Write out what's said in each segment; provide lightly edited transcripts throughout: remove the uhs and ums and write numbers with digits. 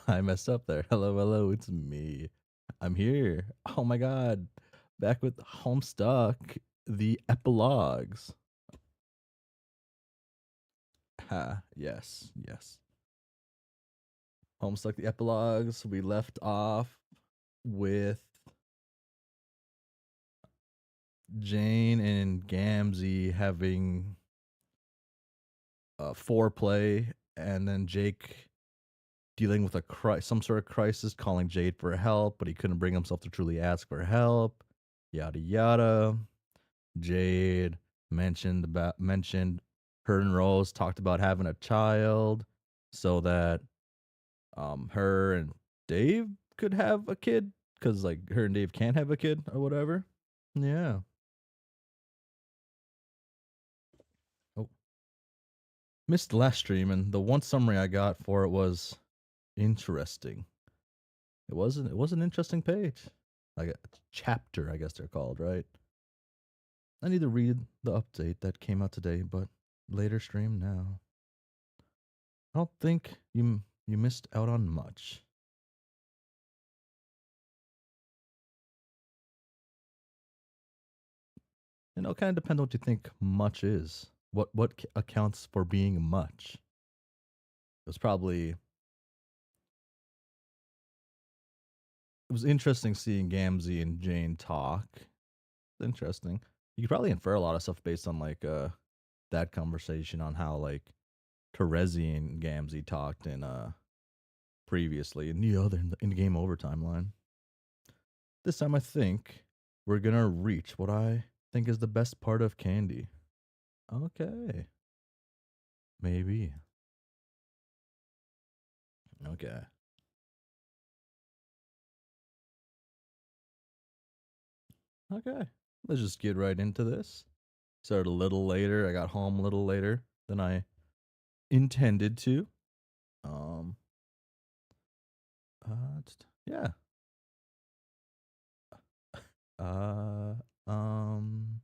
I messed up there. Hello, hello, it's me. I'm here. Oh my god. Back with Homestuck, the epilogues. Ha, yes, yes. Homestuck, the epilogues. We left off with Jane and Gamzee having foreplay, and then Jake dealing with some sort of crisis, calling Jade for help, but he couldn't bring himself to truly ask for help. Yada yada. Jade mentioned her and Rose talked about having a child so that her and Dave could have a kid because like her and Dave can't have a kid or whatever. Yeah. Oh, missed the last stream, and the one summary I got for it was interesting. It was an interesting page, like a chapter, I guess they're called, right? I need to read the update that came out today, but later stream now. I don't think you missed out on much. And it'll kind of depend on what you think much is. What accounts for being much? It was interesting seeing Gamzee and Jane talk. It's interesting. You could probably infer a lot of stuff based on like that conversation on how like Terezi and Gamzee talked in previously in the other in the game overtime line. This time I think we're gonna reach what I think is the best part of Candy. Okay. Maybe. Okay. Okay. Let's just get right into this. Started a little later. I got home a little later than I intended to. Um yeah. Uh um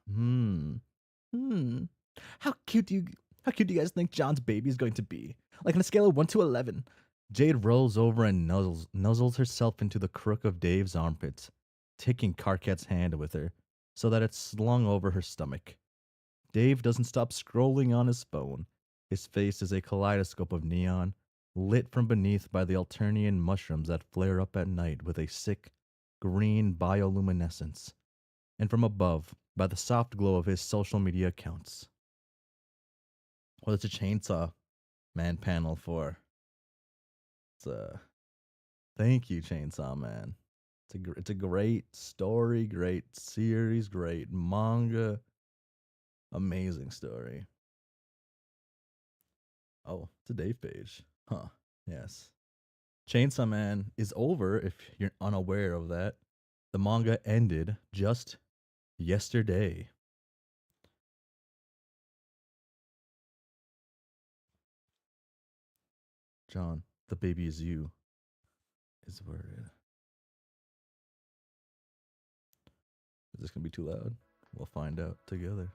hmm. Hmm. How cute do you guys think John's baby is going to be? Like on a scale of 1 to 11. Jade rolls over and nuzzles herself into the crook of Dave's armpits, taking Carcat's hand with her so that it's slung over her stomach. Dave doesn't stop scrolling on his phone. His face is a kaleidoscope of neon, lit from beneath by the Alternian mushrooms that flare up at night with a sick, green bioluminescence, and from above by the soft glow of his social media accounts. Well, it's a Chainsaw Man panel for. It's a thank you, Chainsaw Man. It's a great story, great series, great manga, amazing story. Oh, it's a Dave page, huh? Yes. Chainsaw Man is over. If you're unaware of that, the manga ended just yesterday. John, the baby is you. Is word. Is this gonna be too loud? We'll find out together.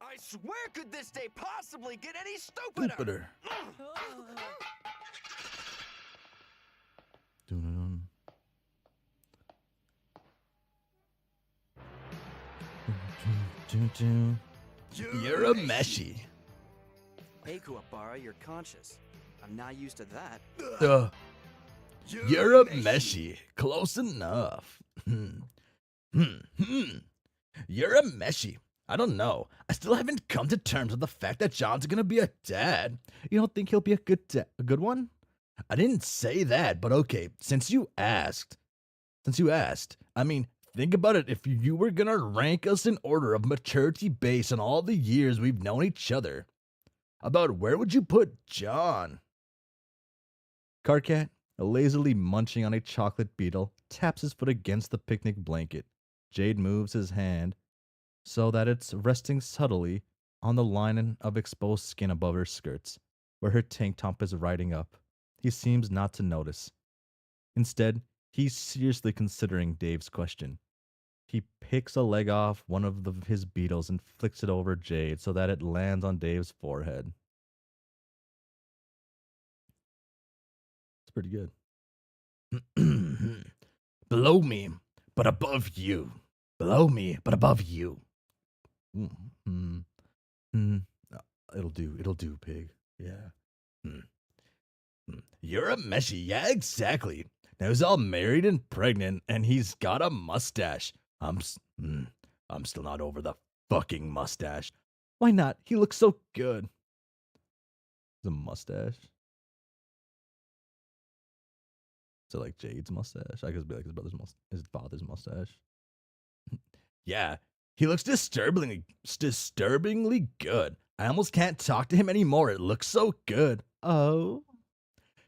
I swear, could this day possibly get any stupider? Dun-dun-dun. You're a meshy. Hey, Kuwabara, you're conscious. I'm not used to that. You're a meshy. Close enough. You're a meshy. I don't know. I still haven't come to terms with the fact that John's gonna be a dad. You don't think he'll be a good one? I didn't say that, but okay. Since you asked, I mean, think about it. If you were gonna rank us in order of maturity based on all the years we've known each other, about where would you put John? Carcat, lazily munching on a chocolate beetle, taps his foot against the picnic blanket. Jade moves his hand so that it's resting subtly on the line of exposed skin above her skirts, where her tank top is riding up. He seems not to notice. Instead, he's seriously considering Dave's question. He picks a leg off one of his beetles and flicks it over Jade so that it lands on Dave's forehead. pretty good. Below me, but above you. Below me, but above you. Mm-hmm. It'll do. It'll do, pig. Yeah. Mm. You're a meshy. Yeah, exactly. Now he's all married and pregnant, and he's got a mustache. I'm still not over the fucking mustache. Why not? He looks so good. The mustache. So like Jade's mustache. I guess it'd be like his father's mustache. Yeah, he looks disturbingly good. I almost can't talk to him anymore. It looks so good. Oh.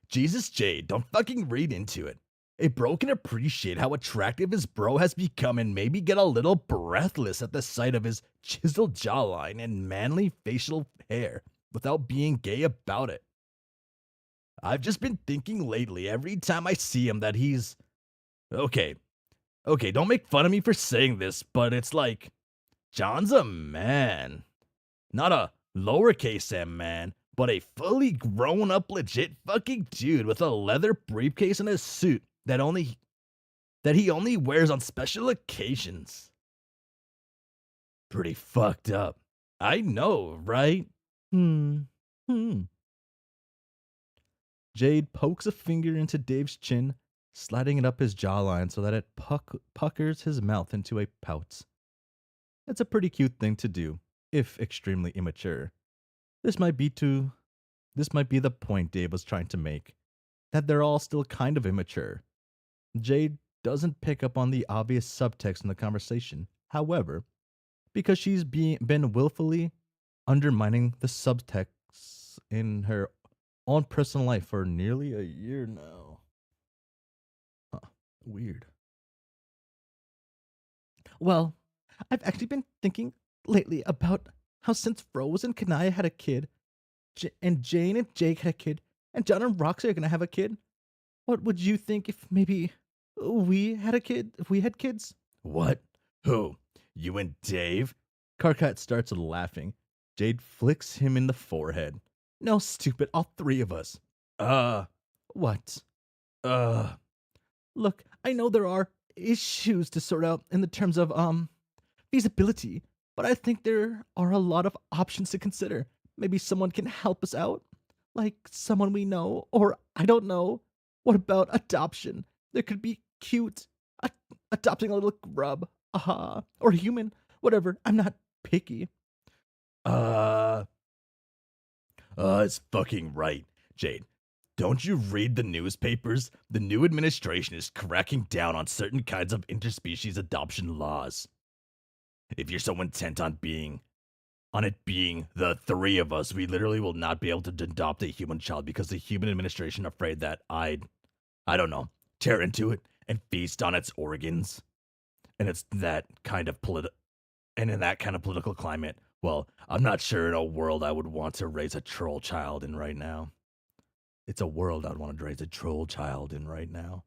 Jesus, Jade, don't fucking read into it. A bro can appreciate how attractive his bro has become and maybe get a little breathless at the sight of his chiseled jawline and manly facial hair without being gay about it. I've just been thinking lately, every time I see him, that he's. Okay, don't make fun of me for saying this, but it's like, John's a man. Not a lowercase m man, but a fully grown up legit fucking dude with a leather briefcase and a suit that he only wears on special occasions. Pretty fucked up. I know, right? Hmm. Jade pokes a finger into Dave's chin, sliding it up his jawline so that it puckers his mouth into a pout. It's a pretty cute thing to do, if extremely immature. This might be the point Dave was trying to make, that they're all still kind of immature. Jade doesn't pick up on the obvious subtext in the conversation. However, because she's been willfully undermining the subtext in her own personal life for nearly a year now. Huh, weird. Well, I've actually been thinking lately about how since Rose and Kanaya had a kid, and Jane and Jake had a kid, and John and Roxy are gonna have a kid, what would you think if maybe we had a kid? If we had kids? What? Who? You and Dave? Karkat starts laughing. Jade flicks him in the forehead. No, stupid, all three of us. What? Uh. Look, I know there are issues to sort out in the terms of, feasibility, but I think there are a lot of options to consider. Maybe someone can help us out? Like someone we know, or I don't know. What about adoption? There could be cute. Adopting a little grub. Or human. Whatever. I'm not picky. Uh, it's fucking right, Jade. Don't you read the newspapers? The new administration is cracking down on certain kinds of interspecies adoption laws. If you're so intent on it being the three of us, we literally will not be able to adopt a human child because the human administration are afraid that I don't know, tear into it and feast on its organs. And it's that kind of and in that kind of political climate, well, I'm not sure in a world I would want to raise a troll child in right now. It's a world I'd want to raise a troll child in right now.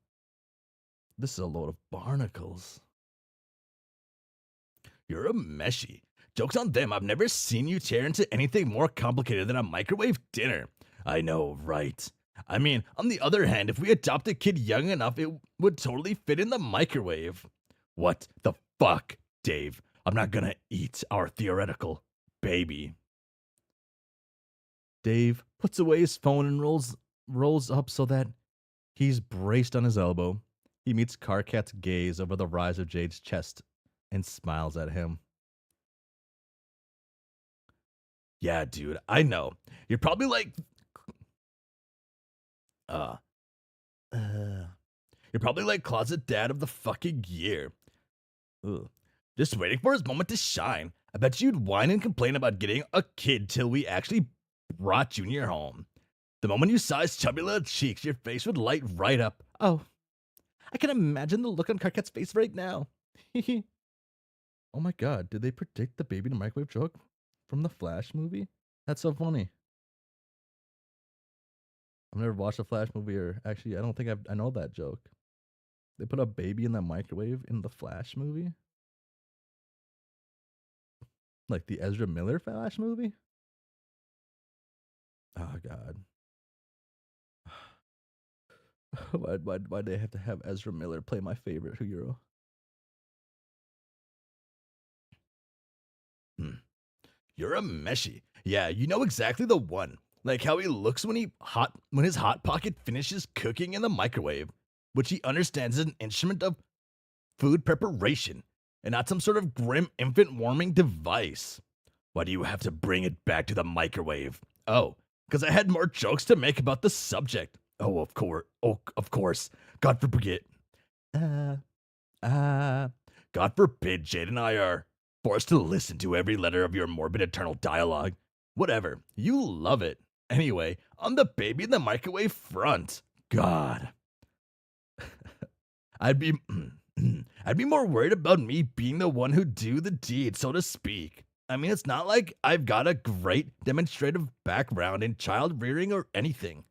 This is a load of barnacles. You're a meshy. Joke's on them, I've never seen you tear into anything more complicated than a microwave dinner. I know, right? I mean, on the other hand, if we adopt a kid young enough, it would totally fit in the microwave. What the fuck, Dave? I'm not gonna eat our theoretical baby. Dave puts away his phone and rolls up so that he's braced on his elbow. He meets Karkat's gaze over the rise of Jade's chest and smiles at him. Yeah, dude, I know. You're probably like, uh, you're probably like closet dad of the fucking year. Ugh. Just waiting for his moment to shine. I bet you'd whine and complain about getting a kid till we actually brought Junior home. The moment you saw his chubby little cheeks, your face would light right up. Oh, I can imagine the look on Karkat's face right now. Oh my god, did they predict the baby in the microwave joke from the Flash movie? That's so funny. I've never watched a Flash movie, or actually, I don't think I know that joke. They put a baby in the microwave in the Flash movie? Like the Ezra Miller Flash movie? Oh god. Why'd they have to have Ezra Miller play my favorite hero? Hmm. You're a meshy. Yeah, you know exactly the one. Like how he looks when his hot pocket finishes cooking in the microwave, which he understands is an instrument of food preparation and not some sort of grim infant warming device. Why do you have to bring it back to the microwave? Oh, because I had more jokes to make about the subject. Oh, of course. Oh, of course. God forbid. Uh, uh, God forbid Jade and I are forced to listen to every letter of your morbid eternal dialogue. Whatever. You love it. Anyway, on the baby in the microwave front. God. I'd be I'd be more worried about me being the one who do the deed, so to speak. I mean, it's not like I've got a great demonstrative background in child rearing or anything.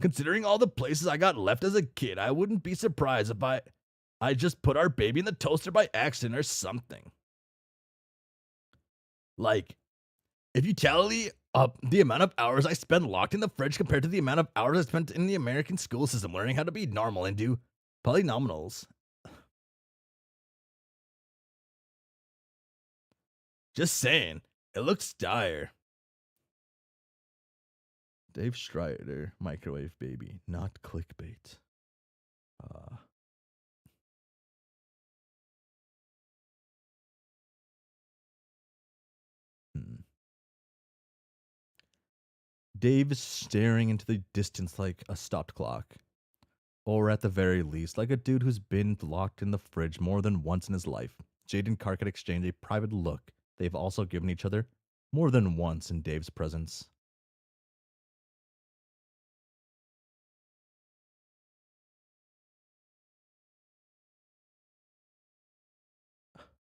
Considering all the places I got left as a kid, I wouldn't be surprised if I just put our baby in the toaster by accident or something. Like, if you tally up the amount of hours I spend locked in the fridge compared to the amount of hours I spent in the American school system learning how to be normal and do polynomials. Just saying, it looks dire. Dave Strider, microwave baby, not clickbait. Uh, hmm. Dave is staring into the distance like a stopped clock. Or at the very least, like a dude who's been locked in the fridge more than once in his life. Jade and Karkat exchange a private look they've also given each other more than once in Dave's presence.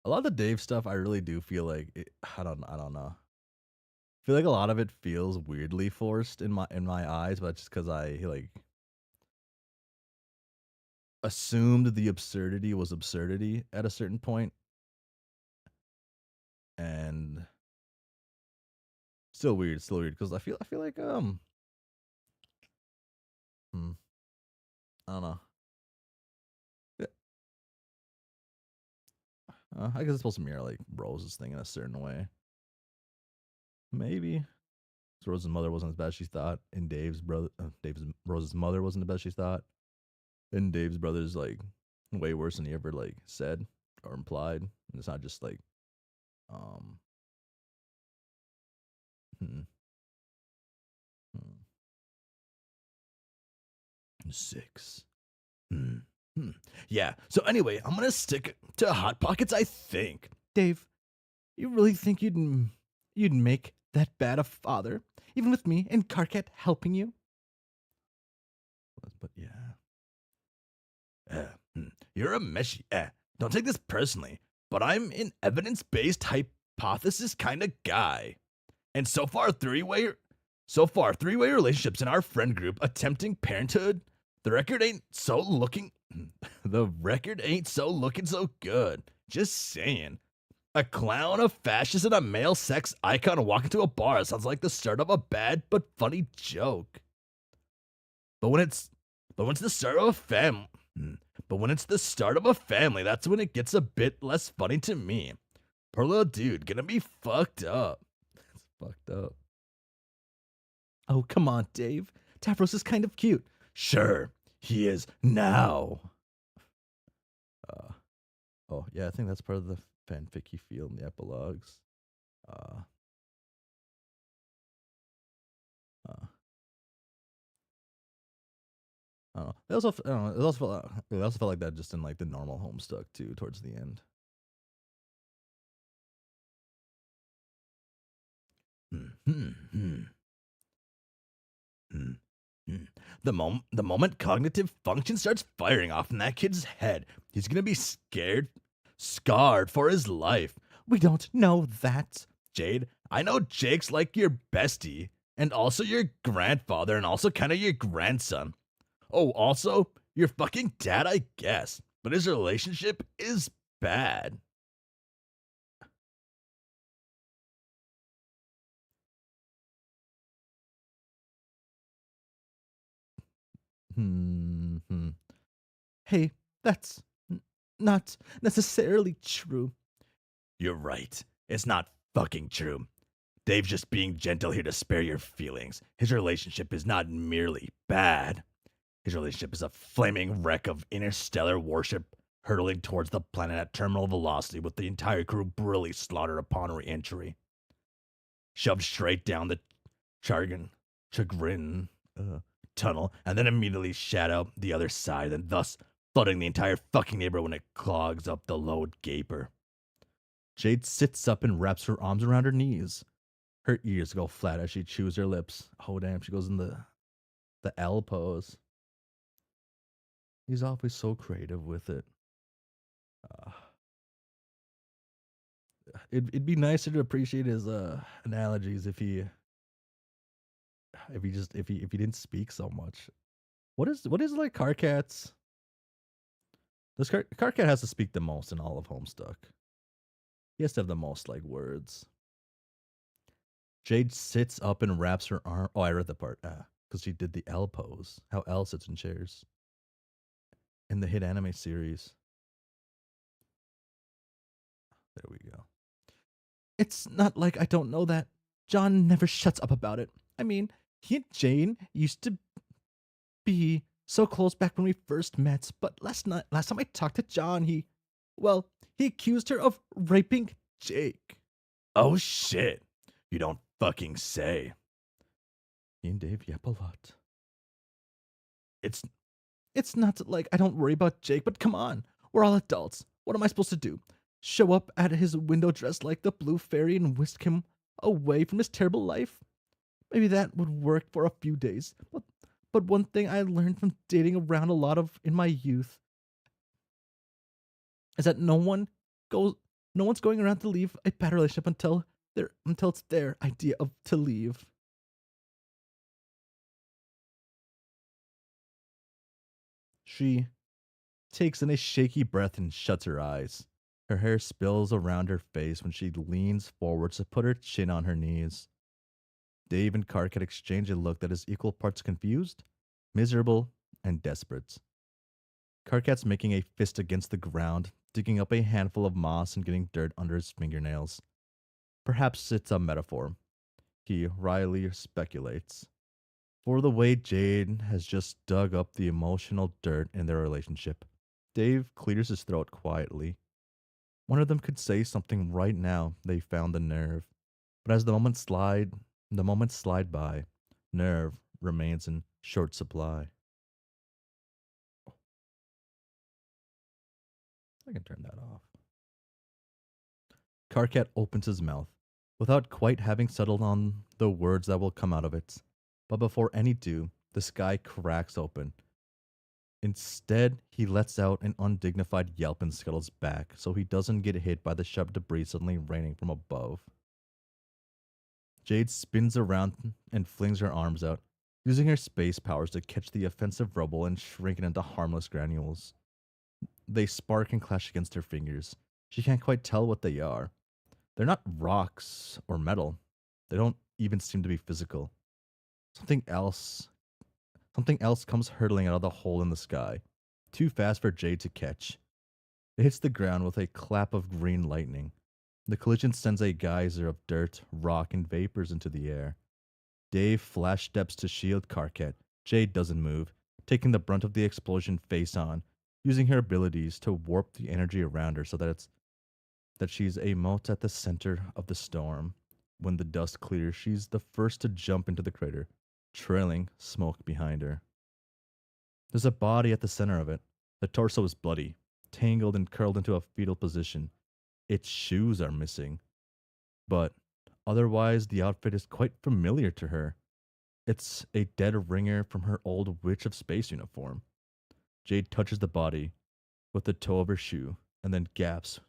A lot of the Dave stuff, I really do feel like I don't know. I feel like a lot of it feels weirdly forced in my eyes, but just because I like assumed the absurdity was absurdity at a certain point, and still weird because I feel like hmm, I don't know. Yeah, I guess it's supposed to mirror like Rose's thing in a certain way. Maybe so Rose's mother wasn't as bad as she thought, and Dave's Rose's mother wasn't as bad as she thought, and Dave's brother's like way worse than he ever like said or implied. And it's not just like um hmm, hmm, 6. Hmm. Hmm. Yeah. So anyway, I'm gonna stick to hot pockets. I think, Dave, you really think you'd make that bad a father, even with me and Karkat helping you? But yeah, you're a meshy. Don't take this personally, but I'm an evidence-based hypothesis kind of guy. And so far three-way relationships in our friend group attempting parenthood. The record ain't so looking. The record ain't so looking so good. Just saying. A clown, a fascist, and a male sex icon walk into a bar sounds like the start of a bad but funny joke. But when it's but when it's the start of a fam but when it's the start of a family, that's when it gets a bit less funny to me. Poor little dude, gonna be fucked up. That's fucked up. Oh, come on, Dave. Tavros is kind of cute. Sure, he is now. Uh, oh, yeah, I think that's part of the fanfic you feel in the epilogues. Uh, uh, I don't know. I don't know. It also felt like that just in like the normal Homestuck too, towards the end. Hmm, hmm, hmm, hmm, hmm. The moment cognitive function starts firing off in that kid's head, he's gonna be scarred for his life. We don't know that, Jade. I know Jake's like your bestie, and also your grandfather, and also kind of your grandson. Oh, also your fucking dad, I guess. But his relationship is bad. Hmm. Hey, that's not necessarily true. You're right. It's not fucking true. Dave's just being gentle here to spare your feelings. His relationship is not merely bad. His relationship is a flaming wreck of interstellar warship hurtling towards the planet at terminal velocity with the entire crew brutally slaughtered upon re-entry. Shoved straight down the Chagrin tunnel and then immediately shot out the other side and thus flooding the entire fucking neighborhood when it clogs up the load gaper. Jade sits up and wraps her arms around her knees. Her ears go flat as she chews her lips. Oh damn, she goes in the L pose. He's always so creative with it. Uh, it'd be nicer to appreciate his analogies if he didn't speak so much. What is like Carcat's? This Carcat has to speak the most in all of Homestuck. He has to have the most like words. Jade sits up and wraps her arm. Oh, I read the part because she did the L pose. How L sits in chairs in the hit anime series. There we go. It's not like I don't know that. John never shuts up about it. I mean, he and Jane used to be so close back when we first met, but last time I talked to John, he accused her of raping Jake. Oh shit. You don't fucking say. He and Dave yap a lot. It's not like I don't worry about Jake, but come on. We're all adults. What am I supposed to do? Show up at his window dressed like the blue fairy and whisk him away from his terrible life? Maybe that would work for a few days. But one thing I learned from dating around a lot of in my youth is that no one's going around to leave a bad relationship until it's their idea of to leave. She takes in a shaky breath and shuts her eyes. Her hair spills around her face when she leans forwards to put her chin on her knees. Dave and Karkat exchange a look that is equal parts confused, miserable, and desperate. Karkat's making a fist against the ground, digging up a handful of moss and getting dirt under his fingernails. Perhaps it's a metaphor. He wryly speculates. For the way Jade has just dug up the emotional dirt in their relationship. Dave clears his throat quietly. One of them could say something right now they found the nerve. But as the moments slide by, nerve remains in short supply. I can turn that off. Karkat opens his mouth, without quite having settled on the words that will come out of it. But before any do, the sky cracks open. Instead, he lets out an undignified yelp and scuttles back so he doesn't get hit by the sharp debris suddenly raining from above. Jade spins around and flings her arms out, using her space powers to catch the offensive rubble and shrink it into harmless granules. They spark and clash against her fingers. She can't quite tell what they are. They're not rocks or metal. They don't even seem to be physical. Something else comes hurtling out of the hole in the sky, too fast for Jade to catch. It hits the ground with a clap of green lightning. The collision sends a geyser of dirt, rock, and vapors into the air. Dave flash steps to shield Karkat. Jade doesn't move, taking the brunt of the explosion face on, using her abilities to warp the energy around her so that she's a mote at the center of the storm. When the dust clears, she's the first to jump into the crater, trailing smoke behind her. There's a body at the center of it. The torso is bloody, tangled and curled into a fetal position. Its shoes are missing. But otherwise, the outfit is quite familiar to her. It's a dead ringer from her old Witch of Space uniform. Jade touches the body with the toe of her shoe and then gasps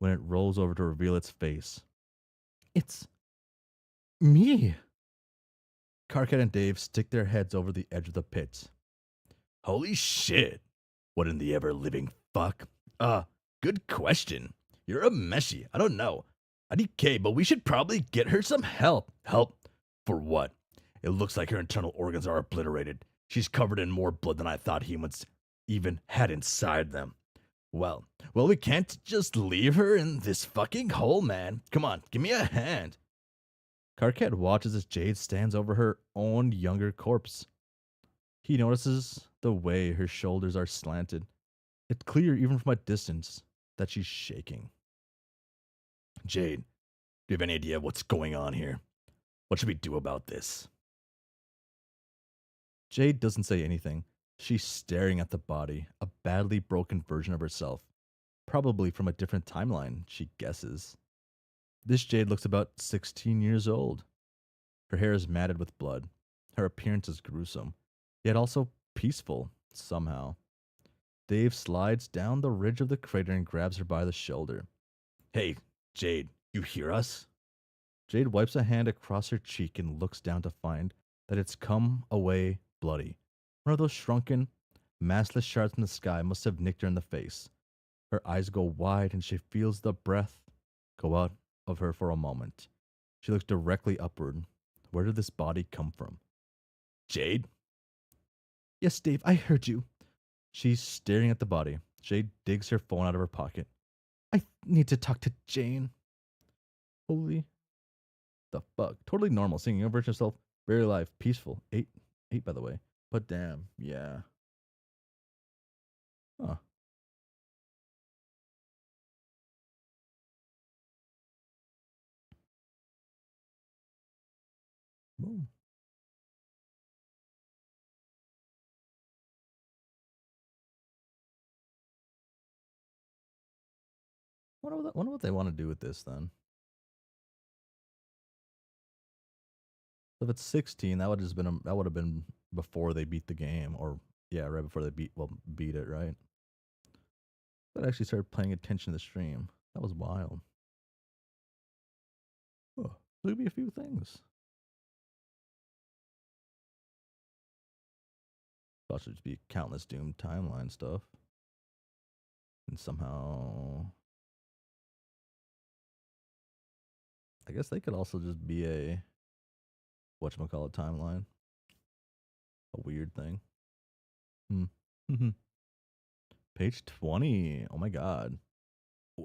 when it rolls over to reveal its face. It's me! Karkat and Dave stick their heads over the edge of the pit. Holy shit. What in the ever-living fuck? Good question. You're a meshy. I don't know. IDK, but we should probably get her some help. Help? For what? It looks like her internal organs are obliterated. She's covered in more blood than I thought humans even had inside them. Well, we can't just leave her in this fucking hole, man. Come on, give me a hand. Karkat watches as Jade stands over her own younger corpse. He notices the way her shoulders are slanted. It's clear, even from a distance, that she's shaking. Jade, do you have any idea what's going on here? What should we do about this? Jade doesn't say anything. She's staring at the body, a badly broken version of herself. Probably from a different timeline, she guesses. This Jade looks about 16 years old. Her hair is matted with blood. Her appearance is gruesome, yet also peaceful, somehow. Dave slides down the ridge of the crater and grabs her by the shoulder. Hey, Jade, you hear us? Jade wipes a hand across her cheek and looks down to find that it's come away bloody. One of those shrunken, massless shards in the sky must have nicked her in the face. Her eyes go wide and she feels the breath go out of her for a moment. She looks directly upward. Where did this body come from? Jade? Yes, Dave, I heard you. She's staring at the body. Jade digs her phone out of her pocket. I need to talk to Jane. Holy the fuck. Totally normal, singing over herself, very alive, peaceful. Eight by the way. But damn, yeah. Huh. Boom. Wonder what they want to do with this then. If it's 16, that would have been before they beat the game, or yeah, right before they beat it, right? But I actually started paying attention to the stream. That was wild. Oh, there'll be a few things. Thought should just be countless Doom timeline stuff, and somehow, I guess they could also just be a whatchamacallit timeline, a weird thing. Page 20. Oh my god.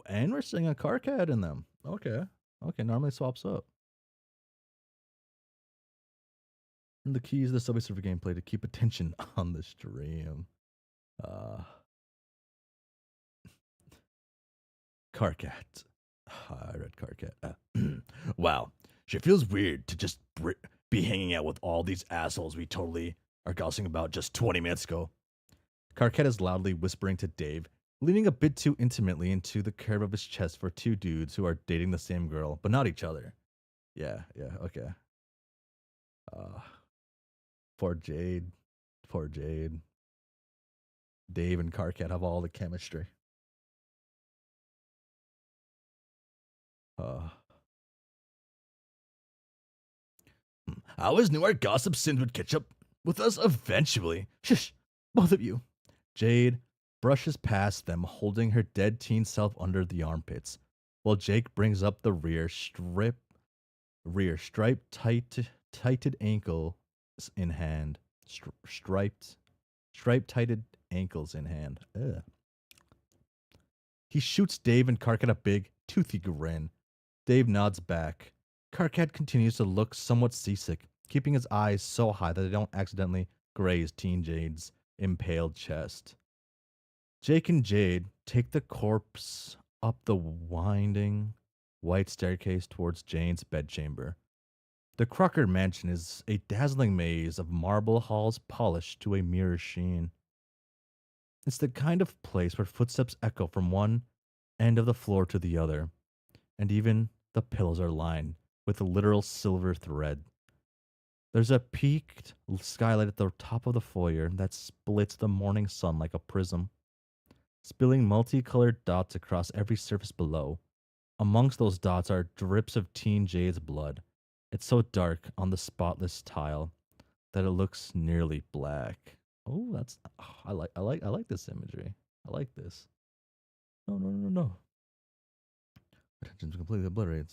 And we're seeing a Karkat in them. Okay. Okay, normally swaps up. And the keys to the Subway Surfer gameplay to keep attention on the stream. Karkat. I read Karkat. Wow. She feels weird to just be hanging out with all these assholes we totally are gossiping about just 20 minutes ago. Karkat is loudly whispering to Dave, leaning a bit too intimately into the curve of his chest for two dudes who are dating the same girl, but not each other. Yeah, okay. Poor Jade. Poor Jade. Dave and Karkat have all the chemistry. I always knew our gossip sins would catch up with us eventually. Shush, both of you. Jade brushes past them, holding her dead teen self under the armpits, while Jake brings up the striped tighted ankle in hand. Striped tighted ankles in hand. Ugh. He shoots Dave and Karkat a big, toothy grin. Dave nods back. Karkat continues to look somewhat seasick, keeping his eyes so high that they don't accidentally graze Teen Jade's impaled chest. Jake and Jade take the corpse up the winding white staircase towards Jane's bedchamber. The Crocker mansion is a dazzling maze of marble halls polished to a mirror sheen. It's the kind of place where footsteps echo from one end of the floor to the other, and even the pillows are lined with a literal silver thread. There's a peaked skylight at the top of the foyer that splits the morning sun like a prism, spilling multicolored dots across every surface below. Amongst those dots are drips of Teen Jade's blood. It's so dark on the spotless tile that it looks nearly black. Oh, I like this imagery. I like this. No. Attention's completely obliterated.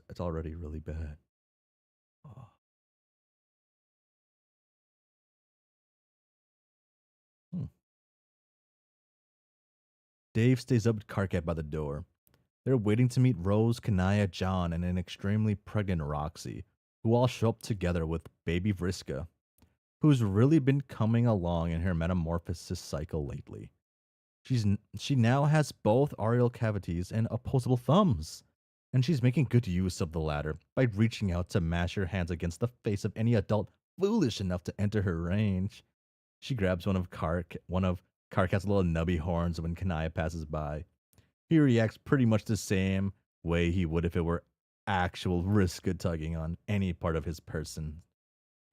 It's already really bad. Oh. Dave stays up with Karkat by the door. They're waiting to meet Rose, Kanaya, John, and an extremely pregnant Roxy, who all show up together with baby Vriska, who's really been coming along in her metamorphosis cycle lately. She now has both aerial cavities and opposable thumbs, and she's making good use of the latter by reaching out to mash her hands against the face of any adult foolish enough to enter her range. She grabs one of Karkat's little nubby horns when Kanaya passes by. He reacts pretty much the same way he would if it were actual Vriska tugging on any part of his person.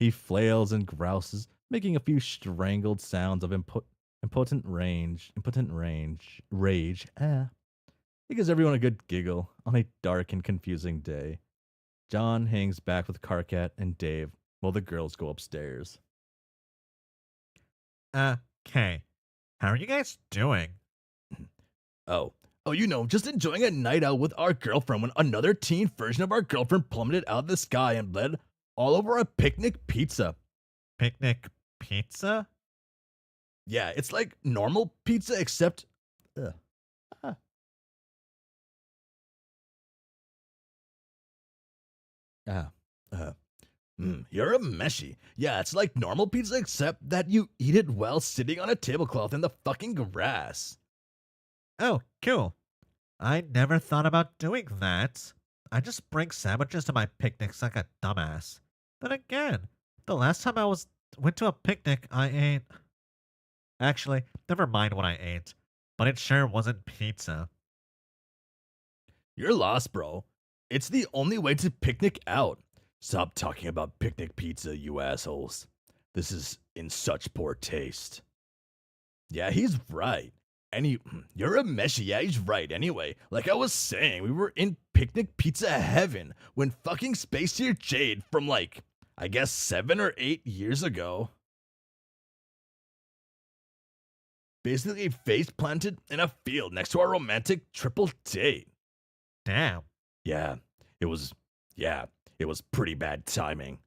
He flails and grouses, making a few strangled sounds of rage. It gives everyone a good giggle on a dark and confusing day. John hangs back with Karkat and Dave while the girls go upstairs. Okay. How are you guys doing? Oh, just enjoying a night out with our girlfriend when another teen version of our girlfriend plummeted out of the sky and bled all over a picnic pizza. Picnic pizza? Yeah, it's like normal pizza except. Ugh. Ah. You're a meshy. Yeah, it's like normal pizza except that you eat it while sitting on a tablecloth in the fucking grass. Oh, cool. I never thought about doing that. I just bring sandwiches to my picnics like a dumbass. Then again, the last time I went to a picnic, I ate. Actually, never mind what I ate, but it sure wasn't pizza. You're lost, bro. It's the only way to picnic out. Stop talking about picnic pizza, you assholes. This is in such poor taste. Yeah, he's right. You're a meshy. Yeah, he's right. Anyway, like I was saying, we were in picnic pizza heaven when fucking Space Here Jade from like, I guess 7 or 8 years ago basically face planted in a field next to our romantic triple date. Damn. Yeah, it was pretty bad timing.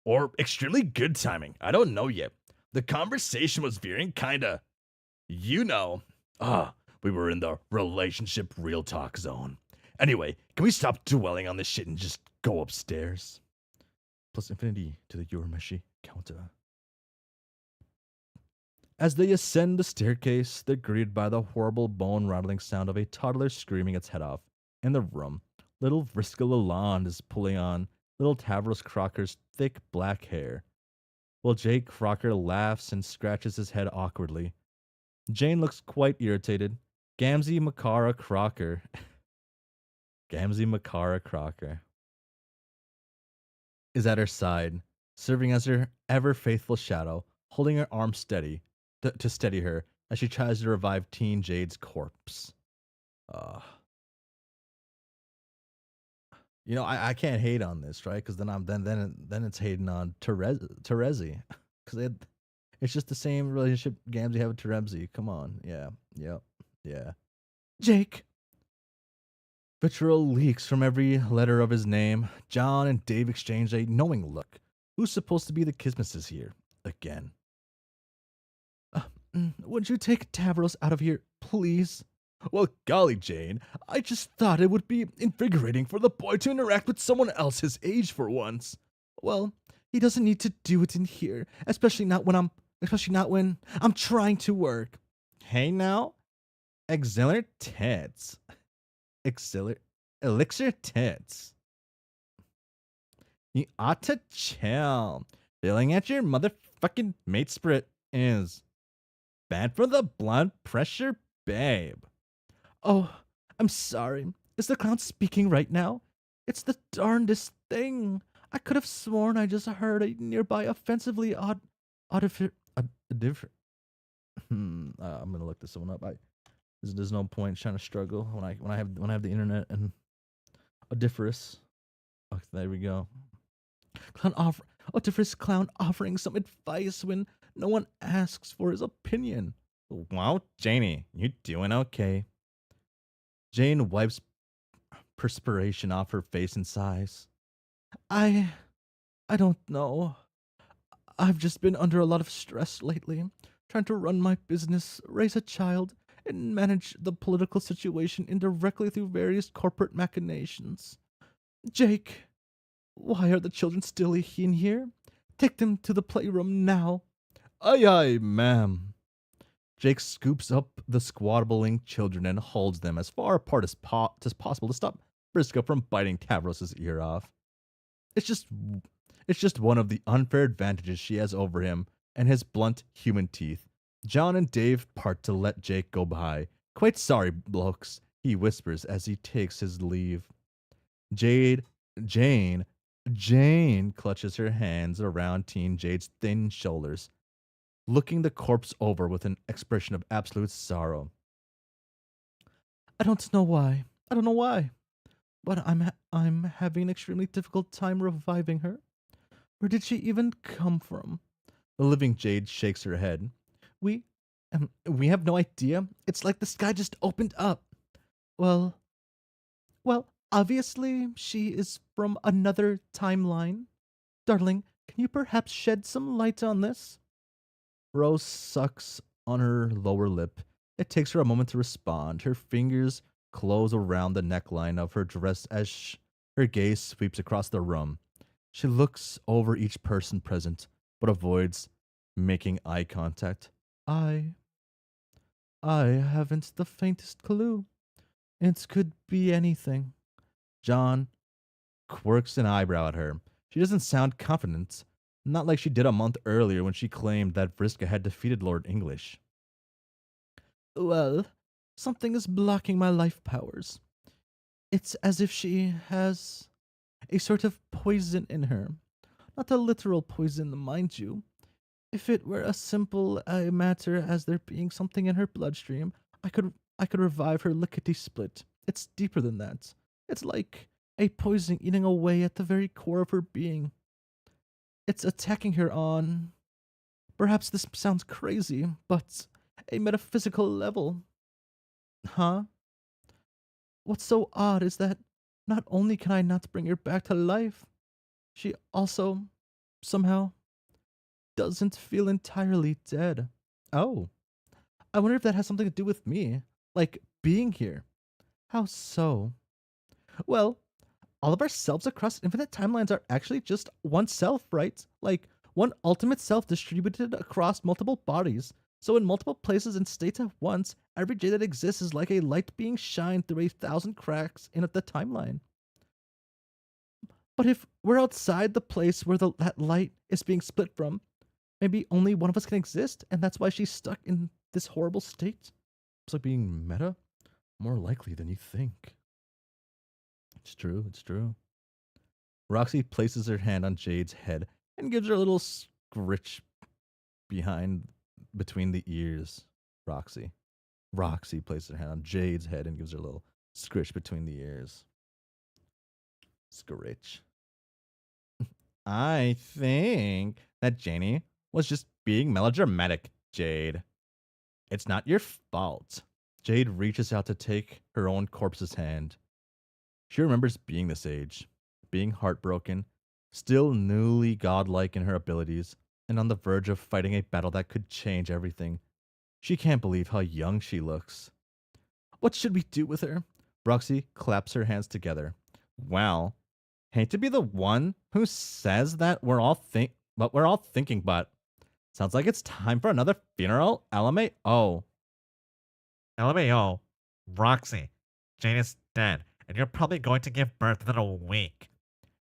Or extremely good timing. I don't know yet. The conversation was veering kinda, we were in the relationship real talk zone. Anyway, can we stop dwelling on this shit and just go upstairs? Plus infinity to the Urameshi counter. As they ascend the staircase, they're greeted by the horrible bone-rattling sound of a toddler screaming its head off. In the room, little Vriska Lalonde is pulling on little Tavros Crocker's thick black hair, while Jake Crocker laughs and scratches his head awkwardly. Jane looks quite irritated. Gamzee Makara Crocker. Gamzee Makara Crocker is at her side, serving as her ever-faithful shadow, holding her arm steady to steady her as she tries to revive teen Jade's corpse. I can't hate on this, right? Because then it's hating on Terezi, because it's just the same relationship Gamzee have with Terezi. Come on, yeah. Jake. Vitriol leaks from every letter of his name. John and Dave exchange a knowing look. Who's supposed to be the Kismises here again? Would you take Tavros out of here, please? Well, golly, Jane, I just thought it would be invigorating for the boy to interact with someone else his age for once. Well, he doesn't need to do it in here, especially not when I'm trying to work. Hey now, Elixir tits. Elixir tits. You ought to chill. Feeling at your motherfucking mate sprit is bad for the blood pressure, babe. Oh, I'm sorry. Is the clown speaking right now? It's the darndest thing. I could have sworn I just heard a nearby offensively I'm gonna look this one up. There's no point trying to struggle when I have the internet and Odiferous. Oh, there we go. Odiferous clown offering some advice when no one asks for his opinion. Wow, Janie, you doing okay? Jane wipes perspiration off her face and sighs. I don't know. I've just been under a lot of stress lately, trying to run my business, raise a child, and manage the political situation indirectly through various corporate machinations. Jake, why are the children still in here? Take them to the playroom now. Aye, aye, ma'am. Jake scoops up the squabbling children and holds them as far apart as possible to stop Briscoe from biting Tavros's ear off. It's just it's just one of the unfair advantages she has over him and his blunt human teeth. John and Dave part to let Jake go by. Quite sorry, blokes, he whispers as he takes his leave. Jade, Jane, Jane clutches her hands around teen Jade's thin shoulders, looking the corpse over with an expression of absolute sorrow. I don't know why. I don't know why. But I'm having an extremely difficult time reviving her. Where did she even come from? The living Jade shakes her head. We have no idea. It's like the sky just opened up. Well, obviously she is from another timeline. Darling, can you perhaps shed some light on this? Rose sucks on her lower lip. It takes her a moment to respond. Her fingers close around the neckline of her dress as her gaze sweeps across the room. She looks over each person present, but avoids making eye contact. I haven't the faintest clue. It could be anything. John quirks an eyebrow at her. She doesn't sound confident, not like she did a month earlier when she claimed that Vriska had defeated Lord English. Well, something is blocking my life powers. It's as if she has a sort of poison in her. Not a literal poison, mind you. If it were as simple a matter as there being something in her bloodstream, I could revive her lickety split. It's deeper than that. It's like a poison eating away at the very core of her being. It's attacking her on, perhaps this sounds crazy, but a metaphysical level. Huh? What's so odd is that not only can I not bring her back to life, she also, somehow, doesn't feel entirely dead. Oh, I wonder if that has something to do with me, like being here. How so? Well, all of our selves across infinite timelines are actually just one self, right? Like one ultimate self distributed across multiple bodies. So in multiple places and states at once, every day that exists is like a light being shined through 1,000 cracks in the timeline. But if we're outside the place where that light is being split from, maybe only one of us can exist, and that's why she's stuck in this horrible state. It's like being meta, more likely than you think. It's true, it's true. Roxy places her hand on Jade's head and gives her a little scritch between the ears. Roxy places her hand on Jade's head and gives her a little scritch between the ears. Scritch. I think that Janie was just being melodramatic, Jade. It's not your fault. Jade reaches out to take her own corpse's hand. She remembers being this age, being heartbroken, still newly godlike in her abilities, and on the verge of fighting a battle that could change everything. She can't believe how young she looks. What should we do with her? Roxy claps her hands together. Well, hate to be the one who says that we're all thinking, but sounds like it's time for another funeral. LMAO. LMAO, Roxy, Jane is dead, and you're probably going to give birth in a week.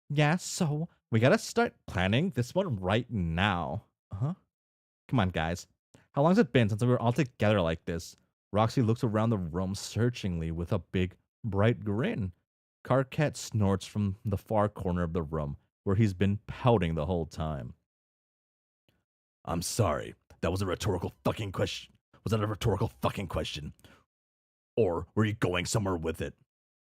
Yeah, so we gotta start planning this one right now. Huh? Come on, guys. How long's it been since we were all together like this? Roxy looks around the room searchingly with a big, bright grin. Carcat snorts from the far corner of the room, where he's been pouting the whole time. I'm sorry. That was a rhetorical fucking question. Was that a rhetorical fucking question? Or were you going somewhere with it?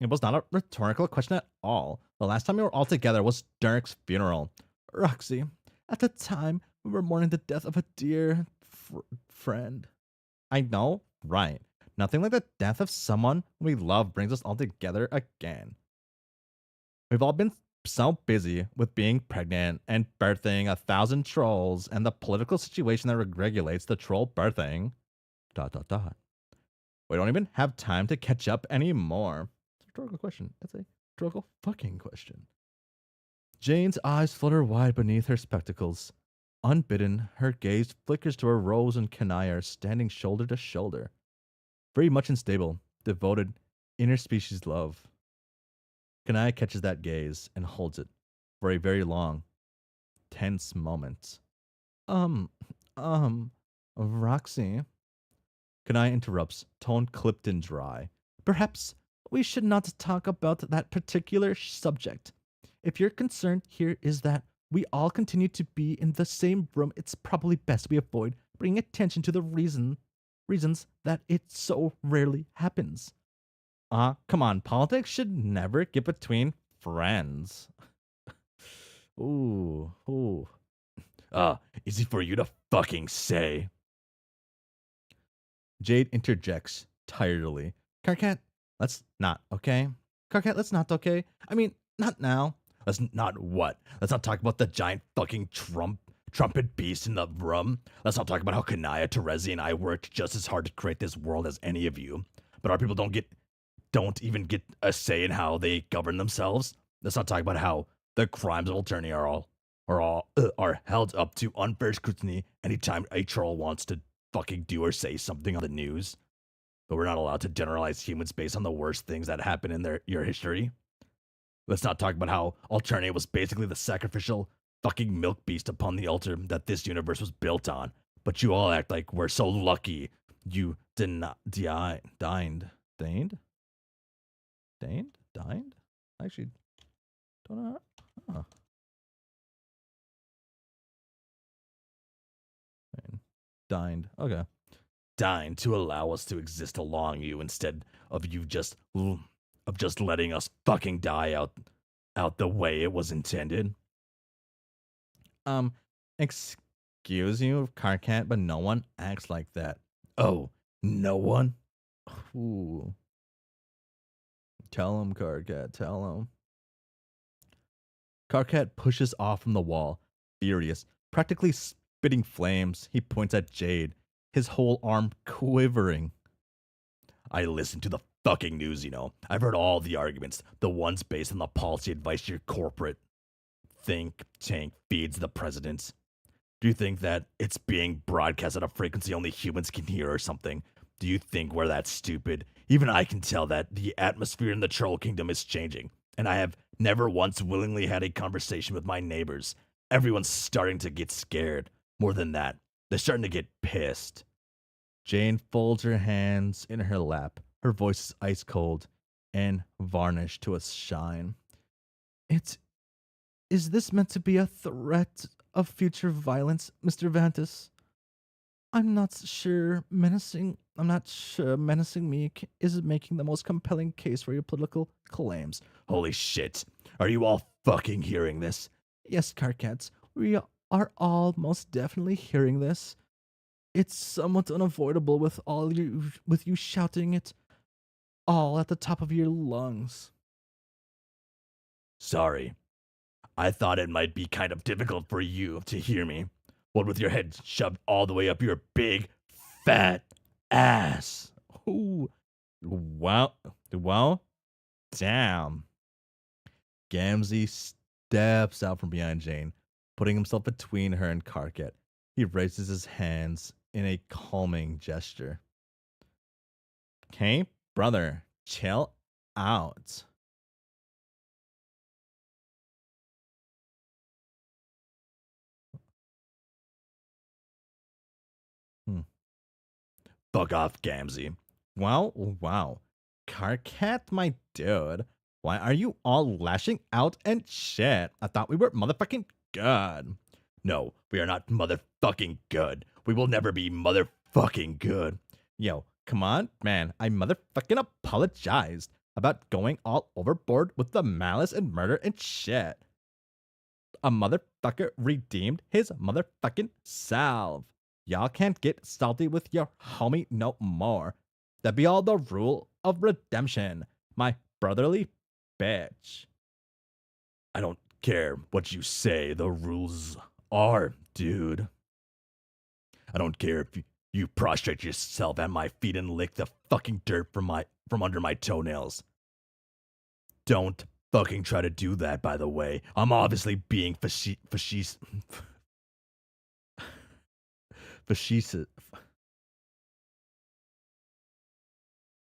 It was not a rhetorical question at all. The last time we were all together was Derek's funeral. Roxy, at the time, we were mourning the death of a dear friend. I know, right. Nothing like the death of someone we love brings us all together again. We've all been so busy with being pregnant and birthing 1,000 trolls and the political situation that regulates the troll birthing. ... We don't even have time to catch up anymore. It's a rhetorical question. That's a rhetorical fucking question. Jane's eyes flutter wide beneath her spectacles. Unbidden, her gaze flickers to where Rose and Kanai are standing shoulder to shoulder. Very much unstable, devoted, interspecies love. Kanai catches that gaze and holds it for a very long, tense moment. Um, um, Roxy. Kanai interrupts, tone clipped and dry. Perhaps we should not talk about that particular subject. If your concern here is that we all continue to be in the same room, it's probably best we avoid bringing attention to the reasons that it so rarely happens. Come on, politics should never get between friends. Ooh. Easy for you to fucking say. Jade interjects tiredly. Karkat, let's not, okay? Karkat, let's not, okay? I mean, not now. Let's not what? Let's not talk about the giant fucking trumpet beast in the room. Let's not talk about how Kanaya, Terezi, and I worked just as hard to create this world as any of you. But our people don't even get a say in how they govern themselves. Let's not talk about how the crimes of Alternia are held up to unfair scrutiny anytime a troll wants to fucking do or say something on the news. But we're not allowed to generalize humans based on the worst things that happen in your history. Let's not talk about how Alternia was basically the sacrificial fucking milk beast upon the altar that this universe was built on. But you all act like we're so lucky you dined? I actually don't know. Huh. Dined. Okay. Deigned to allow us to exist along you instead of just letting us fucking die out the way it was intended. Excuse you, Karkat, but no one acts like that. Oh, no one? Ooh. Tell him, Karkat, tell him. Karkat pushes off from the wall, furious, practically spitting flames. He points at Jade, his whole arm quivering. I listen to the fucking news, you know. I've heard all the arguments, the ones based on the policy advice your corporate think tank feeds the president. Do you think that it's being broadcast at a frequency only humans can hear or something? Do you think we're that stupid? Even I can tell that the atmosphere in the Troll Kingdom is changing, and I have never once willingly had a conversation with my neighbors. Everyone's starting to get scared. More than that, they're starting to get pissed. Jane folds her hands in her lap. Her voice is ice cold and varnished to a shine. Is this meant to be a threat of future violence, Mr. Vantis? I'm not sure menacing me is making the most compelling case for your political claims. Holy shit. Are you all fucking hearing this? Yes, Karkats, we are all most definitely hearing this. It's somewhat unavoidable with you shouting it all at the top of your lungs. Sorry. I thought it might be kind of difficult for you to hear me. What with your head shoved all the way up your big, fat ass. Ooh. Wow. Damn. Gamzee steps out from behind Jane, putting himself between her and Karkat. He raises his hands in a calming gesture. Okay, brother, chill out. Fuck off, Gamzee. Wow. Karkat, my dude. Why are you all lashing out and shit? I thought we were motherfucking good. No, we are not motherfucking good. We will never be motherfucking good. Yo, come on, man. I motherfucking apologized about going all overboard with the malice and murder and shit. A motherfucker redeemed his motherfucking self. Y'all can't get salty with your homie no more. That be all the rule of redemption, my brotherly bitch. I don't care what you say the rules are, dude. I don't care You prostrate yourself at my feet and lick the fucking dirt from under my toenails. Don't fucking try to do that, by the way. I'm obviously being facetious. Facetious.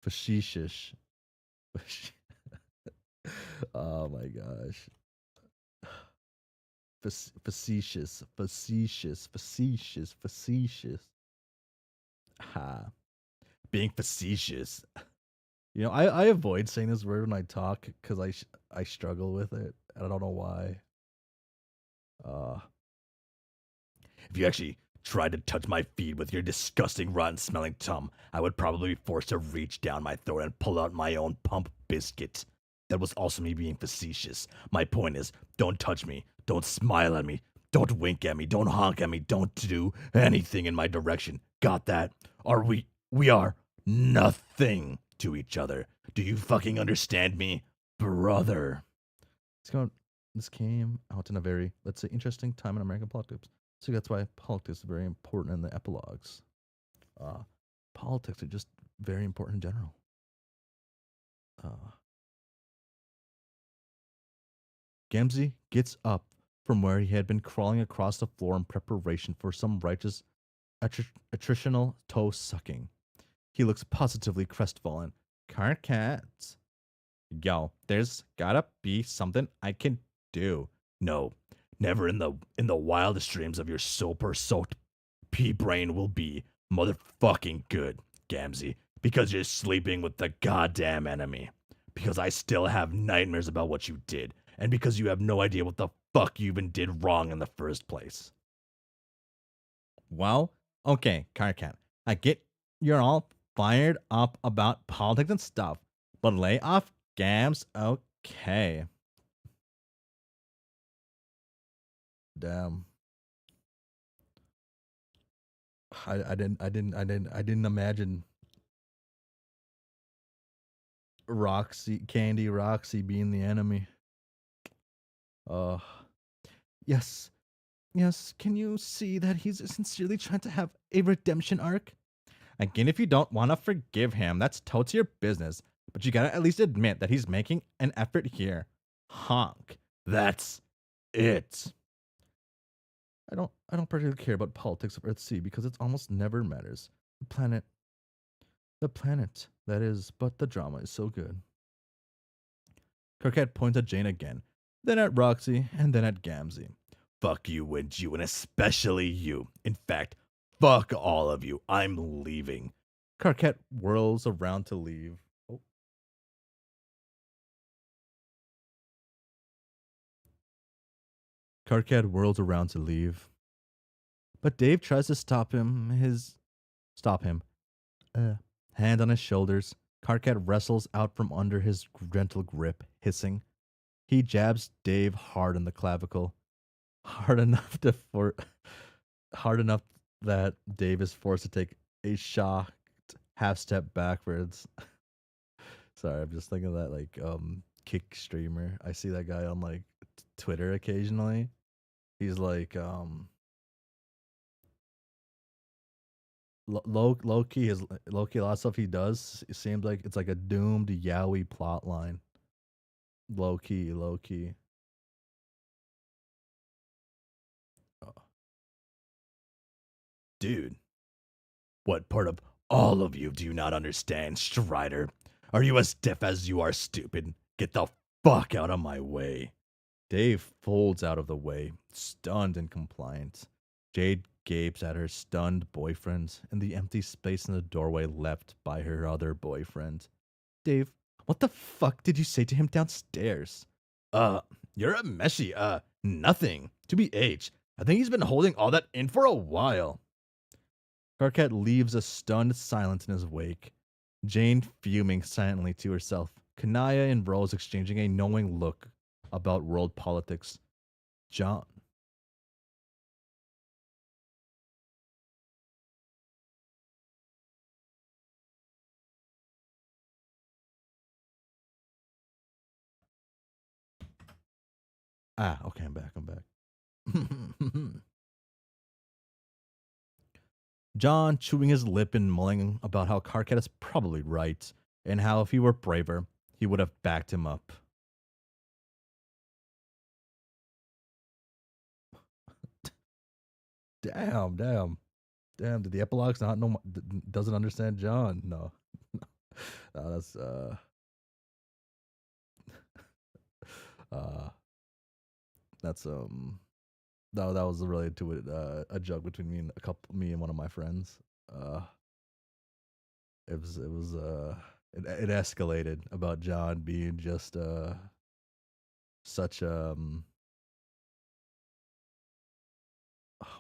Facetious. Oh my gosh. Facetious. Facetious. Facetious. Facetious. Ha. Being facetious. You know, I avoid saying this word when I talk because I struggle with it. I don't know why. Uh, if you actually tried to touch my feet with your disgusting, rotten smelling tongue, I would probably be forced to reach down my throat and pull out my own pump biscuit. That was also me being facetious. My point is, don't touch me, don't smile at me, don't wink at me, don't honk at me, don't do anything in my direction. Got that? Are we are nothing to each other. Do you fucking understand me, brother? This came out in a very, let's say, interesting time in American politics. So that's why politics is very important in the epilogues. Politics are just very important in general. Gamzee gets up from where he had been crawling across the floor in preparation for some righteous attritional toe sucking. He looks positively crestfallen. Cat. Yo, there's gotta be something I can do. No, never in the wildest dreams of your super soaked pea brain will be motherfucking good, Gamzee, because you're sleeping with the goddamn enemy. Because I still have nightmares about what you did, and because you have no idea what the fuck you even did wrong in the first place. Well, okay, Cat. I get you're all fired up about politics and stuff, but lay off Gams, okay. Damn. I didn't imagine Candy Roxy being the enemy. Uh yes. Yes, can you see that he's sincerely trying to have a redemption arc? Again, if you don't want to forgive him, that's totes your business. But you gotta at least admit that he's making an effort here. Honk. That's it. I don't particularly care about politics of Earthsea because it almost never matters. The planet, that is, but the drama is so good. Kirkhead points at Jane again, then at Roxy, and then at Gamzee. Fuck you and you, and especially you. In fact, fuck all of you. I'm leaving. Kirkhead whirls around to leave. Oh. Kirkhead whirls around to leave. But Dave tries to stop him. Hand on his shoulders, Karkat wrestles out from under his gentle grip, hissing. He jabs Dave hard in the clavicle, hard enough that Dave is forced to take a shocked half step backwards. Sorry, I'm just thinking of that kick streamer. I see that guy on Twitter occasionally. He's like low key, a lot of stuff he does, it seems like it's like a doomed yaoi plot line. Low key. Oh. Dude, what part of all of you do you not understand, Strider? Are you as deaf as you are stupid? Get the fuck out of my way. Dave folds out of the way, stunned and compliant. Jade gapes at her stunned boyfriend in the empty space in the doorway left by her other boyfriend. Dave, what the fuck did you say to him downstairs? You're a meshy, nothing. To be H. I think he's been holding all that in for a while. Karkat leaves a stunned silence in his wake. Jane fuming silently to herself. Kanaya and Rose exchanging a knowing look about world politics. John. Okay, I'm back. John chewing his lip and mulling about how Carcat is probably right, and how if he were braver, he would have backed him up. Damn, damn, damn. Did the epilogues not know? Doesn't understand John? No, no, that's uh, that's no, that was related to a joke between me and one of my friends. Uh, it escalated about John being just such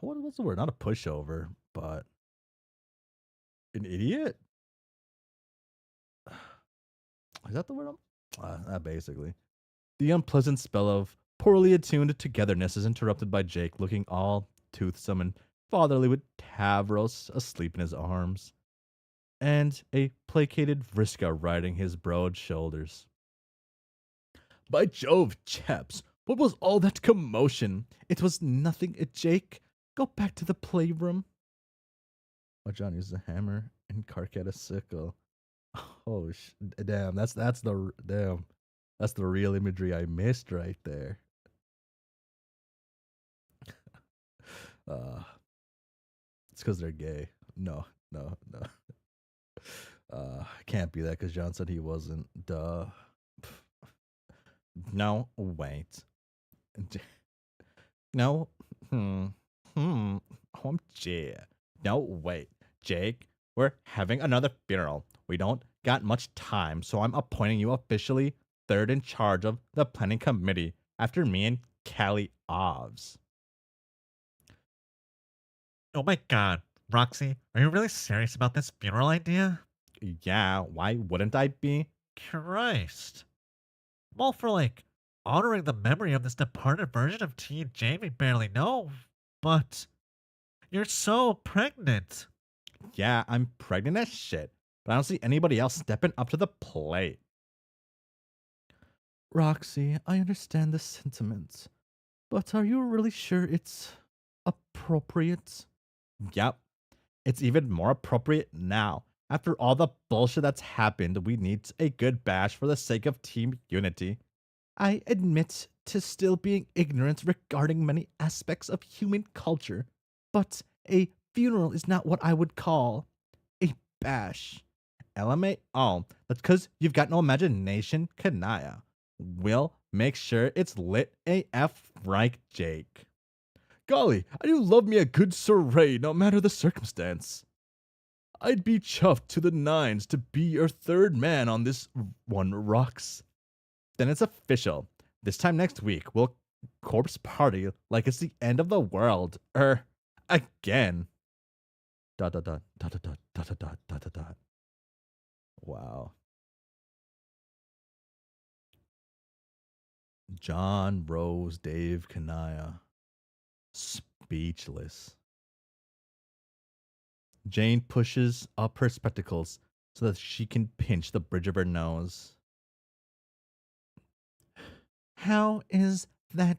what's the word? Not a pushover, but an idiot. Is that the word? Basically, the unpleasant spell of poorly attuned togetherness is interrupted by Jake looking all toothsome and fatherly with Tavros asleep in his arms, and a placated Vriska riding his broad shoulders. By Jove, chaps, what was all that commotion? It was nothing, Jake. Go back to the playroom. Oh, John uses a hammer and Carcat a sickle. Oh, damn! That's the damn. That's the real imagery I missed right there. Uh, it's because they're gay. No, no, no. Can't be that because John said he wasn't. Duh. No, wait. No. OMG. No, wait. Jake, we're having another funeral. We don't got much time, so I'm appointing you officially third in charge of the planning committee after me and Callie Ovs. Oh my god, Roxy, are you really serious about this funeral idea? Yeah, why wouldn't I be? Christ. I'm all for, like, honoring the memory of this departed version of T and Jane we barely know, but you're so pregnant. Yeah, I'm pregnant as shit, but I don't see anybody else stepping up to the plate. Roxy, I understand the sentiments, but are you really sure it's appropriate? Yep, it's even more appropriate now. After all the bullshit that's happened, we need a good bash for the sake of team unity. I admit to still being ignorant regarding many aspects of human culture, but a funeral is not what I would call a bash. LMAO, that's because you've got no imagination, Kanaya. We'll make sure it's lit AF right, Jake. Golly, I do love me a good soiree, no matter the circumstance. I'd be chuffed to the nines to be your third man on this one, Rocks. Then it's official. This time next week, we'll corpse party like it's the end of the world. Again. Dot dot dot dot dot dot dot dot dot dot dot. Wow. John, Rose, Dave, Kanaya. Speechless. Jane pushes up her spectacles so that she can pinch the bridge of her nose. How is that?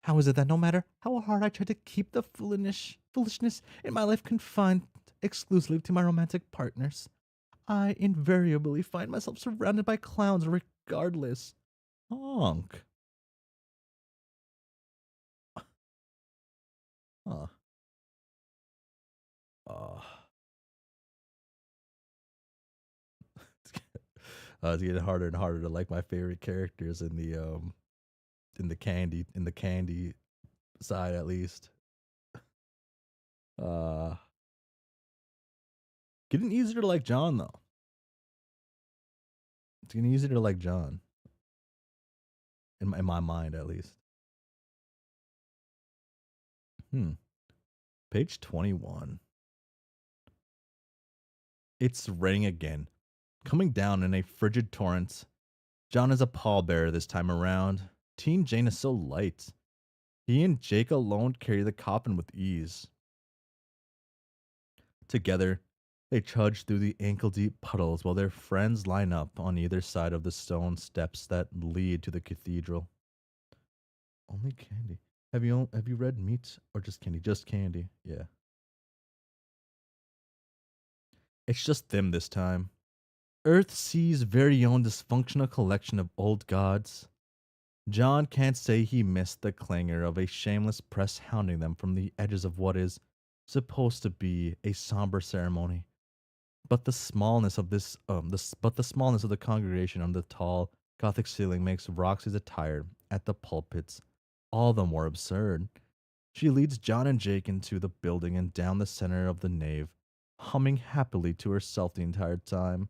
How is it that no matter how hard I try to keep the foolishness in my life confined exclusively to my romantic partners, I invariably find myself surrounded by clowns regardless? Honk. Huh. Uh, it's getting harder and harder to like my favorite characters in the candy side at least. Uh Getting easier to like John though. It's getting easier to like John. In my mind at least. Page 21. It's raining again, coming down in a frigid torrent. John is a pallbearer this time around. Teen Jane is so light. He and Jake alone carry the coffin with ease. Together, they trudge through the ankle-deep puddles while their friends line up on either side of the stone steps that lead to the cathedral. Only candy. Have you read Meat or just Candy? Just Candy. Yeah. It's just them this time. Earthsea's very own dysfunctional collection of old gods. John can't say he missed the clangor of a shameless press hounding them from the edges of what is supposed to be a somber ceremony. But the smallness of the smallness of the congregation under the tall Gothic ceiling makes Roxy's attire at the pulpits all the more absurd. She leads John and Jake into the building and down the center of the nave, humming happily to herself the entire time.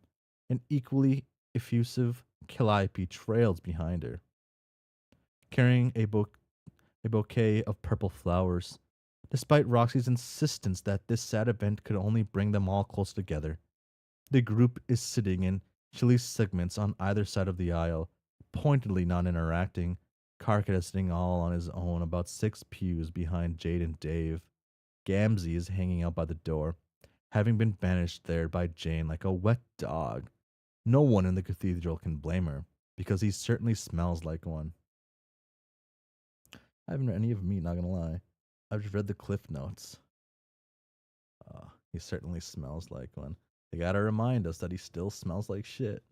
An equally effusive Calliope trails behind her, carrying a bouquet of purple flowers. Despite Roxy's insistence that this sad event could only bring them all close together, the group is sitting in chilly segments on either side of the aisle, pointedly not interacting. Karkat is sitting all on his own about 6 pews behind Jade and Dave. Gamzee is hanging out by the door, having been banished there by Jane like a wet dog. No one in the cathedral can blame her, because he certainly smells like one. I haven't read any of Meat, not gonna lie. I've just read the Cliff Notes. He certainly smells like one. They gotta remind us that he still smells like shit.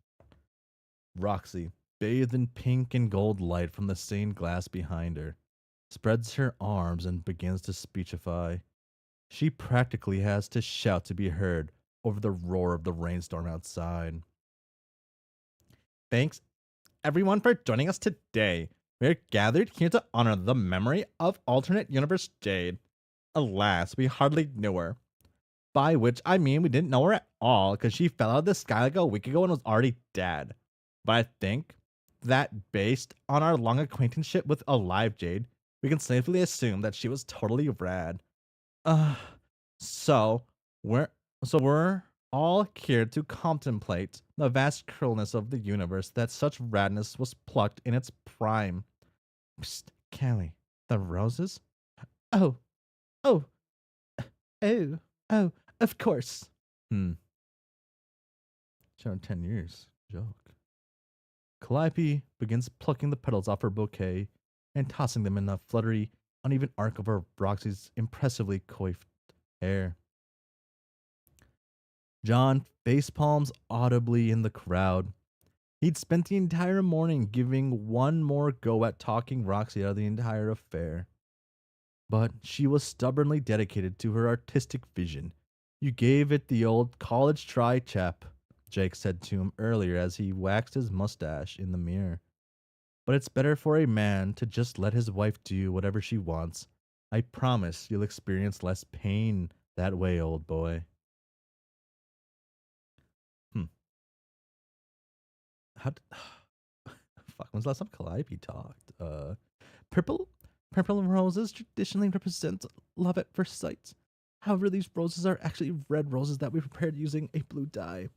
Roxy, bathed in pink and gold light from the stained glass behind her, spreads her arms and begins to speechify. She practically has to shout to be heard over the roar of the rainstorm outside. Thanks, everyone, for joining us today. We're gathered here to honor the memory of alternate universe Jade. Alas, we hardly knew her. By which I mean we didn't know her at all because she fell out of the sky like a week ago and was already dead. But I think that based on our long acquaintanceship with Alive Jade, we can safely assume that she was totally rad. Uh, so we're all here to contemplate the vast cruelness of the universe that such radness was plucked in its prime. Psst, Callie, the roses? Oh, oh, oh, of course. Showing 10 years. Joke. Calliope begins plucking the petals off her bouquet and tossing them in the fluttery, uneven arc of her Roxy's impressively coiffed hair. John facepalms audibly in the crowd. He'd spent the entire morning giving one more go at talking Roxy out of the entire affair. But she was stubbornly dedicated to her artistic vision. You gave it the old college try, chap, Jake said to him earlier as he waxed his mustache in the mirror. But it's better for a man to just let his wife do whatever she wants. I promise you'll experience less pain that way, old boy. How d fuck, when's the last time Calliope talked? Purple? Purple roses traditionally represent love at first sight. However, these roses are actually red roses that we prepared using a blue dye.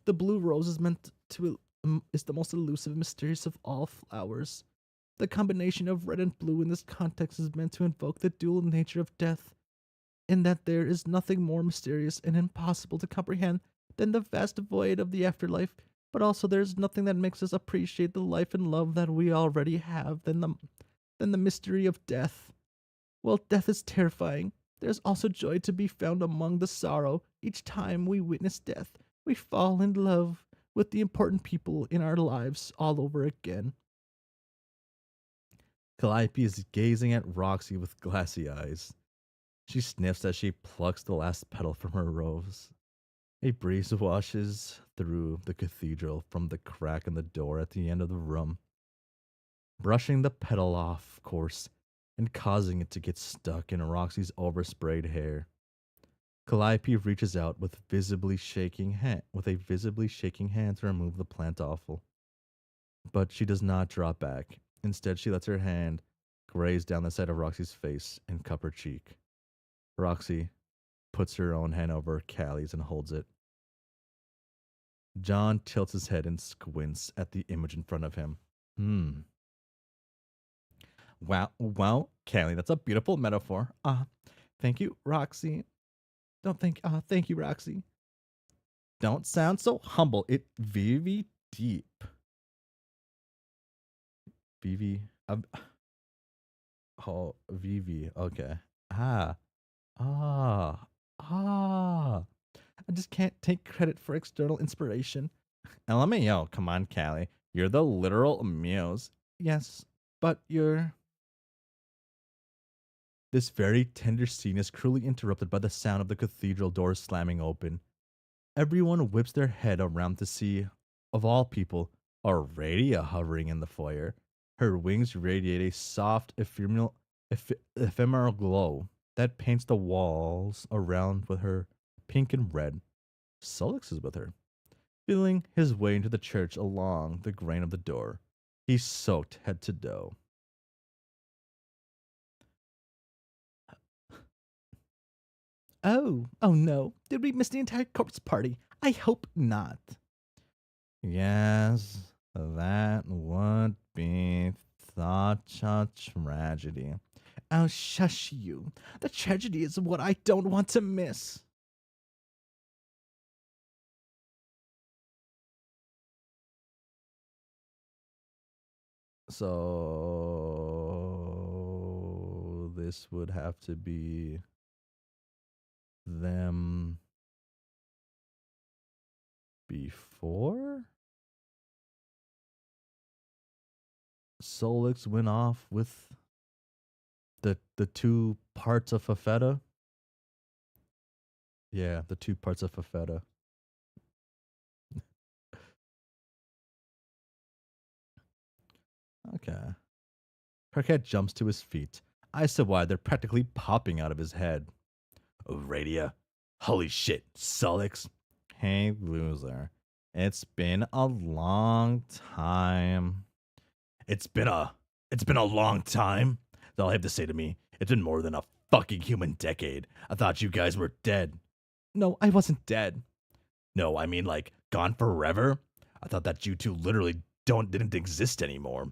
The blue rose is meant to is the most elusive and mysterious of all flowers. The combination of red and blue in this context is meant to invoke the dual nature of death, in that there is nothing more mysterious and impossible to comprehend than the vast void of the afterlife, but also there's nothing that makes us appreciate the life and love that we already have than the mystery of death. While death is terrifying, there's also joy to be found among the sorrow. Each time we witness death, we fall in love with the important people in our lives all over again. Calliope is gazing at Roxy with glassy eyes. She sniffs as she plucks the last petal from her rose. A breeze washes through the cathedral from the crack in the door at the end of the room, brushing the petal off, of course, and causing it to get stuck in Roxy's oversprayed hair. Calliope reaches out with a visibly shaking hand to remove the plant offal. But she does not drop back. Instead, she lets her hand graze down the side of Roxy's face and cup her cheek. Roxy puts her own hand over Callie's and holds it. John tilts his head and squints at the image in front of him. Wow, Callie, that's a beautiful metaphor. Thank you, Roxy. Thank you, Roxy. Don't sound so humble. It very deep. Vivi. Vivi. Okay. Ah. I just can't take credit for external inspiration. LMAO, come on, Callie. You're the literal muse. Yes, but you're. This very tender scene is cruelly interrupted by the sound of the cathedral doors slamming open. Everyone whips their head around to see, of all people, Aradia hovering in the foyer. Her wings radiate a soft, ephemeral glow that paints the walls around with her pink and red. Solix is with her, feeling his way into the church along the grain of the door. He's soaked head to toe. Oh no. Did we miss the entire corpse party? I hope not. Yes, that would be such a tragedy. Oh, shush you. The tragedy is what I don't want to miss. So this would have to be them before Solix went off with the two parts of Fafetta. Yeah, the two parts of Fafetta. Okay. Parquet jumps to his feet, eyes so wide they're practically popping out of his head. Radia. Holy shit, Solix. Hey, loser. It's been a long time. It's been a long time. That's all I have to say to me. It's been more than a fucking human decade. I thought you guys were dead. No, I wasn't dead. No, I mean like gone forever. I thought that you two literally didn't exist anymore.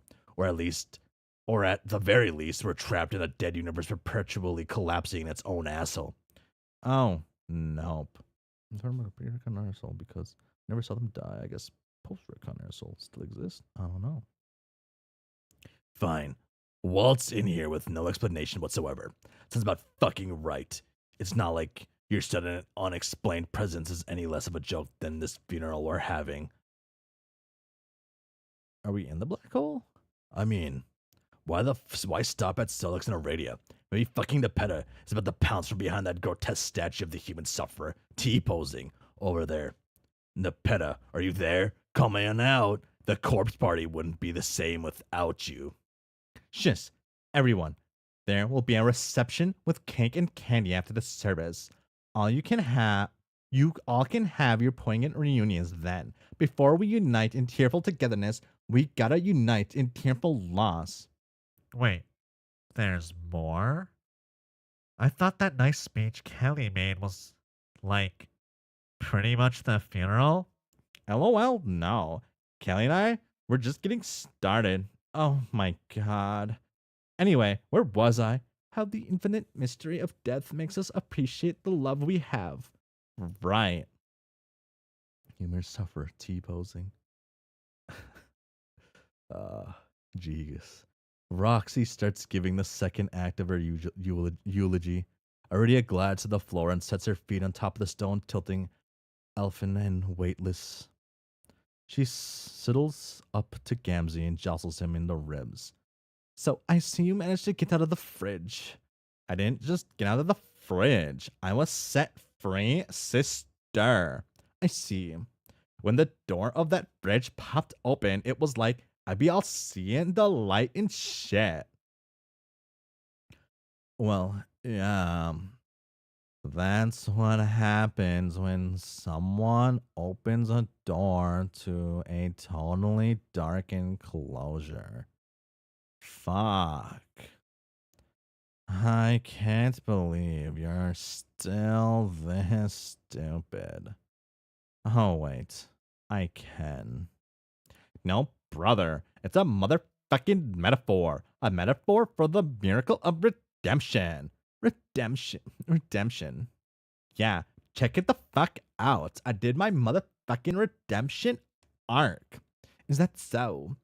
Or at the very least, were trapped in a dead universe perpetually collapsing in its own asshole. Oh, nope. I'm talking about a pre-recon asshole because I never saw them die. I guess post-recon asshole still exists. I don't know. Fine. Waltz in here with no explanation whatsoever. Sounds about fucking right. It's not like your sudden unexplained presence is any less of a joke than this funeral we're having. Are we in the black hole? I mean, why stop at Solix and Aradia? Maybe fucking the Peta is about to pounce from behind that grotesque statue of the human sufferer, T-posing, over there. Nepeta, are you there? Come on out. The corpse party wouldn't be the same without you. Shush, everyone. There will be a reception with cake and candy after the service. You all can have your poignant reunions then. Before we unite in tearful togetherness, we gotta unite in tearful loss. Wait, there's more? I thought that nice speech Kelly made was, like, pretty much the funeral? LOL, no. Kelly and I, we're just getting started. Oh my god. Anyway, where was I? How the infinite mystery of death makes us appreciate the love we have. Right. Humor suffer T-posing. Jeez. Roxy starts giving the second act of her eulogy. Already glides to the floor and sets her feet on top of the stone, tilting, elfin and weightless. She sidles up to Gamzee and jostles him in the ribs. So I see you managed to get out of the fridge. I didn't just get out of the fridge. I was set free, sister. I see. When the door of that fridge popped open, it was like I be all seeing the light and shit. Well, yeah. That's what happens when someone opens a door to a totally dark enclosure. Fuck. I can't believe you're still this stupid. Oh, wait. I can. No, brother. It's a motherfucking metaphor. A metaphor for the miracle of redemption. Redemption. Yeah, check it the fuck out. I did my motherfucking redemption arc. Is that so?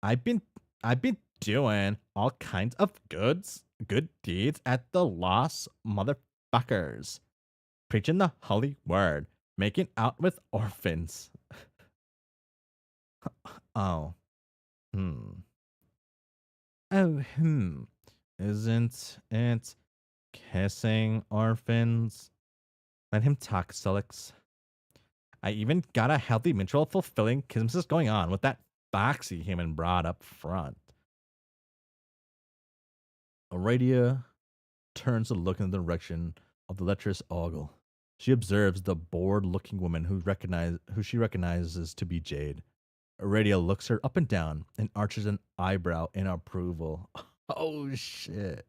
I've been doing all kinds of good deeds at the lost motherfuckers. Preaching the holy word. Making out with orphans. Oh. Hmm. Oh, hmm. Isn't it kissing orphans? Let him talk, Sulix. I even got a healthy, mutual, fulfilling kisses going on with that foxy human broad up front. Aradia turns to look in the direction of the lecherous ogle. She observes the bored-looking woman who she recognizes to be Jade. Aradia looks her up and down and arches an eyebrow in approval. Oh shit.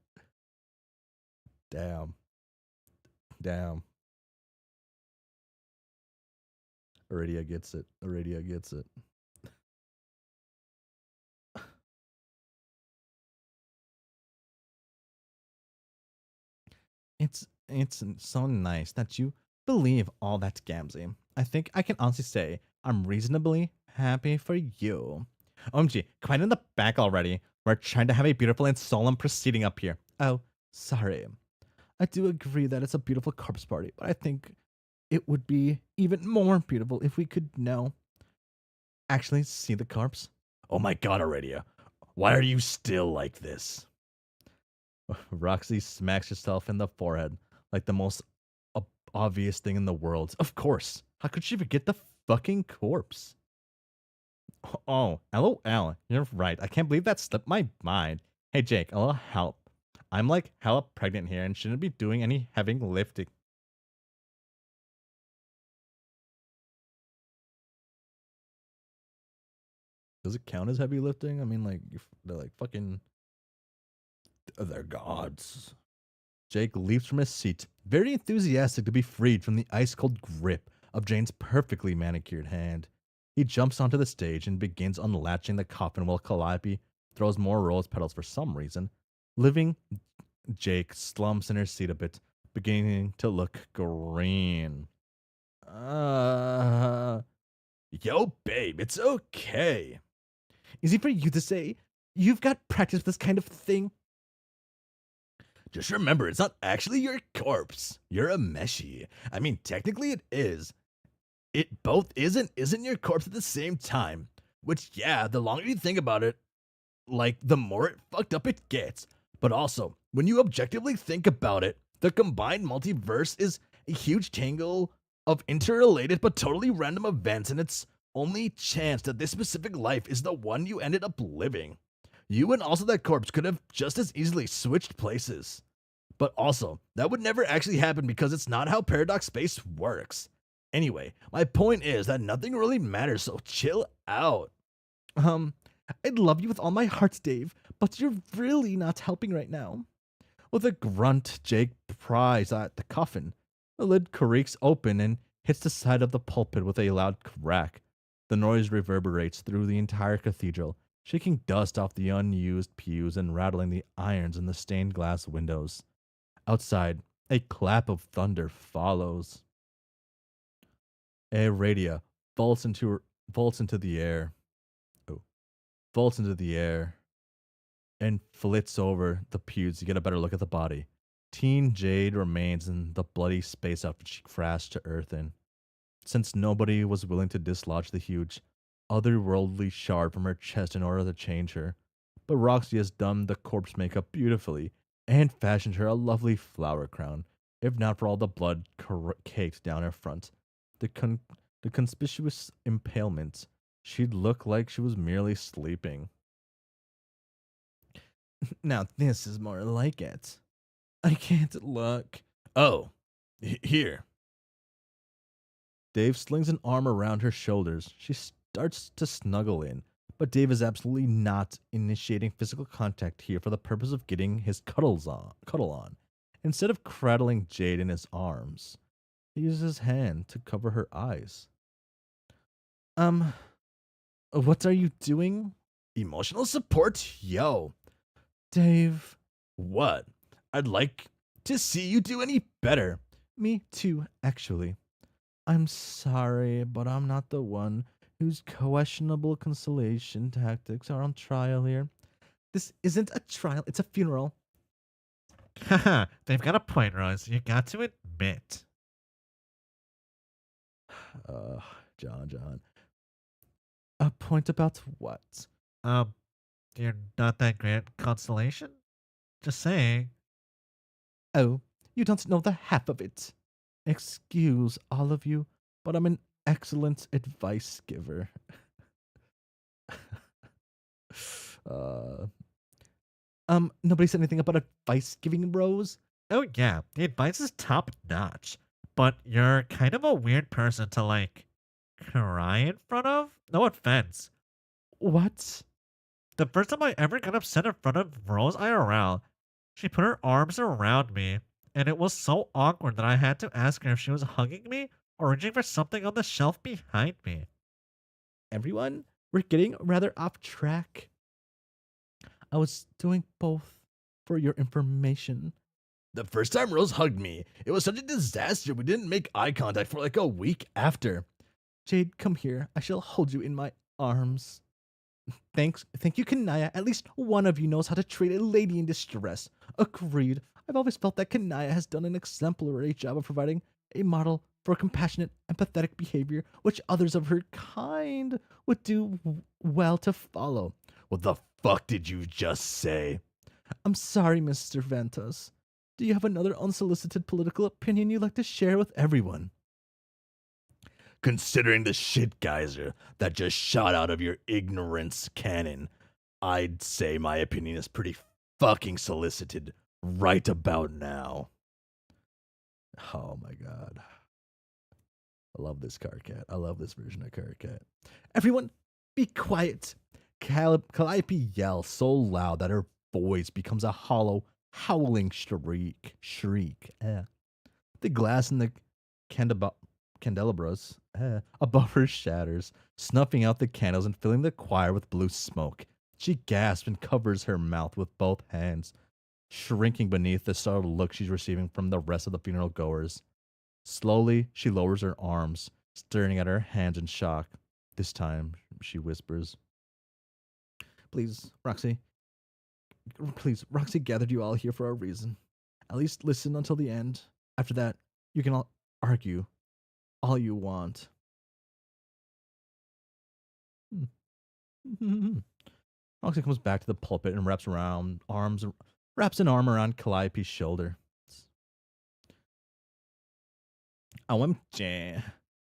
Damn. Damn. Aradia gets it. Aradia gets it. It's so nice that you believe all that, Gamzee. I think I can honestly say I'm reasonably happy for you. OMG, quite in the back already. We're trying to have a beautiful and solemn proceeding up here. Oh, sorry. I do agree that it's a beautiful corpse party, but I think it would be even more beautiful if we could actually see the corpse. Oh my god, Aradia. Why are you still like this? Roxy smacks herself in the forehead like the most obvious thing in the world. Of course. How could she forget the fucking corpse? Oh, LOL. You're right. I can't believe that slipped my mind. Hey, Jake, a little help. I'm like hella pregnant here and shouldn't be doing any heavy lifting. Does it count as heavy lifting? I mean, like, they're like fucking. They're gods. Jake leaps from his seat, very enthusiastic to be freed from the ice cold grip of Jane's perfectly manicured hand. He jumps onto the stage and begins unlatching the coffin while Calliope throws more rose petals for some reason. Living Jake slumps in her seat a bit, beginning to look green. Yo, babe, it's okay. Easy for you to say. You've got practice with this kind of thing. Just remember, it's not actually your corpse. You're a meshi. I mean, technically it is. It both is and isn't your corpse at the same time. Which, yeah, the longer you think about it, like, the more it fucked up it gets. But also, when you objectively think about it, the combined multiverse is a huge tangle of interrelated but totally random events, and it's only chance that this specific life is the one you ended up living. You and also that corpse could have just as easily switched places. But also, that would never actually happen because it's not how paradox space works. Anyway, my point is that nothing really matters, so chill out. I'd love you with all my heart, Dave, but you're really not helping right now. With a grunt, Jake pries at the coffin. The lid creaks open and hits the side of the pulpit with a loud crack. The noise reverberates through the entire cathedral, shaking dust off the unused pews and rattling the irons in the stained glass windows. Outside, a clap of thunder follows. Aradia vaults into the air. Vaults into the air and flits over the pews to get a better look at the body. Teen Jade remains in the bloody space outfit she crashed to earth in, since nobody was willing to dislodge the huge, otherworldly shard from her chest in order to change her. But Roxy has done the corpse makeup beautifully and fashioned her a lovely flower crown, if not for all the blood caked down her front. The conspicuous impalement, she'd look like she was merely sleeping. Now this is more like it. I can't look. Oh, here. Dave slings an arm around her shoulders. She starts to snuggle in, but Dave is absolutely not initiating physical contact here for the purpose of getting his cuddle on. Instead of cradling Jade in his arms, he uses his hand to cover her eyes. What are you doing? Emotional support? Yo. Dave. What? I'd like to see you do any better. Me too, actually. I'm sorry, but I'm not the one whose questionable consolation tactics are on trial here. This isn't a trial, it's a funeral. Haha, they've got a point, Rose. You got to admit. Uh, John. A point about what? Um, you're not that great at constellation? Just saying. Oh, you don't know the half of it. Excuse all of you, but I'm an excellent advice giver. uh, nobody said anything about advice giving, Rose. Oh yeah, the advice is top notch. But you're kind of a weird person to like cry in front of? No offense. What? The first time I ever got upset in front of Rose IRL, she put her arms around me, and it was so awkward that I had to ask her if she was hugging me or reaching for something on the shelf behind me. Everyone, we're getting rather off track. I was doing both for your information. The first time Rose hugged me, it was such a disaster. We didn't make eye contact for like a week after. Jade, come here. I shall hold you in my arms. Thank you, Kanaya. At least one of you knows how to treat a lady in distress. Agreed. I've always felt that Kanaya has done an exemplary job of providing a model for compassionate, empathetic behavior, which others of her kind would do well to follow. What the fuck did you just say? I'm sorry, Mr. Ventus. Do you have another unsolicited political opinion you'd like to share with everyone? Considering the shit geyser that just shot out of your ignorance cannon, I'd say my opinion is pretty fucking solicited right about now. Oh my god. I love this car cat. I love this version of car cat. Everyone, be quiet. Calliope yells so loud that her voice becomes a hollow, howling shriek. The glass in the candelabras above her shatters, snuffing out the candles and filling the choir with blue smoke. She gasps and covers her mouth with both hands, shrinking beneath the startled look she's receiving from the rest of the funeral goers. Slowly, she lowers her arms, staring at her hands in shock. This time, she whispers, Please, Roxy, gathered you all here for a reason. At least listen until the end. After that, you can all argue all you want. Roxy comes back to the pulpit and wraps an arm around Calliope's shoulder. OMG.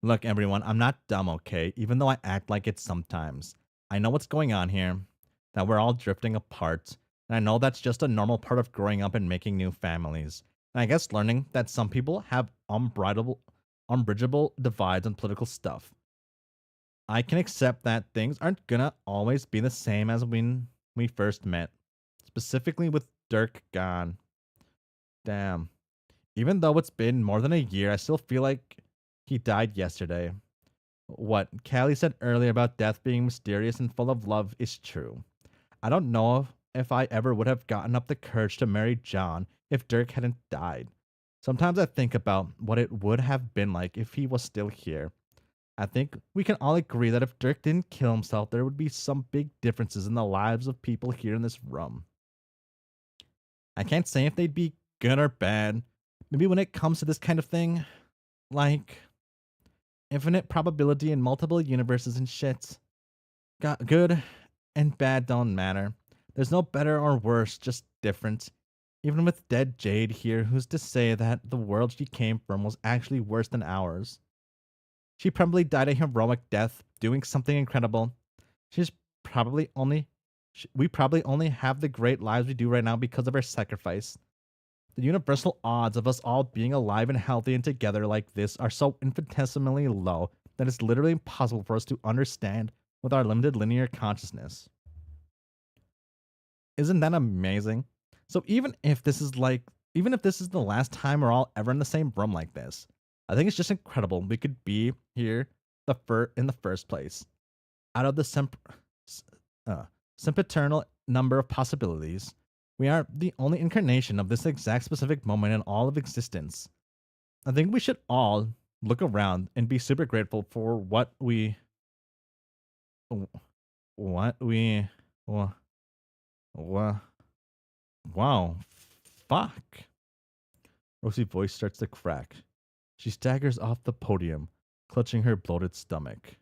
Look, everyone, I'm not dumb, okay? Even though I act like it sometimes. I know what's going on here, that we're all drifting apart, and I know that's just a normal part of growing up and making new families. And I guess learning that some people have unbridgeable divides on political stuff. I can accept that things aren't gonna always be the same as when we first met. Specifically with Dirk gone. Damn. Even though it's been more than a year, I still feel like he died yesterday. What Callie said earlier about death being mysterious and full of love is true. I don't know if I ever would have gotten up the courage to marry John if Dirk hadn't died. Sometimes I think about what it would have been like if he was still here. I think we can all agree that if Dirk didn't kill himself, there would be some big differences in the lives of people here in this room. I can't say if they'd be good or bad. Maybe when it comes to this kind of thing, like infinite probability in multiple universes and shit. Good and bad don't matter. There's no better or worse, just different. Even with dead Jade here, who's to say that the world she came from was actually worse than ours? She probably died a heroic death, doing something incredible. We probably only have the great lives we do right now because of her sacrifice. The universal odds of us all being alive and healthy and together like this are so infinitesimally low that it's literally impossible for us to understand with our limited linear consciousness. Isn't that amazing? So even if this is the last time we're all ever in the same room like this, I think it's just incredible we could be here in the first place. Out of the sempiternal number of possibilities, we are the only incarnation of this exact specific moment in all of existence. I think we should all look around and be super grateful for what we wow, fuck. Rosie's voice starts to crack. She staggers off the podium, clutching her bloated stomach.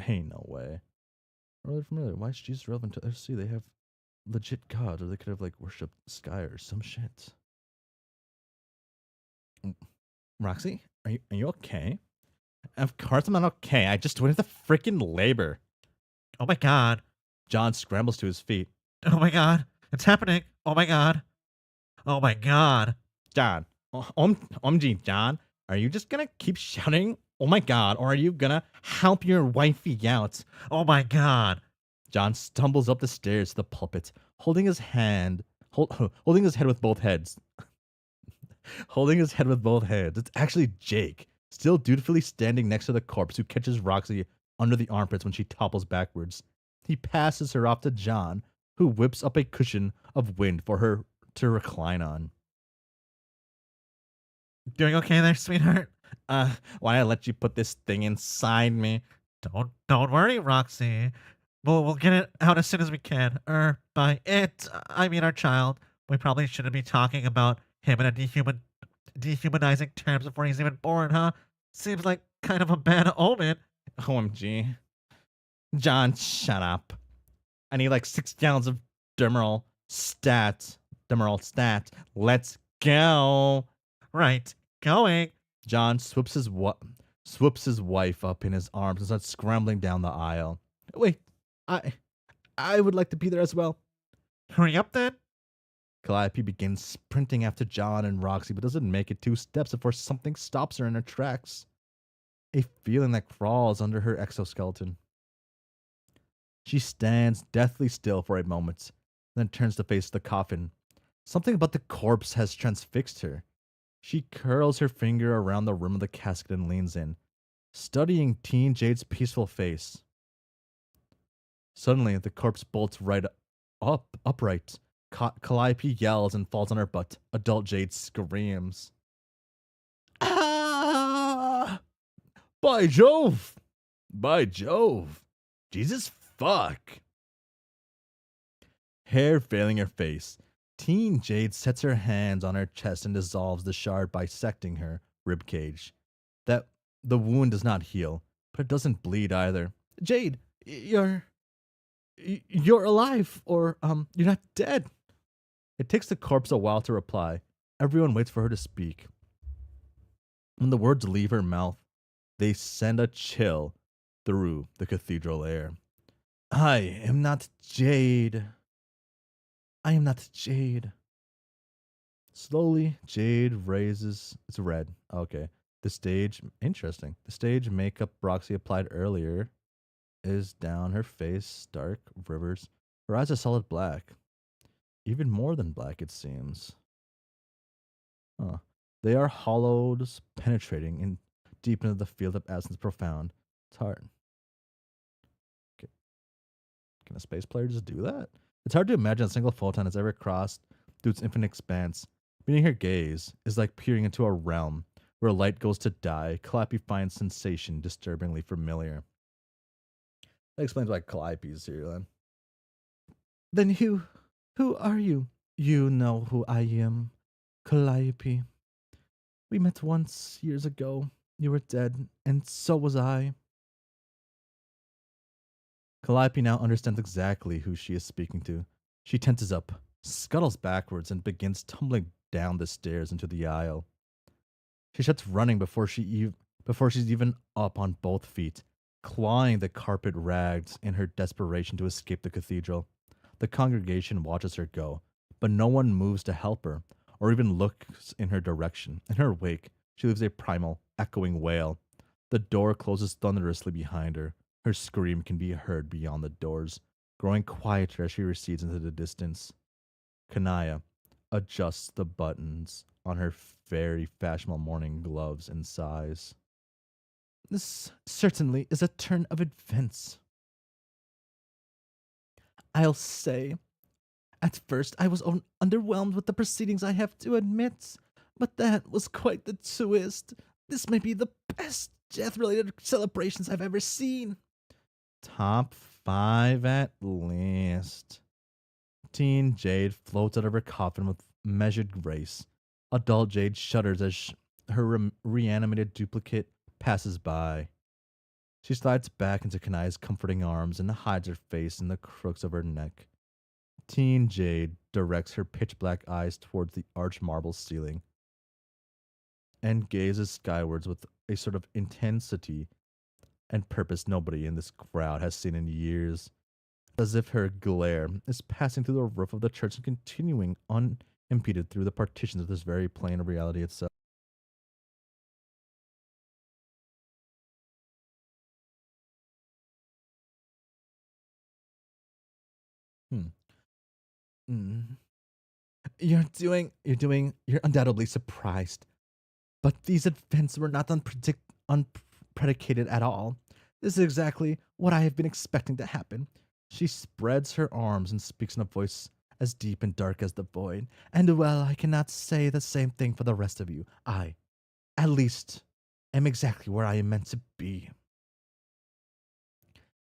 Ain't no way. Really familiar. Why is Jesus relevant to see they have legit gods, or they could have like worshipped sky or some shit. Roxy, are you okay? Of course I'm not okay. I just went into freaking labor. Oh my god. John scrambles to his feet. Oh my god. It's happening. Oh my god. Oh my god. John, OMG, John, are you just gonna keep shouting, oh my god, or are you gonna help your wifey out? Oh my god. John stumbles up the stairs to the pulpit, holding his head with both heads. Holding his head with both hands. It's actually Jake, still dutifully standing next to the corpse, who catches Roxy under the armpits when she topples backwards. He passes her off to John, who whips up a cushion of wind for her to recline on. Doing okay there, sweetheart? Why I let you put this thing inside me? Don't worry, Roxy. We'll get it out as soon as we can. By it, I mean our child. We probably shouldn't be talking about him in a dehumanizing terms before he's even born, huh? Seems like kind of a bad omen. OMG. John, shut up. I need like 6 gallons of Demerol stat. Let's go. Right, going. John swoops his wife up in his arms and starts scrambling down the aisle. Wait, I would like to be there as well. Hurry up then. Calliope begins sprinting after John and Roxy, but doesn't make it 2 steps before something stops her in her tracks. A feeling that crawls under her exoskeleton. She stands deathly still for a moment, then turns to face the coffin. Something about the corpse has transfixed her. She curls her finger around the rim of the casket and leans in, studying Teen Jade's peaceful face. Suddenly, the corpse bolts upright. Calliope yells and falls on her butt. Adult Jade screams. Ah! By Jove! By Jove! Jesus fuck! Hair veiling her face, Teen Jade sets her hands on her chest and dissolves the shard, bisecting her ribcage. That the wound does not heal, but it doesn't bleed either. Jade, you're alive, or you're not dead. It takes the corpse a while to reply. Everyone waits for her to speak. When the words leave her mouth, they send a chill through the cathedral air. I am not Jade. I am not Jade. Slowly, Jade raises. It's red. Okay. The stage. Interesting. The stage makeup Roxy applied earlier is down her face, dark rivers. Her eyes are solid black. Even more than black, it seems. Huh. They are hollowed, penetrating and deep into the field of absence profound. It's hard. Okay. Can a space player just do that? It's hard to imagine a single photon has ever crossed through its infinite expanse. Meeting her gaze is like peering into a realm where light goes to die. Calliope finds sensation disturbingly familiar. That explains why Calliope is here, then. Then who are you? You know who I am, Calliope. We met once years ago. You were dead, and so was I. Calliope now understands exactly who she is speaking to. She tenses up, scuttles backwards, and begins tumbling down the stairs into the aisle. She starts running before she's even up on both feet, clawing the carpet rags in her desperation to escape the cathedral. The congregation watches her go, but no one moves to help her, or even looks in her direction. In her wake, she leaves a primal, echoing wail. The door closes thunderously behind her. Her scream can be heard beyond the doors, growing quieter as she recedes into the distance. Kanaya adjusts the buttons on her very fashionable morning gloves and sighs. This certainly is a turn of events. I'll say, at first I was underwhelmed with the proceedings, I have to admit, but that was quite the twist. This may be the best death-related celebrations I've ever seen. Top 5 at least. Teen Jade floats out of her coffin with measured grace. Adult Jade shudders as her reanimated duplicate passes by. She slides back into Kanai's comforting arms and hides her face in the crooks of her neck. Teen Jade directs her pitch black eyes towards the arched marble ceiling and gazes skywards with a sort of intensity and purpose nobody in this crowd has seen in years, as if her glare is passing through the roof of the church and continuing unimpeded through the partitions of this very plane of reality itself. Hmm. Mm. You're undoubtedly surprised. But these events were not unpredicated at all. This is exactly what I have been expecting to happen. She spreads her arms and speaks in a voice as deep and dark as the void. And well, I cannot say the same thing for the rest of you. I, at least, am exactly where I am meant to be.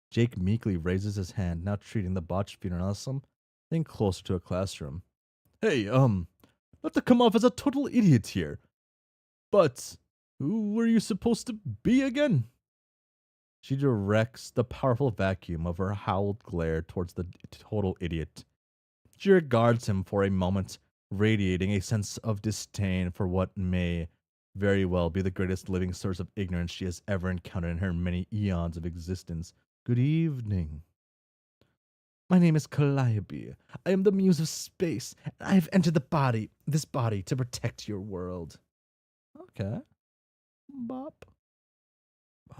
Jake meekly raises his hand, now treating the botched funeral as something closer to a classroom. Hey, not to come off as a total idiot here, but who were you supposed to be again? She directs the powerful vacuum of her howled glare towards the total idiot. She regards him for a moment, radiating a sense of disdain for what may very well be the greatest living source of ignorance she has ever encountered in her many eons of existence. Good evening. My name is Calliope. I am the muse of space, and I have entered this body, to protect your world. Okay. Bop.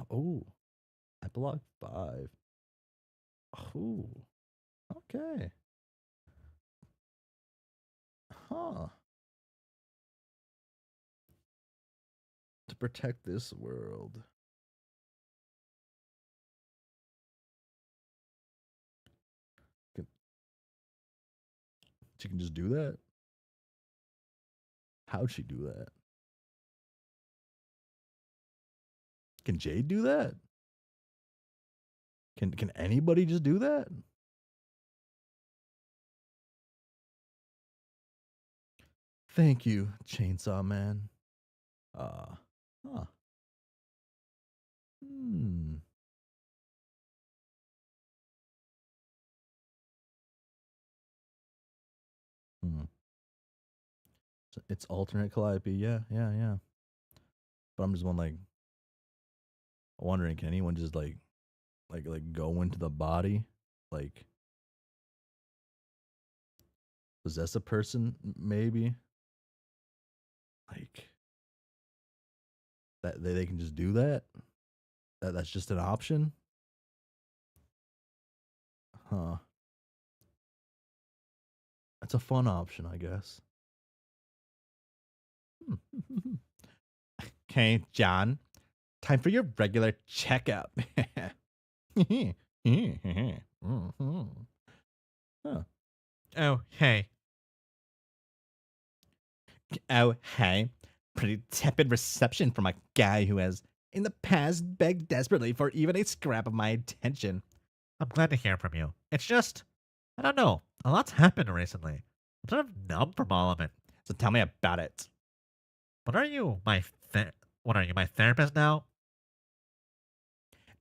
Oh, epilogue 5. Oh, okay. Huh. To protect this world. She can just do that? How'd she do that? Can Jade do that? Can anybody just do that? Thank you, Chainsaw Man. Huh. Hmm. Hmm. So it's alternate Calliope. Yeah, yeah, yeah. But I'm just wondering, can anyone just like go into the body, like possess a person, maybe, like that they can just do that? That's just an option, huh? That's a fun option, I guess. Okay, John. Time for your regular checkup. Huh. Oh, hey. Oh, hey. Pretty tepid reception from a guy who has, in the past, begged desperately for even a scrap of my attention. I'm glad to hear from you. It's just, I don't know. A lot's happened recently. I'm sort of numb from all of it. So tell me about it. What are you, what are you, my therapist now?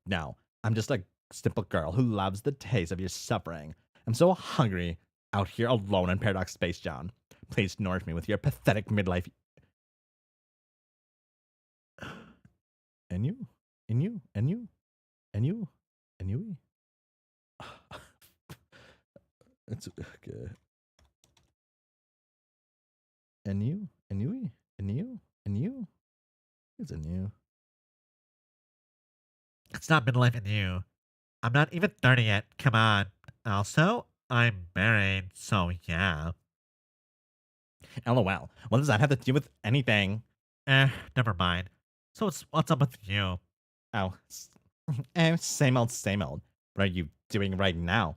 No, I'm just a simple girl who loves the taste of your suffering. I'm so hungry out here alone in Paradox Space, John. Please nourish me with your pathetic midlife. And you? And you? And you? And you? And you? It's okay. And you? And you? And you? And you? It's a new. It's not midlife in you. I'm not even 30 yet. Come on. Also, I'm married, so yeah. LOL. What does that have to do with anything? Never mind. So what's up with you? Oh, same old, same old. What are you doing right now?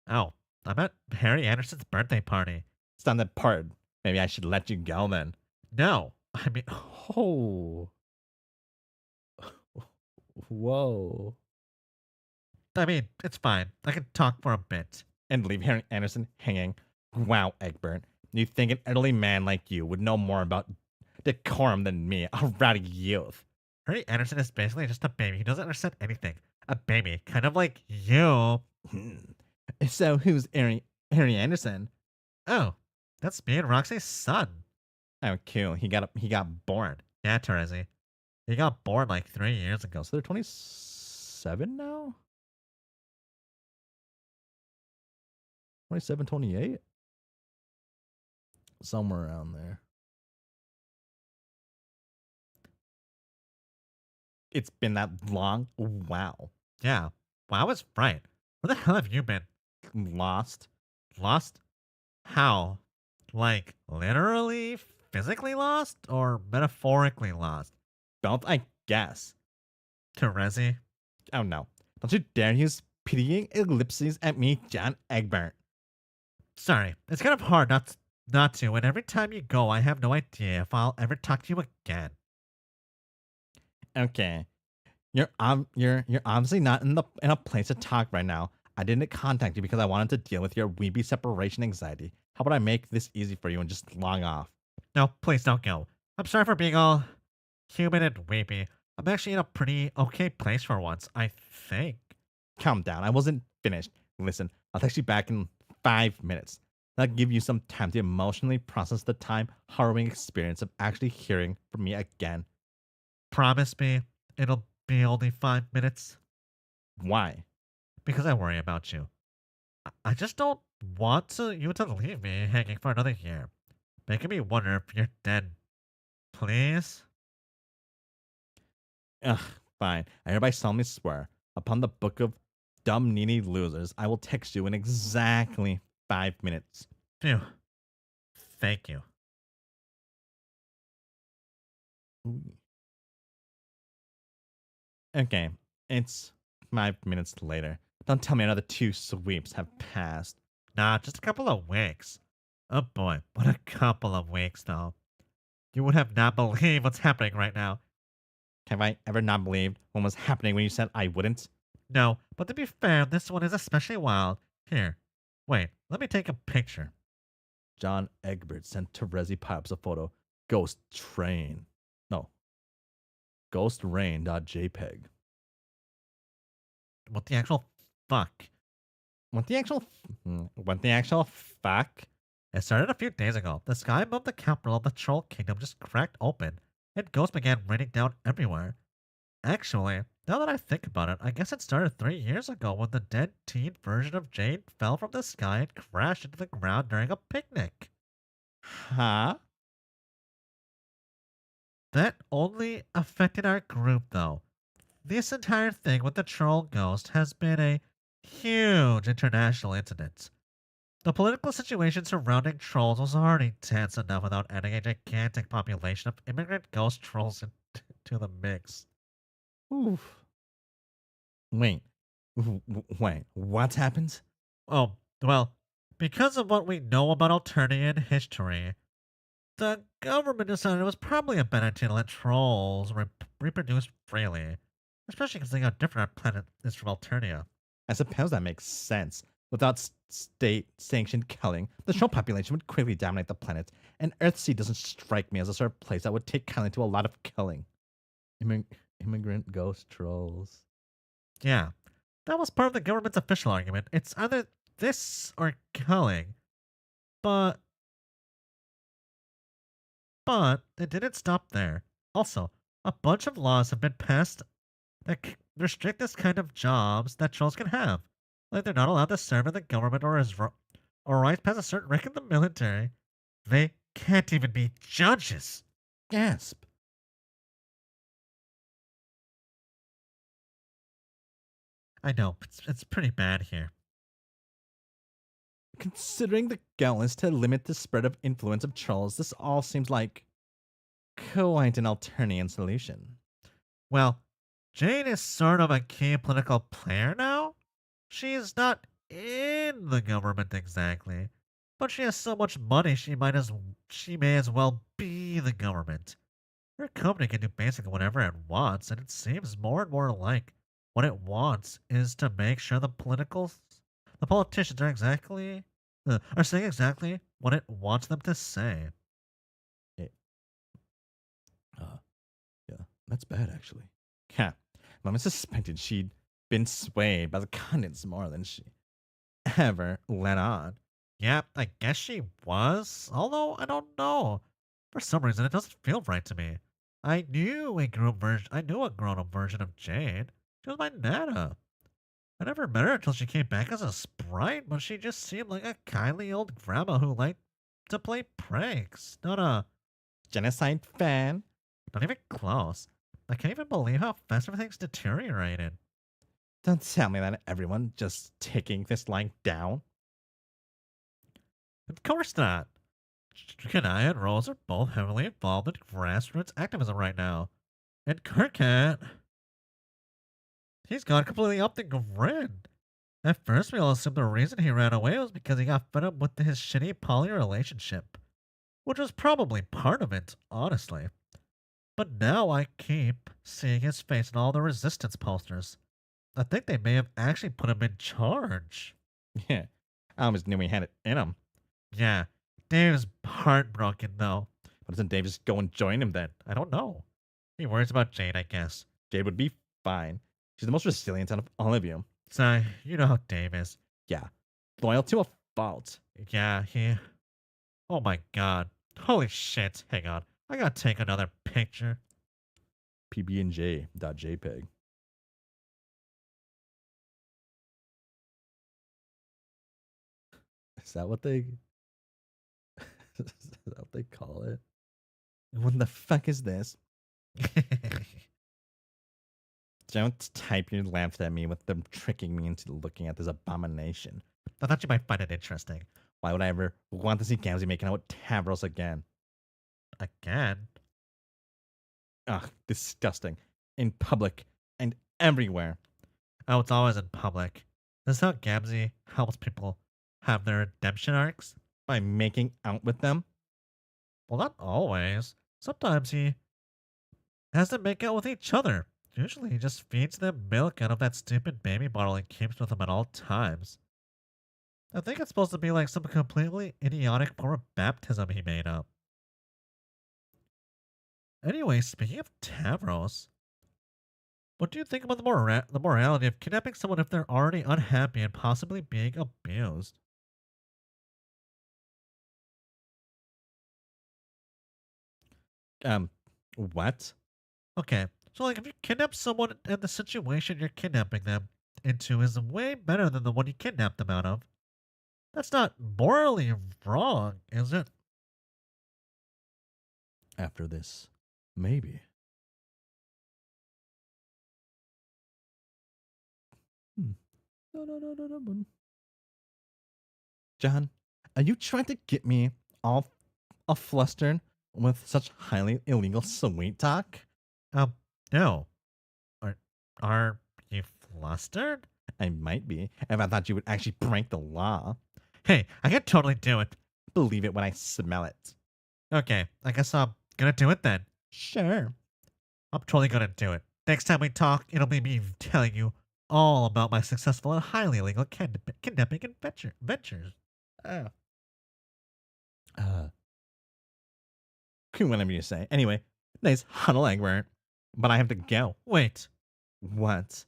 Oh, I'm at Harry Anderson's birthday party. It's on the part. Maybe I should let you go then. No, I mean, Oh. Whoa. it's fine. I can talk for a bit. And leave Harry Anderson hanging. Wow, Egbert. You think an elderly man like you would know more about decorum than me, a rowdy youth? Harry Anderson is basically just a baby. He doesn't understand anything. A baby, kind of like you. Hmm. So who's Harry Anderson? Oh, that's me and Roxy's son. Oh, cool. He got born. Yeah, Terezi. He got born like 3 years ago. So they're 27 now? 27, 28? Somewhere around there. It's been that long? Wow. Yeah. Well, I was right. Where the hell have you been? Lost. Lost? How? Like, literally, physically lost? Or metaphorically lost? Both, I guess. Terezi? Oh no. Don't you dare use pitying ellipses at me, John Egbert. Sorry, it's kind of hard not to, and every time you go, I have no idea if I'll ever talk to you again. Okay. You're obviously not in a place to talk right now. I didn't contact you because I wanted to deal with your weeby separation anxiety. How about I make this easy for you and just log off? No, please don't go. I'm sorry for being all human and weepy. I'm actually in a pretty okay place for once, I think. Calm down. I wasn't finished. Listen, I'll text you back in 5 minutes. That'll give you some time to emotionally process the harrowing experience of actually hearing from me again. Promise me it'll be only 5 minutes Why? because I worry about you. I just don't want you to leave me hanging for another year, making me wonder if you're dead. Please? Ugh, fine. I hereby solemnly swear upon the book of dumb needy losers, I will text you in exactly 5 minutes. Phew. Thank you. Okay, it's 5 minutes later. Don't tell me another 2 sweeps have passed. Nah, just a couple of weeks. Oh boy, what a couple of weeks, though. You would have not believed what's happening right now. Have I ever not believed what was happening when you said I wouldn't? No, but to be fair, this one is especially wild. Here, wait, let me take a picture. John Egbert sent Terezi Pipes a photo. Ghost train. No. Ghostrain.jpg. What the actual fuck? What the actual fuck? It started a few days ago. The sky above the capital of the Troll Kingdom just cracked open, and ghosts began raining down everywhere. Actually, now that I think about it, I guess it started 3 years ago when the dead teen version of Jade fell from the sky and crashed into the ground during a picnic. Huh? That only affected our group, though. This entire thing with the troll ghost has been a huge international incident. The political situation surrounding trolls was already tense enough without adding a gigantic population of immigrant ghost trolls into the mix. Oof. Wait. Wait. What happened? Oh, well, because of what we know about Alternian history, the government decided it was probably a better idea to let trolls reproduce freely, especially because they got different planet is from Alternia. I suppose that makes sense. Without state-sanctioned killing, the troll population would quickly dominate the planet, and Earthsea doesn't strike me as a sort of place that would take kindly to a lot of killing. Immigrant ghost trolls. Yeah, that was part of the government's official argument. It's either this or killing. But it didn't stop there. Also, a bunch of laws have been passed that restrict this kind of jobs that trolls can have. Like they're not allowed to serve in the government or rise past a certain rank in the military. They can't even be judges. Gasp. I know, it's pretty bad here. Considering the goal is to limit the spread of influence of trolls, this all seems like quite an Alternian solution. Well, Jane is sort of a key political player now. She's not in the government exactly, but she has so much money she may as well be the government. Her company can do basically whatever it wants, and it seems more and more like what it wants is to make sure the politicians are saying exactly what it wants them to say. Uh, yeah. That's bad, actually. Yeah. Mama suspected she'd been swayed by the contents more than she ever let on. Yeah, I guess she was, although I don't know. For some reason, it doesn't feel right to me. I knew a grown-up version of Jade. She was my Nana. I never met her until she came back as a sprite, but she just seemed like a kindly old grandma who liked to play pranks. Genocide fan? Not even close. I can't even believe how fast everything's deteriorated. Don't tell me that everyone just taking this line down. Of course not. Kanaya and Rose are both heavily involved in grassroots activism right now. And Kirkat, he's gone completely up the grid. At first, we all assumed the reason he ran away was because he got fed up with his shitty poly relationship, which was probably part of it, honestly. But now I keep seeing his face in all the resistance posters. I think they may have actually put him in charge. Yeah. I almost knew he had it in him. Yeah, Dave's heartbroken though. Why doesn't Dave just go and join him then? I don't know. He worries about Jade, I guess. Jade would be fine. She's the most resilient out of all of you. So, you know how Dave is. Yeah. Loyal to a fault. Yeah, he. Oh my god. Holy shit. Hang on. I gotta take another picture. pbnj.jpg. Is that what they is that what they call it? What the fuck is this? Don't type your lamps at me with them tricking me into looking at this abomination. I thought you might find it interesting. Why would I ever want to see Gamzee making out with Tavros again? Again? Ugh, disgusting. In public and everywhere. Oh, it's always in public. This is how Gamzee helps people have their redemption arcs? By making out with them? Well, not always. Sometimes he has them make out with each other. Usually he just feeds them milk out of that stupid baby bottle he keeps with him at all times. I think it's supposed to be like some completely idiotic form of baptism he made up. Anyway, speaking of Tavros, what do you think about the morality of kidnapping someone if they're already unhappy and possibly being abused? What? Okay, so like if you kidnap someone and the situation you're kidnapping them into is way better than the one you kidnapped them out of, that's not morally wrong, is it? After this, maybe. Hmm. No. John, are you trying to get me all flustered with such highly illegal sweet talk? No. Are, are you flustered? I might be, if I thought you would actually break the law. Hey, I can totally do it. Believe it when I smell it. Okay, I guess I'm gonna do it then. Sure. I'm totally gonna do it. Next time we talk, it'll be me telling you all about my successful and highly illegal kidnapping ventures. Uh, whatever you say. Anyway, nice huddle, Egbert. But I have to go. Wait, What?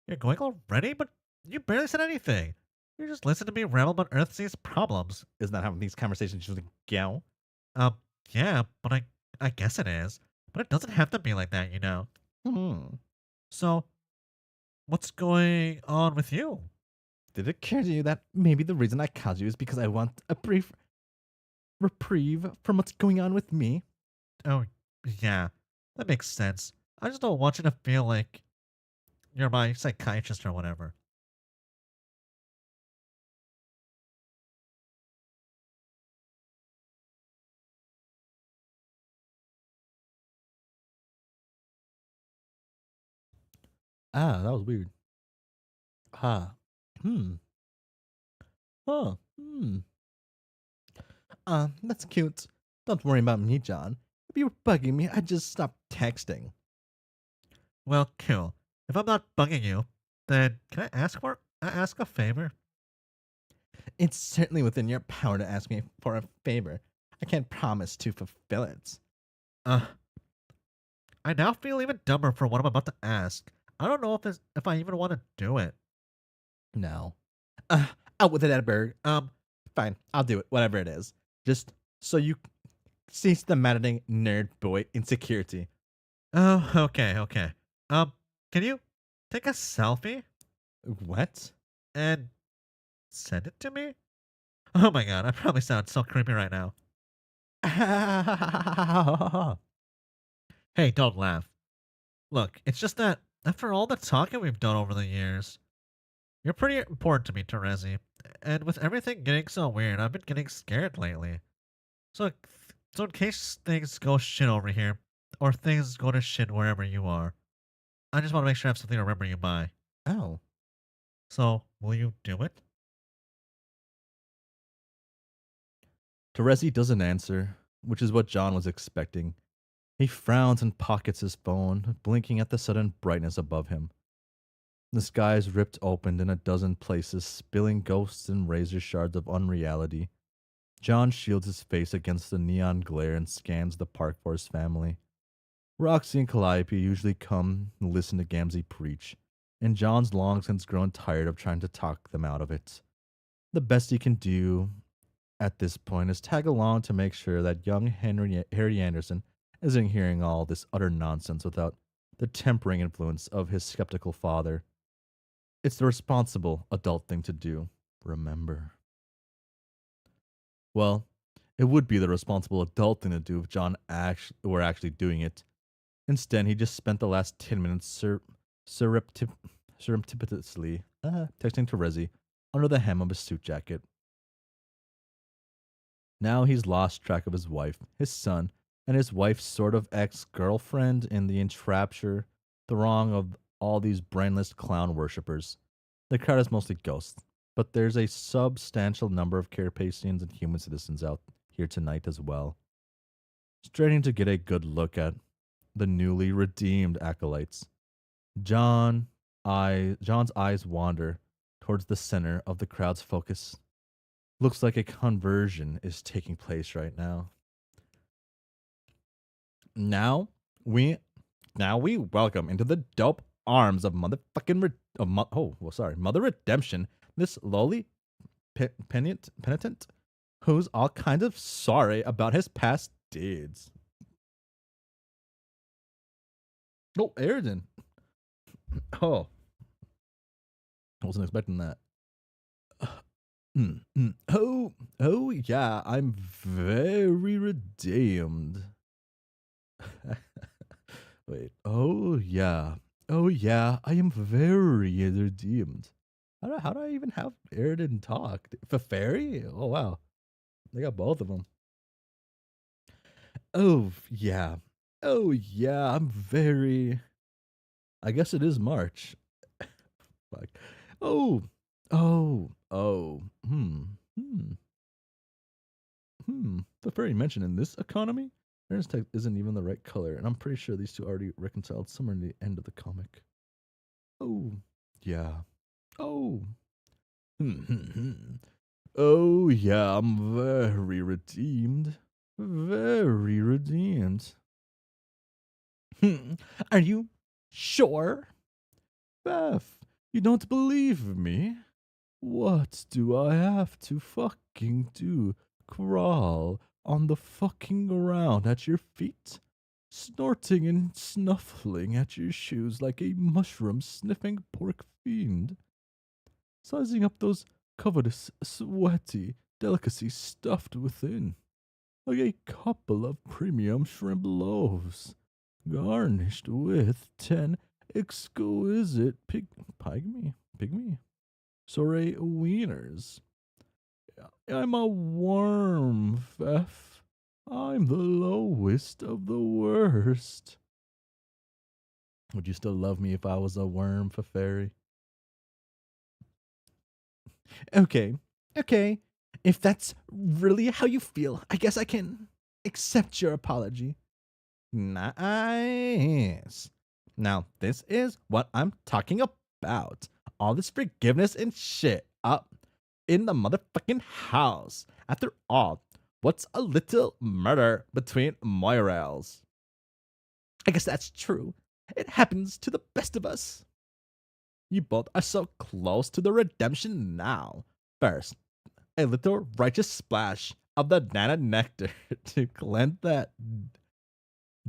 you're going already? But you barely said anything. You just listened to me ramble about Earthsea's problems. Isn't that how these conversations usually go? Yeah, but I guess it is. But it doesn't have to be like that, you know. Hmm. So, what's going on with you? Did it occur to you that maybe the reason I called you is because I want a brief reprieve from what's going on with me? Oh, yeah, that makes sense. I just don't want you to feel like you're my psychiatrist or whatever. Ah, that was weird. Ah. Hmm. Oh. Hmm. That's cute. Don't worry about me, John. If you were bugging me, I'd just stop texting. Well, cool. If I'm not bugging you, then can I ask a favor? It's certainly within your power to ask me for a favor. I can't promise to fulfill it. Uh, I now feel even dumber for what I'm about to ask. I don't know if I even want to do it. No. Out with it, Edberg. Fine. I'll do it. Whatever it is. Just so you cease the maddening nerd boy insecurity. Oh, okay, okay. Can you take a selfie What? and send it to me? Oh my god, I probably sound so creepy right now. Hey, don't laugh. Look, it's just that after all the talking we've done over the years, you're pretty important to me, Terezi. And with everything getting so weird, I've been getting scared lately. So, so in case things go shit over here, or things go to shit wherever you are, I just want to make sure I have something to remember you by. Oh. So, will you do it? Teresi doesn't answer, which is what John was expecting. He frowns and pockets his phone, blinking at the sudden brightness above him. The sky is ripped open in a dozen places, spilling ghosts and razor shards of unreality. John shields his face against the neon glare and scans the park for his family. Roxy and Calliope usually come and listen to Gamzee preach, and John's long since grown tired of trying to talk them out of it. The best he can do at this point is tag along to make sure that young Harry Anderson isn't hearing all this utter nonsense without the tempering influence of his skeptical father. It's the responsible adult thing to do, remember. Well, it would be the responsible adult thing to do if John were actually doing it. Instead, he just spent the last 10 minutes surreptitiously texting Terezi under the hem of his suit jacket. Now he's lost track of his wife, his son, and his wife's sort of ex-girlfriend in the entrapture throng of all these brainless clown worshippers. The crowd is mostly ghosts, but there's a substantial number of Carapacians and human citizens out here tonight as well. Straining to get a good look at the newly redeemed acolytes. John's eyes wander towards the center of the crowd's focus. Looks like a conversion is taking place right now. Now we welcome into the dope arms of motherfucking Mother Redemption, this lowly penitent who's all kind of sorry about his past deeds. Oh, Aridin. Oh, I wasn't expecting that. Oh, yeah, I'm very redeemed. Wait, oh, yeah, I am very redeemed. How do I even have Aridin talk? For fairy? Oh, wow. They got both of them. Oh, yeah. Oh, yeah, I'm very. I guess it is March. Fuck. Oh, The fairy mentioned in this economy, Ernest text isn't even the right color, and I'm pretty sure these two already reconciled somewhere near the end of the comic. Oh, yeah. Oh. Oh, yeah, I'm very redeemed. Very redeemed. Are you sure? Beth, you don't believe me? What do I have to fucking do? Crawl on the fucking ground at your feet? Snorting and snuffling at your shoes like a mushroom sniffing pork fiend? Sizing up those covetous, sweaty delicacies stuffed within? Like a couple of premium shrimp loaves, garnished with 10 exquisite pygmy sorry, wieners. I'm a worm, Fef. I'm the lowest of the worst. Would you still love me if I was a worm, Fairy? Okay. If that's really how you feel, I guess I can accept your apology. Nice. Now, this is what I'm talking about. All this forgiveness and shit up in the motherfucking house. After all, what's a little murder between Moirels? I guess that's true. It happens to the best of us. You both are so close to the redemption now. First, a little righteous splash of the nana nectar to cleanse that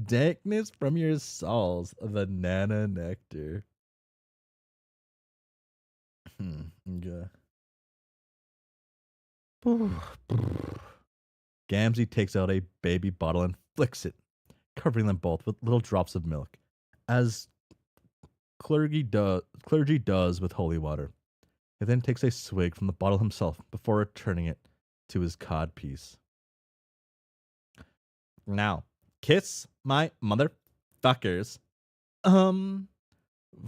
dankness from your souls. The nana nectar. Okay. Gamzee takes out a baby bottle and flicks it, covering them both with little drops of milk, as clergy does with holy water. He then takes a swig from the bottle himself before returning it to his codpiece. Now, kiss my motherfuckers.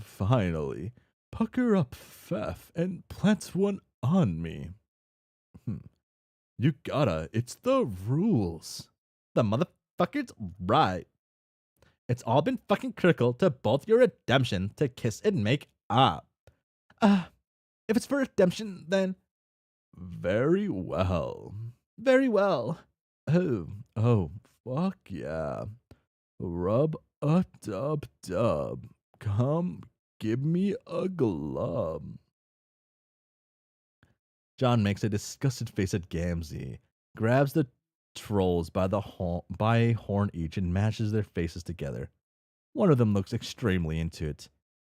Finally, pucker up, Pfeff, and plant one on me. You gotta, it's the rules. The motherfuckers, right. It's all been fucking critical to both your redemption to kiss and make up. If it's for redemption, then very well. Very well. Oh, fuck yeah. Rub a dub dub. Come, give me a glove. John makes a disgusted face at Gamzee, grabs the trolls by a horn each, and mashes their faces together. One of them looks extremely into it.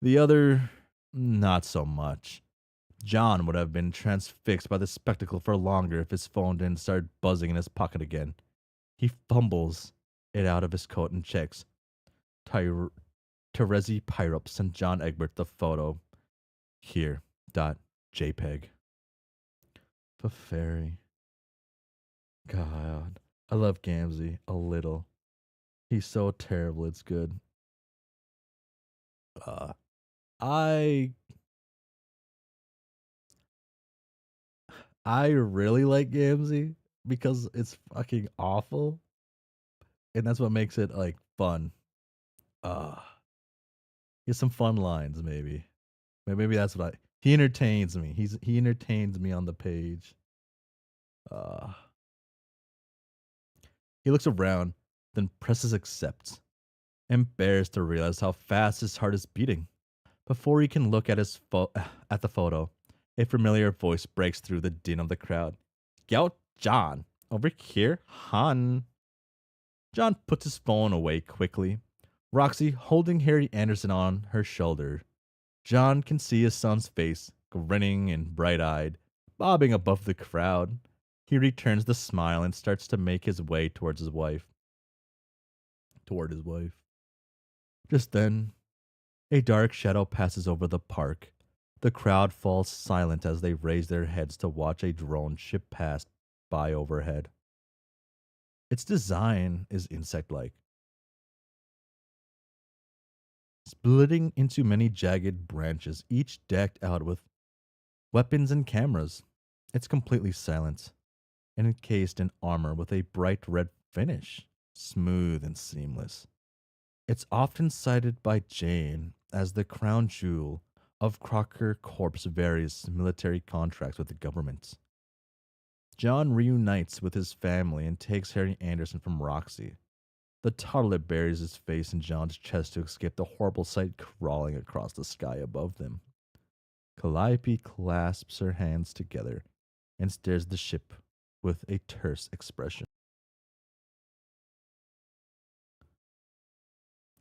The other, not so much. John would have been transfixed by the spectacle for longer if his phone didn't start buzzing in his pocket again. He fumbles it out of his coat and checks. Terezi Pyrup sent John Egbert the photo. Here. .jpg. Fairy. God. I love Gamzee a little. He's so terrible, it's good. I really like Gamzee because it's fucking awful. And that's what makes it like fun. He has some fun lines, maybe. Maybe that's what he entertains me. He entertains me on the page. He looks around, then presses accept, embarrassed to realize how fast his heart is beating. Before he can look at at the photo, a familiar voice breaks through the din of the crowd. Yo, John, over here, hon. John puts his phone away quickly, Roxy holding Harry Anderson on her shoulder. John can see his son's face, grinning and bright-eyed, bobbing above the crowd. He returns the smile and starts to make his way toward his wife. Just then, a dark shadow passes over the park. The crowd falls silent as they raise their heads to watch a drone ship pass by overhead. Its design is insect-like, splitting into many jagged branches, each decked out with weapons and cameras. It's completely silent and encased in armor with a bright red finish, smooth and seamless. It's often cited by Jane as the crown jewel of Crocker Corp's various military contracts with the government. John reunites with his family and takes Harry Anderson from Roxy. The toddler buries his face in John's chest to escape the horrible sight crawling across the sky above them. Calliope clasps her hands together and stares at the ship with a terse expression.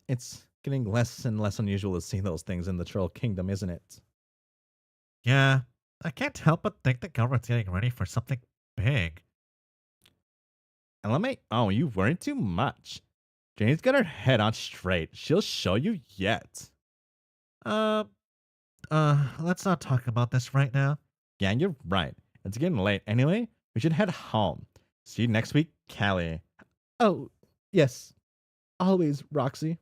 It's getting less and less unusual to see those things in the Troll Kingdom, isn't it? Yeah, I can't help but think the government's getting ready for something big. You worry too much. Jane's got her head on straight. She'll show you yet. Let's not talk about this right now. Yeah, you're right. It's getting late anyway. We should head home. See you next week, Callie. Oh, yes. Always, Roxy.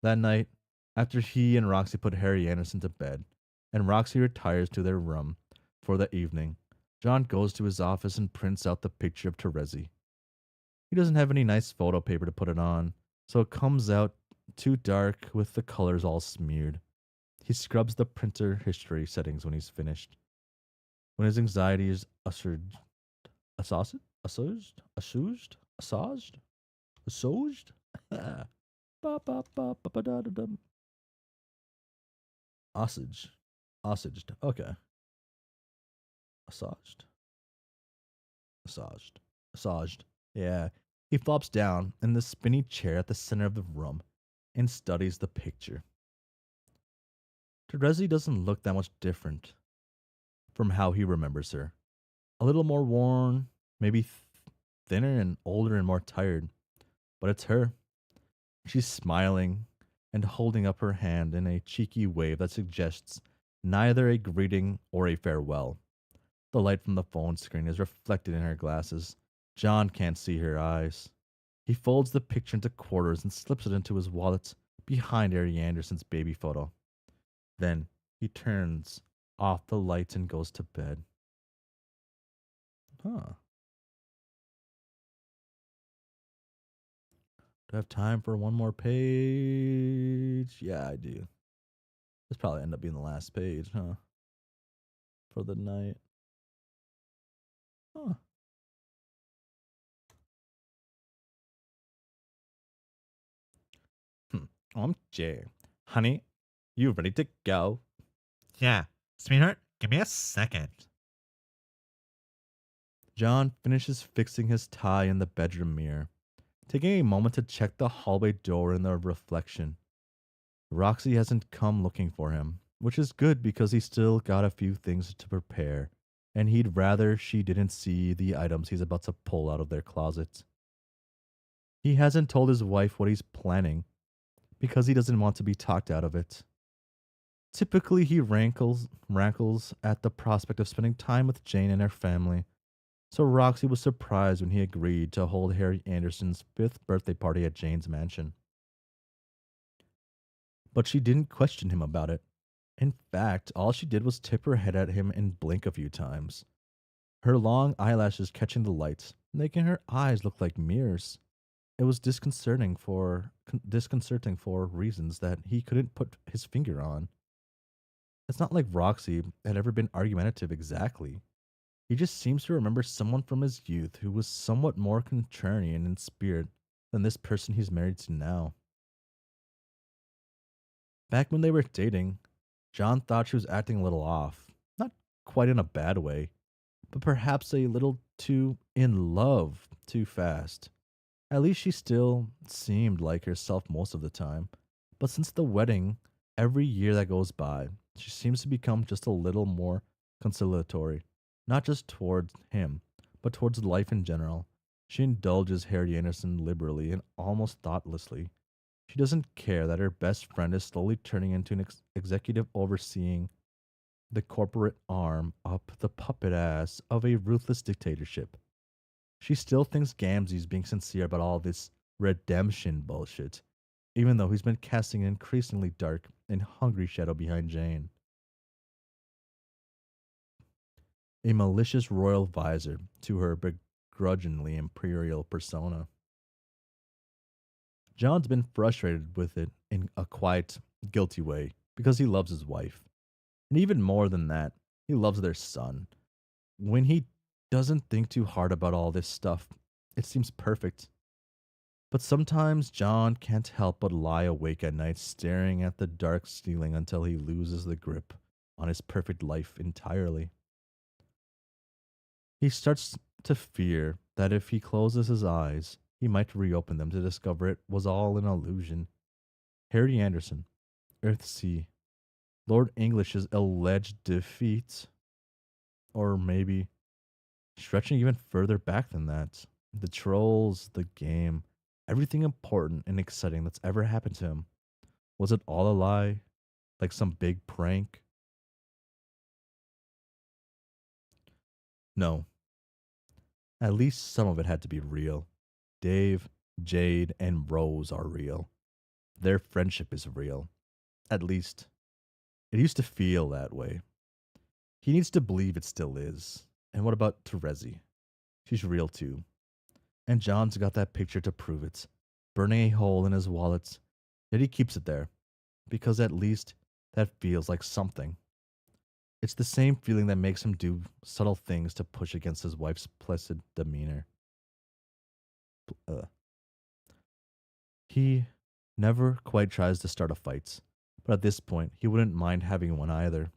That night, after he and Roxy put Harry Anderson to bed, and Roxy retires to their room for the evening, John goes to his office and prints out the picture of Terezi. He doesn't have any nice photo paper to put it on, so it comes out too dark with the colors all smeared. He scrubs the printer history settings when he's finished. When his anxiety is assuaged, Ba-ba-ba-ba-ba-da-da-dum. Osage. Osaged. Okay. Massaged. Massaged. Massaged. Yeah. He flops down in the spinny chair at the center of the room and studies the picture. Terezi doesn't look that much different from how he remembers her. A little more worn, maybe thinner and older and more tired. But it's her. She's smiling and holding up her hand in a cheeky wave that suggests neither a greeting or a farewell. The light from the phone screen is reflected in her glasses. John can't see her eyes. He folds the picture into quarters and slips it into his wallet behind Harry Anderson's baby photo. Then he turns off the lights and goes to bed. Huh. Do I have time for one more page? Yeah, I do. This probably end up being the last page, huh? For the night. Huh. I'm Jay. Honey, you ready to go? Yeah, sweetheart, give me a second. John finishes fixing his tie in the bedroom mirror, taking a moment to check the hallway door in the reflection. Roxy hasn't come looking for him, which is good because he's still got a few things to prepare, and he'd rather she didn't see the items he's about to pull out of their closet. He hasn't told his wife what he's planning because he doesn't want to be talked out of it. Typically, he rankles at the prospect of spending time with Jane and her family, so Roxy was surprised when he agreed to hold Harry Anderson's 5th birthday party at Jane's mansion. But she didn't question him about it. In fact, all she did was tip her head at him and blink a few times, her long eyelashes catching the light, making her eyes look like mirrors. It was disconcerting for reasons that he couldn't put his finger on. It's not like Roxy had ever been argumentative exactly. He just seems to remember someone from his youth who was somewhat more contrarian in spirit than this person he's married to now. Back when they were dating, John thought she was acting a little off. Not quite in a bad way, but perhaps a little too in love too fast. At least she still seemed like herself most of the time. But since the wedding, every year that goes by, she seems to become just a little more conciliatory. Not just towards him, but towards life in general. She indulges Harry Anderson liberally and almost thoughtlessly. She doesn't care that her best friend is slowly turning into an executive overseeing the corporate arm up the puppet ass of a ruthless dictatorship. She still thinks Gamzee's being sincere about all this redemption bullshit, even though he's been casting an increasingly dark and hungry shadow behind Jane. A malicious royal visor to her begrudgingly imperial persona. John's been frustrated with it in a quiet, guilty way because he loves his wife. And even more than that, he loves their son. When he doesn't think too hard about all this stuff, it seems perfect. But sometimes John can't help but lie awake at night staring at the dark ceiling until he loses the grip on his perfect life entirely. He starts to fear that if he closes his eyes, he might reopen them to discover it was all an illusion. Harry Anderson, Earthsea, Lord English's alleged defeat, or maybe stretching even further back than that, the trolls, the game, everything important and exciting that's ever happened to him. Was it all a lie? Like some big prank? No. At least some of it had to be real. Dave, Jade, and Rose are real. Their friendship is real. At least, it used to feel that way. He needs to believe it still is. And what about Terezi? She's real too. And John's got that picture to prove it, burning a hole in his wallet. Yet he keeps it there, because at least that feels like something. It's the same feeling that makes him do subtle things to push against his wife's placid demeanor. He Never quite tries to start a fight, but at this point, he wouldn't mind having one either.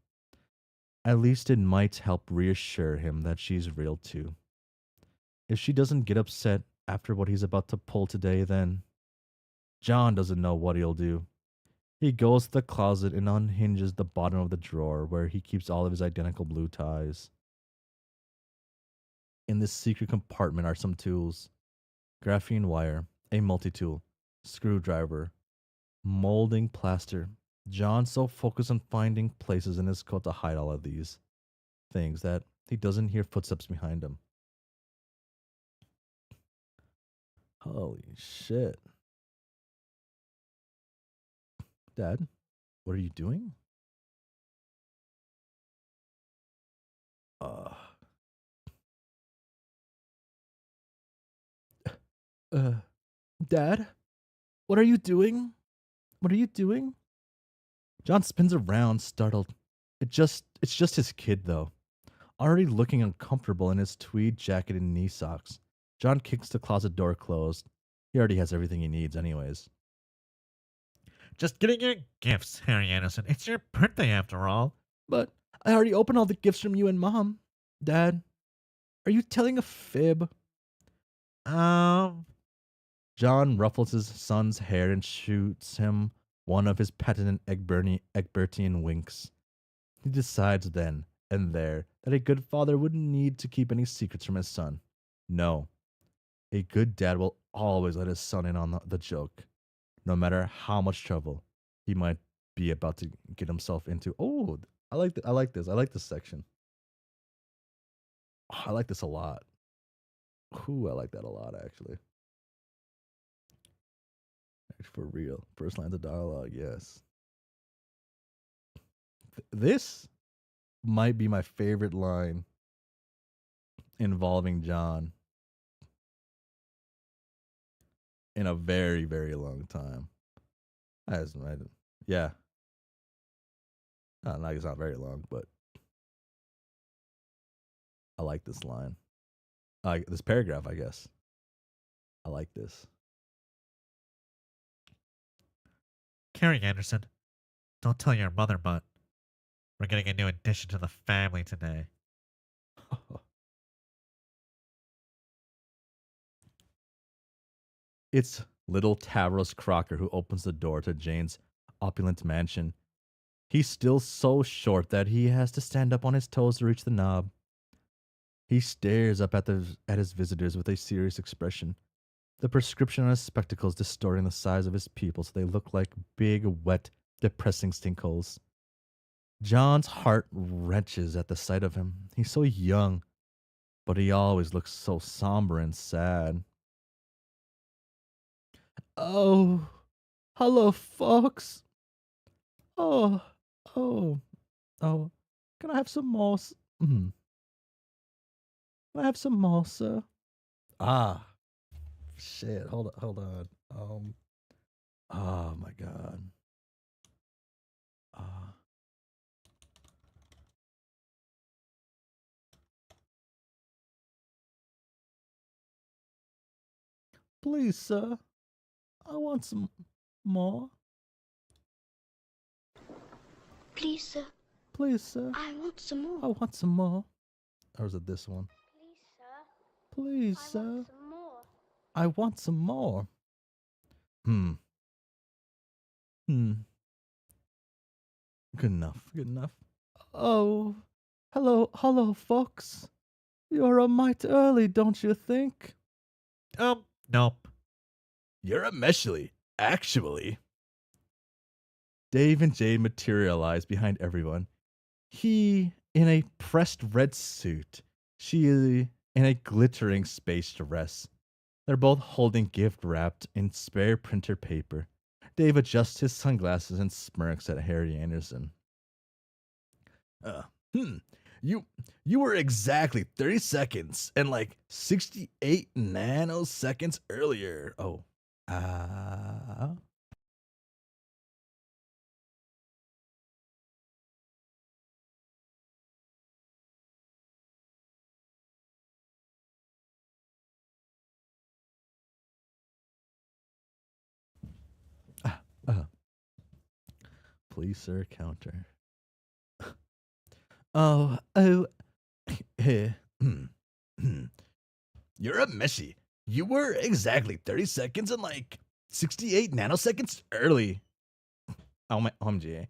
At least it might help reassure him that she's real too. If she doesn't get upset after what he's about to pull today, then John doesn't know what he'll do. He goes to the closet and unhinges the bottom of the drawer where he keeps all of his identical blue ties. In this secret compartment are some tools: graphene wire, a multi tool, screwdriver, molding plaster. John's so focused on finding places in his coat to hide all of these things that he doesn't hear footsteps behind him. Holy shit. Dad, what are you doing? Uh, uh, Dad, what are you doing? What are you doing? John spins around, startled. It's just his kid, though. Already looking uncomfortable in his tweed jacket and knee socks. John kicks the closet door closed. He already has everything he needs, anyways. Just getting your gifts, Harry Anderson. It's your birthday after all. But I already opened all the gifts from you and Mom. Dad, are you telling a fib? Um, John ruffles his son's hair and shoots him one of his patented Egbertian winks. He decides then and there that a good father wouldn't need to keep any secrets from his son. No, a good dad will always let his son in on the joke, no matter how much trouble he might be about to get himself into. Oh, I like this. I like this section. Oh, I like this a lot. Ooh, I like that a lot, actually. For real. First lines of dialogue, yes. This might be my favorite line involving John in a very, very long time. As yeah. Like it's not very long, but I like this line. This paragraph, I guess. I like this. Harry Anderson, don't tell your mother, but we're getting a new addition to the family today. It's little Tavros Crocker who opens the door to Jane's opulent mansion. He's still so short that he has to stand up on his toes to reach the knob. He stares up at his visitors with a serious expression, the prescription on his spectacles distorting the size of his pupils so they look like big, wet, depressing sinkholes. John's heart wrenches at the sight of him. He's so young, but he always looks so somber and sad. Oh, hello, folks. Oh, oh, oh. Can I have some more? Can I have some more, sir? Ah, shit. Hold on. Oh my god. Ah, please, sir. I want some more. Please, sir. Please, sir. I want some more. I want some more. Or is it this one? Please, sir. Please, I sir. want some more. I want some more. Hmm. Hmm. Good enough. Good enough. Oh, hello, folks. You're a mite early, don't you think? Nope. You're a Meshley, actually. Dave and Jade materialize behind everyone. He in a pressed red suit, she in a glittering space dress. They're both holding gift wrapped in spare printer paper. Dave adjusts his sunglasses and smirks at Harry Anderson. Uh, hmm. You were exactly 30 seconds and like 68 nanoseconds earlier. Oh. Uh, please, sir, counter. Oh, eh, You're a Messi. You were exactly 30 seconds and like 68 nanoseconds early. oh my, OMG.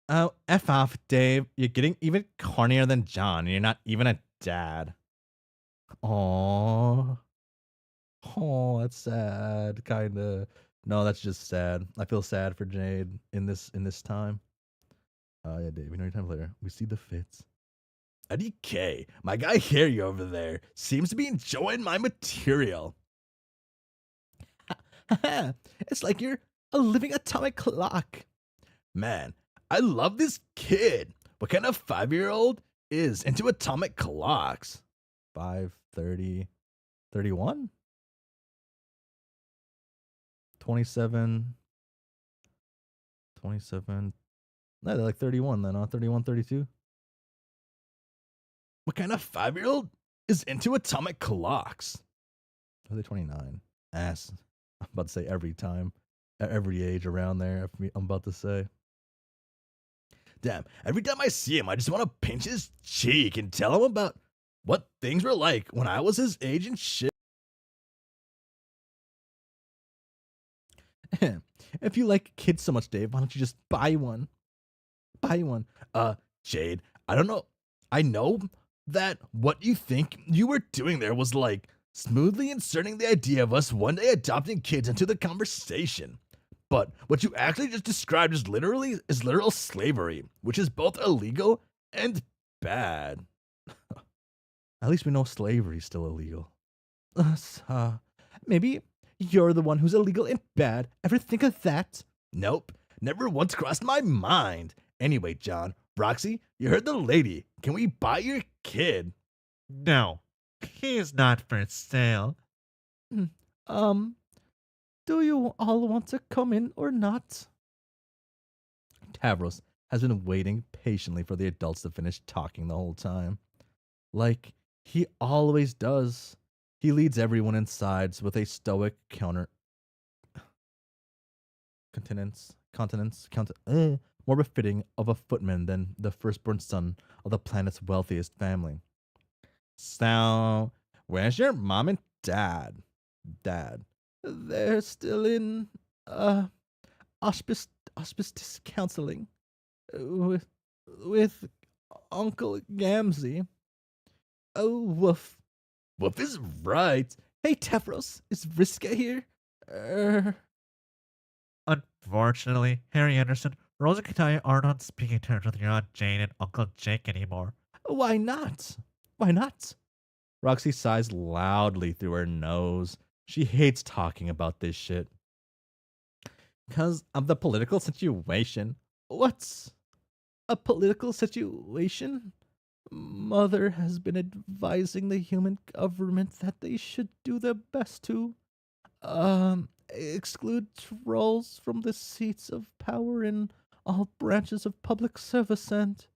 Oh, F off, Dave. You're getting even cornier than John, and you're not even a dad. Oh, oh, that's sad, kinda. No, that's just sad. I feel sad for Jade in this time. Yeah, Dave. You know, time later. We see the fits. Eddie K, my guy Harry over there, seems to be enjoying my material. It's like you're a living atomic clock. Man, I love this kid. What kind of 5-year-old is into atomic clocks? 5, 30, 31, 27, 27. No, they're like 31 then, huh? 31, 32. What kind of 5-year-old is into atomic clocks? Are they 29? Ass. I'm about to say every time. At every age around there, I'm about to say. Damn, every time I see him, I just want to pinch his cheek and tell him about what things were like when I was his age and shit. If you like kids so much, Dave, why don't you just buy one? Buy one. Jade, I don't know. I know that what you think you were doing there was like smoothly inserting the idea of us one day adopting kids into the conversation. But what you actually just described is literal slavery, which is both illegal and bad. At least we know slavery's still illegal. Maybe you're the one who's illegal and bad. Ever think of that? Nope, never once crossed my mind. Anyway, John, Roxy, you heard the lady. Can we buy your kid? No, he is not for sale. Do you all want to come in or not? Tavros has been waiting patiently for the adults to finish talking the whole time. Like he always does. He leads everyone inside with a stoic more befitting of a footman than the firstborn son of the planet's wealthiest family. So, where's your mom and dad? Dad. They're still in auspicious counseling with Uncle Gamzee. Oh, woof. Woof is right. Hey, Tevros, is Vriska here? Unfortunately, Harry Anderson, Rose and Kataya aren't on speaking terms with your Aunt Jane and Uncle Jake anymore. Why not? Why not? Roxy sighs loudly through her nose. She hates talking about this shit. Because of the political situation. What's a political situation? Mother has been advising the human government that they should do their best to exclude trolls from the seats of power in all branches of public service, and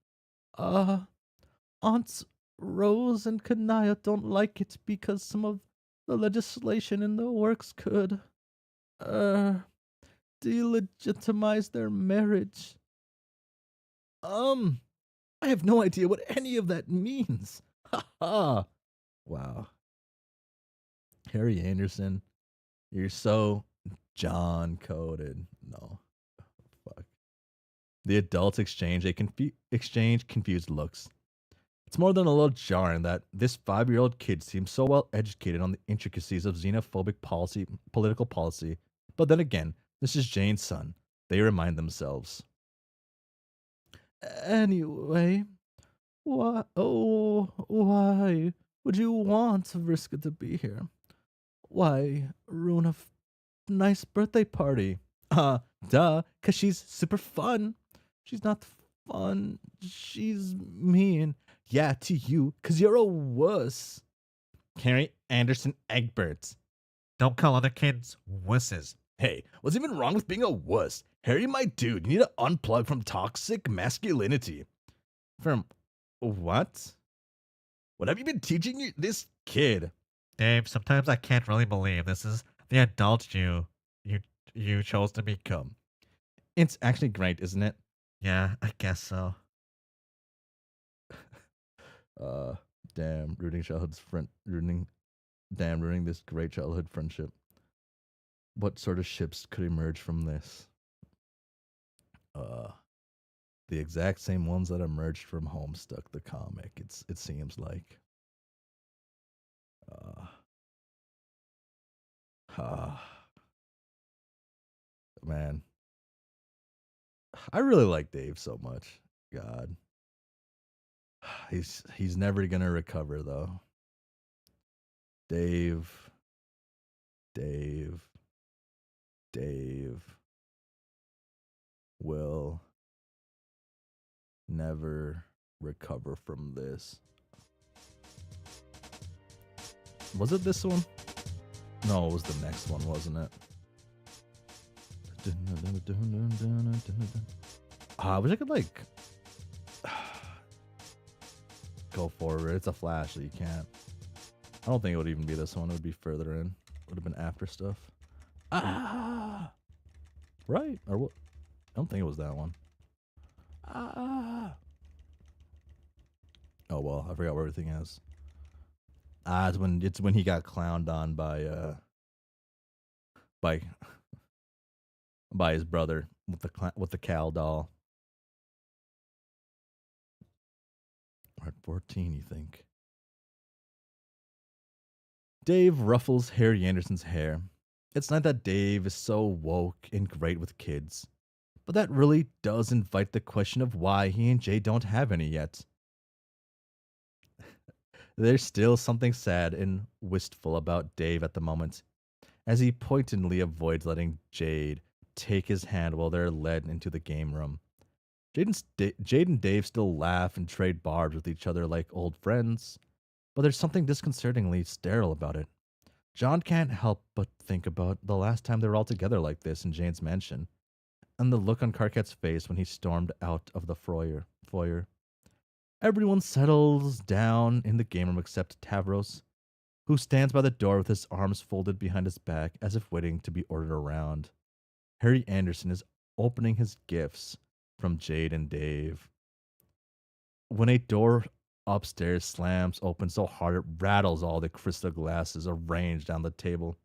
Aunts Rose and Kanaya don't like it because some of the legislation in the works could delegitimize their marriage. I have no idea what any of that means. Ha ha. Wow. Harry Anderson, you're so John coded. No. Fuck. The adults exchange confused looks. It's more than a little jarring that this 5-year-old kid seems so well educated on the intricacies of xenophobic political policy. But then again, this is Jane's son. They remind themselves. Anyway, why would you want Vriska to be here? Why ruin a nice birthday party? Duh, 'cause she's super fun. She's not fun. She's mean. Yeah, to you, 'cause you're a wuss. Harry Anderson Egberts. Don't call other kids wusses. Hey, what's even wrong with being a wuss? Harry, my dude, you need to unplug from toxic masculinity. From what? What have you been teaching this kid? Dave, sometimes I can't really believe this is the adult you chose to become. It's actually great, isn't it? Yeah, I guess so. Uh, damn, ruining this great childhood friendship. What sort of ships could emerge from this? Uh, the exact same ones that emerged from Homestuck, the comic. It seems like. Uh, ah, man, I really like Dave so much. God, he's never gonna recover though. Dave, Dave, Dave will never recover from this. Was it this one? No, it was the next one, wasn't it? I wish I could like go forward. It's a flash, so you can't. I don't think it would even be this one. It would be further in. Would have been after stuff. Ah, right? Or what? I don't think it was that one. Ah. Oh well, I forgot where everything is. It's when he got clowned on by by his brother with the Cal doll. We're at 14, you think? Dave ruffles Harry Anderson's hair. It's not that Dave is so woke and great with kids, but that really does invite the question of why he and Jay don't have any yet. There's still something sad and wistful about Dave at the moment, as he pointedly avoids letting Jade take his hand while they're led into the game room. Jade and Dave still laugh and trade barbs with each other like old friends, but there's something disconcertingly sterile about it. John can't help but think about the last time they were all together like this in Jane's mansion, and the look on Carquette's face when he stormed out of the foyer. Everyone settles down in the game room except Tavros, who stands by the door with his arms folded behind his back as if waiting to be ordered around. Harry Anderson is opening his gifts from Jade and Dave. When a door upstairs slams open so hard it rattles all the crystal glasses arranged on the table.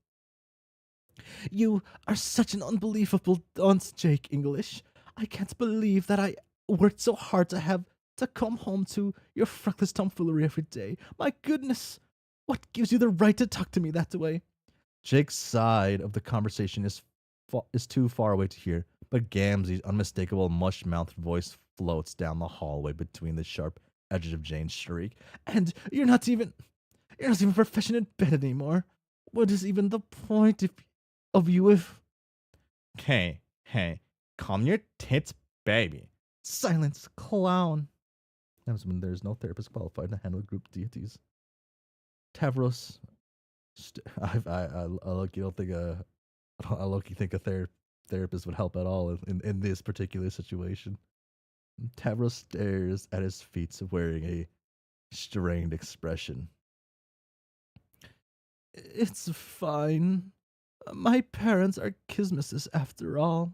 You are such an unbelievable dunce, Jake English. I can't believe that I worked so hard to have to come home to your freckless tomfoolery every day. My goodness, what gives you the right to talk to me that way? Jake's side of the conversation is too far away to hear, but Gamzee's unmistakable mush-mouthed voice floats down the hallway between the sharp edges of Jane's shriek. And you're not even professional in bed anymore. What is even the point of you if... Hey, calm your tits, baby. Silence, clown. That's when there's no therapist qualified to handle group deities. Tavros, I look. You don't think I look. You think a therapist would help at all in this particular situation? Tavros stares at his feet, wearing a strained expression. It's fine. My parents are Kismises after all.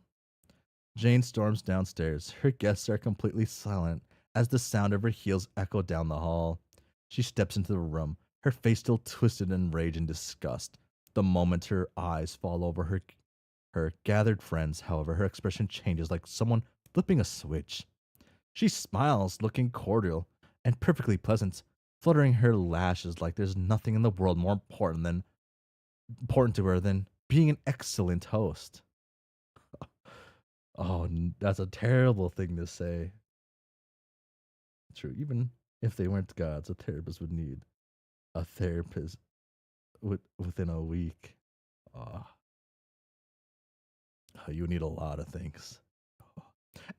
Jane storms downstairs. Her guests are completely silent as the sound of her heels echo down the hall. She steps into the room, her face still twisted in rage and disgust. The moment her eyes fall over her gathered friends, however, her expression changes like someone flipping a switch. She smiles, looking cordial and perfectly pleasant, fluttering her lashes like there's nothing in the world more important to her than being an excellent host. Oh, that's a terrible thing to say. True, even if they weren't gods, a therapist would need a therapist within a week. Oh, you need a lot of things.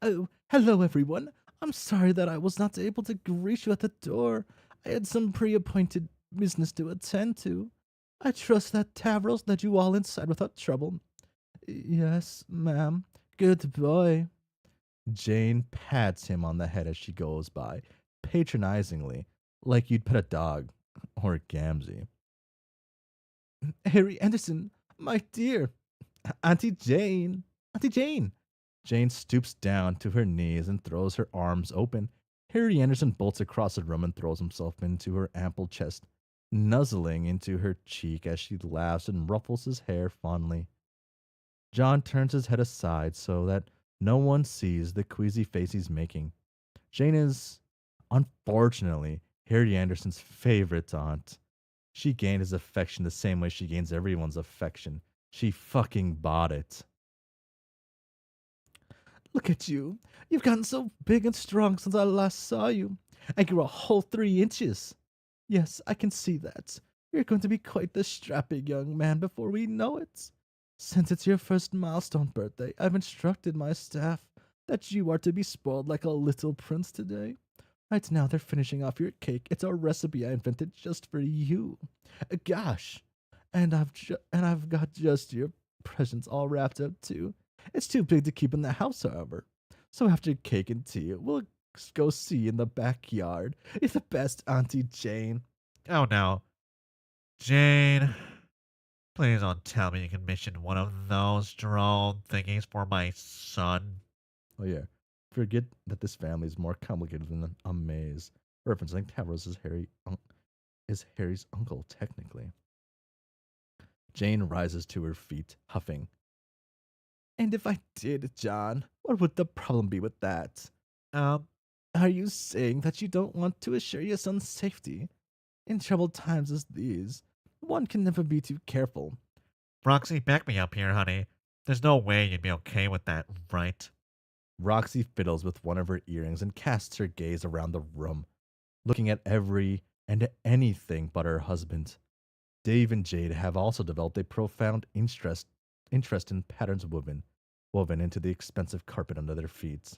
Oh, hello everyone. I'm sorry that I was not able to greet you at the door. I had some pre-appointed business to attend to. I trust that Tavros led you all inside without trouble. Yes, ma'am. Good boy. Jane pats him on the head as she goes by, patronizingly, like you'd pet a dog or Gamzee. Harry Anderson, my dear. Auntie Jane. Jane stoops down to her knees and throws her arms open. Harry Anderson bolts across the room and throws himself into her ample chest, nuzzling into her cheek as she laughs and ruffles his hair fondly. John turns his head aside so that no one sees the queasy face he's making. Jane is, unfortunately, Harry Anderson's favorite aunt. She gained his affection the same way she gains everyone's affection. She fucking bought it. Look at you. You've gotten so big and strong since I last saw you. I grew a whole 3 inches. Yes, I can see that. You're going to be quite the strapping young man before we know it. Since it's your first milestone birthday, I've instructed my staff that you are to be spoiled like a little prince today. Right now, they're finishing off your cake. It's a recipe I invented just for you. Gosh, and I've got just your presents all wrapped up too. It's too big to keep in the house, however. So after cake and tea, we'll go see you in the backyard. You're the best, Auntie Jane. Oh no. Jane, please don't tell me you can mission one of those drone thingies for my son. Oh yeah, forget that this family is more complicated than a maze. Referencing Tavros is Harry's uncle, technically. Jane rises to her feet, huffing. And if I did, John, what would the problem be with that? Um, Are you saying that you don't want to assure your son's safety? In troubled times as these, one can never be too careful. Roxy, back me up here, honey. There's no way you'd be okay with that, right? Roxy fiddles with one of her earrings and casts her gaze around the room, looking at every and anything but her husband. Dave and Jade have also developed a profound interest in patterns woven into the expensive carpet under their feet.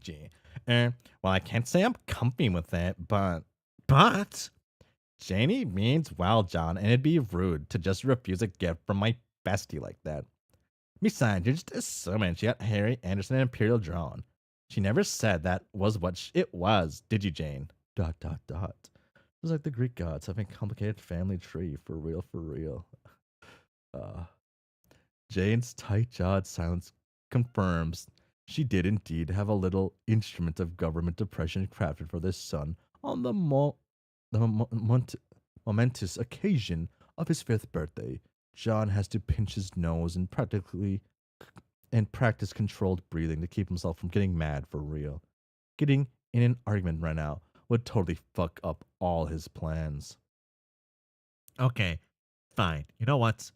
Gee. Well, I can't say I'm comfy with it, but But, Janie means well, John, and it'd be rude to just refuse a gift from my bestie like that. Besides, you're just assuming she got Harry Anderson and Imperial drawn. She never said that was what it was, did you, Jane? ... It's like the Greek gods having a complicated family tree, for real, for real. Jane's tight-jawed silence confirms she did indeed have a little instrument of government oppression crafted for their son on the momentous occasion of his 5th birthday. John has to pinch his nose and practice controlled breathing to keep himself from getting mad for real. Getting in an argument right now would totally fuck up all his plans. okay, fine. You know what?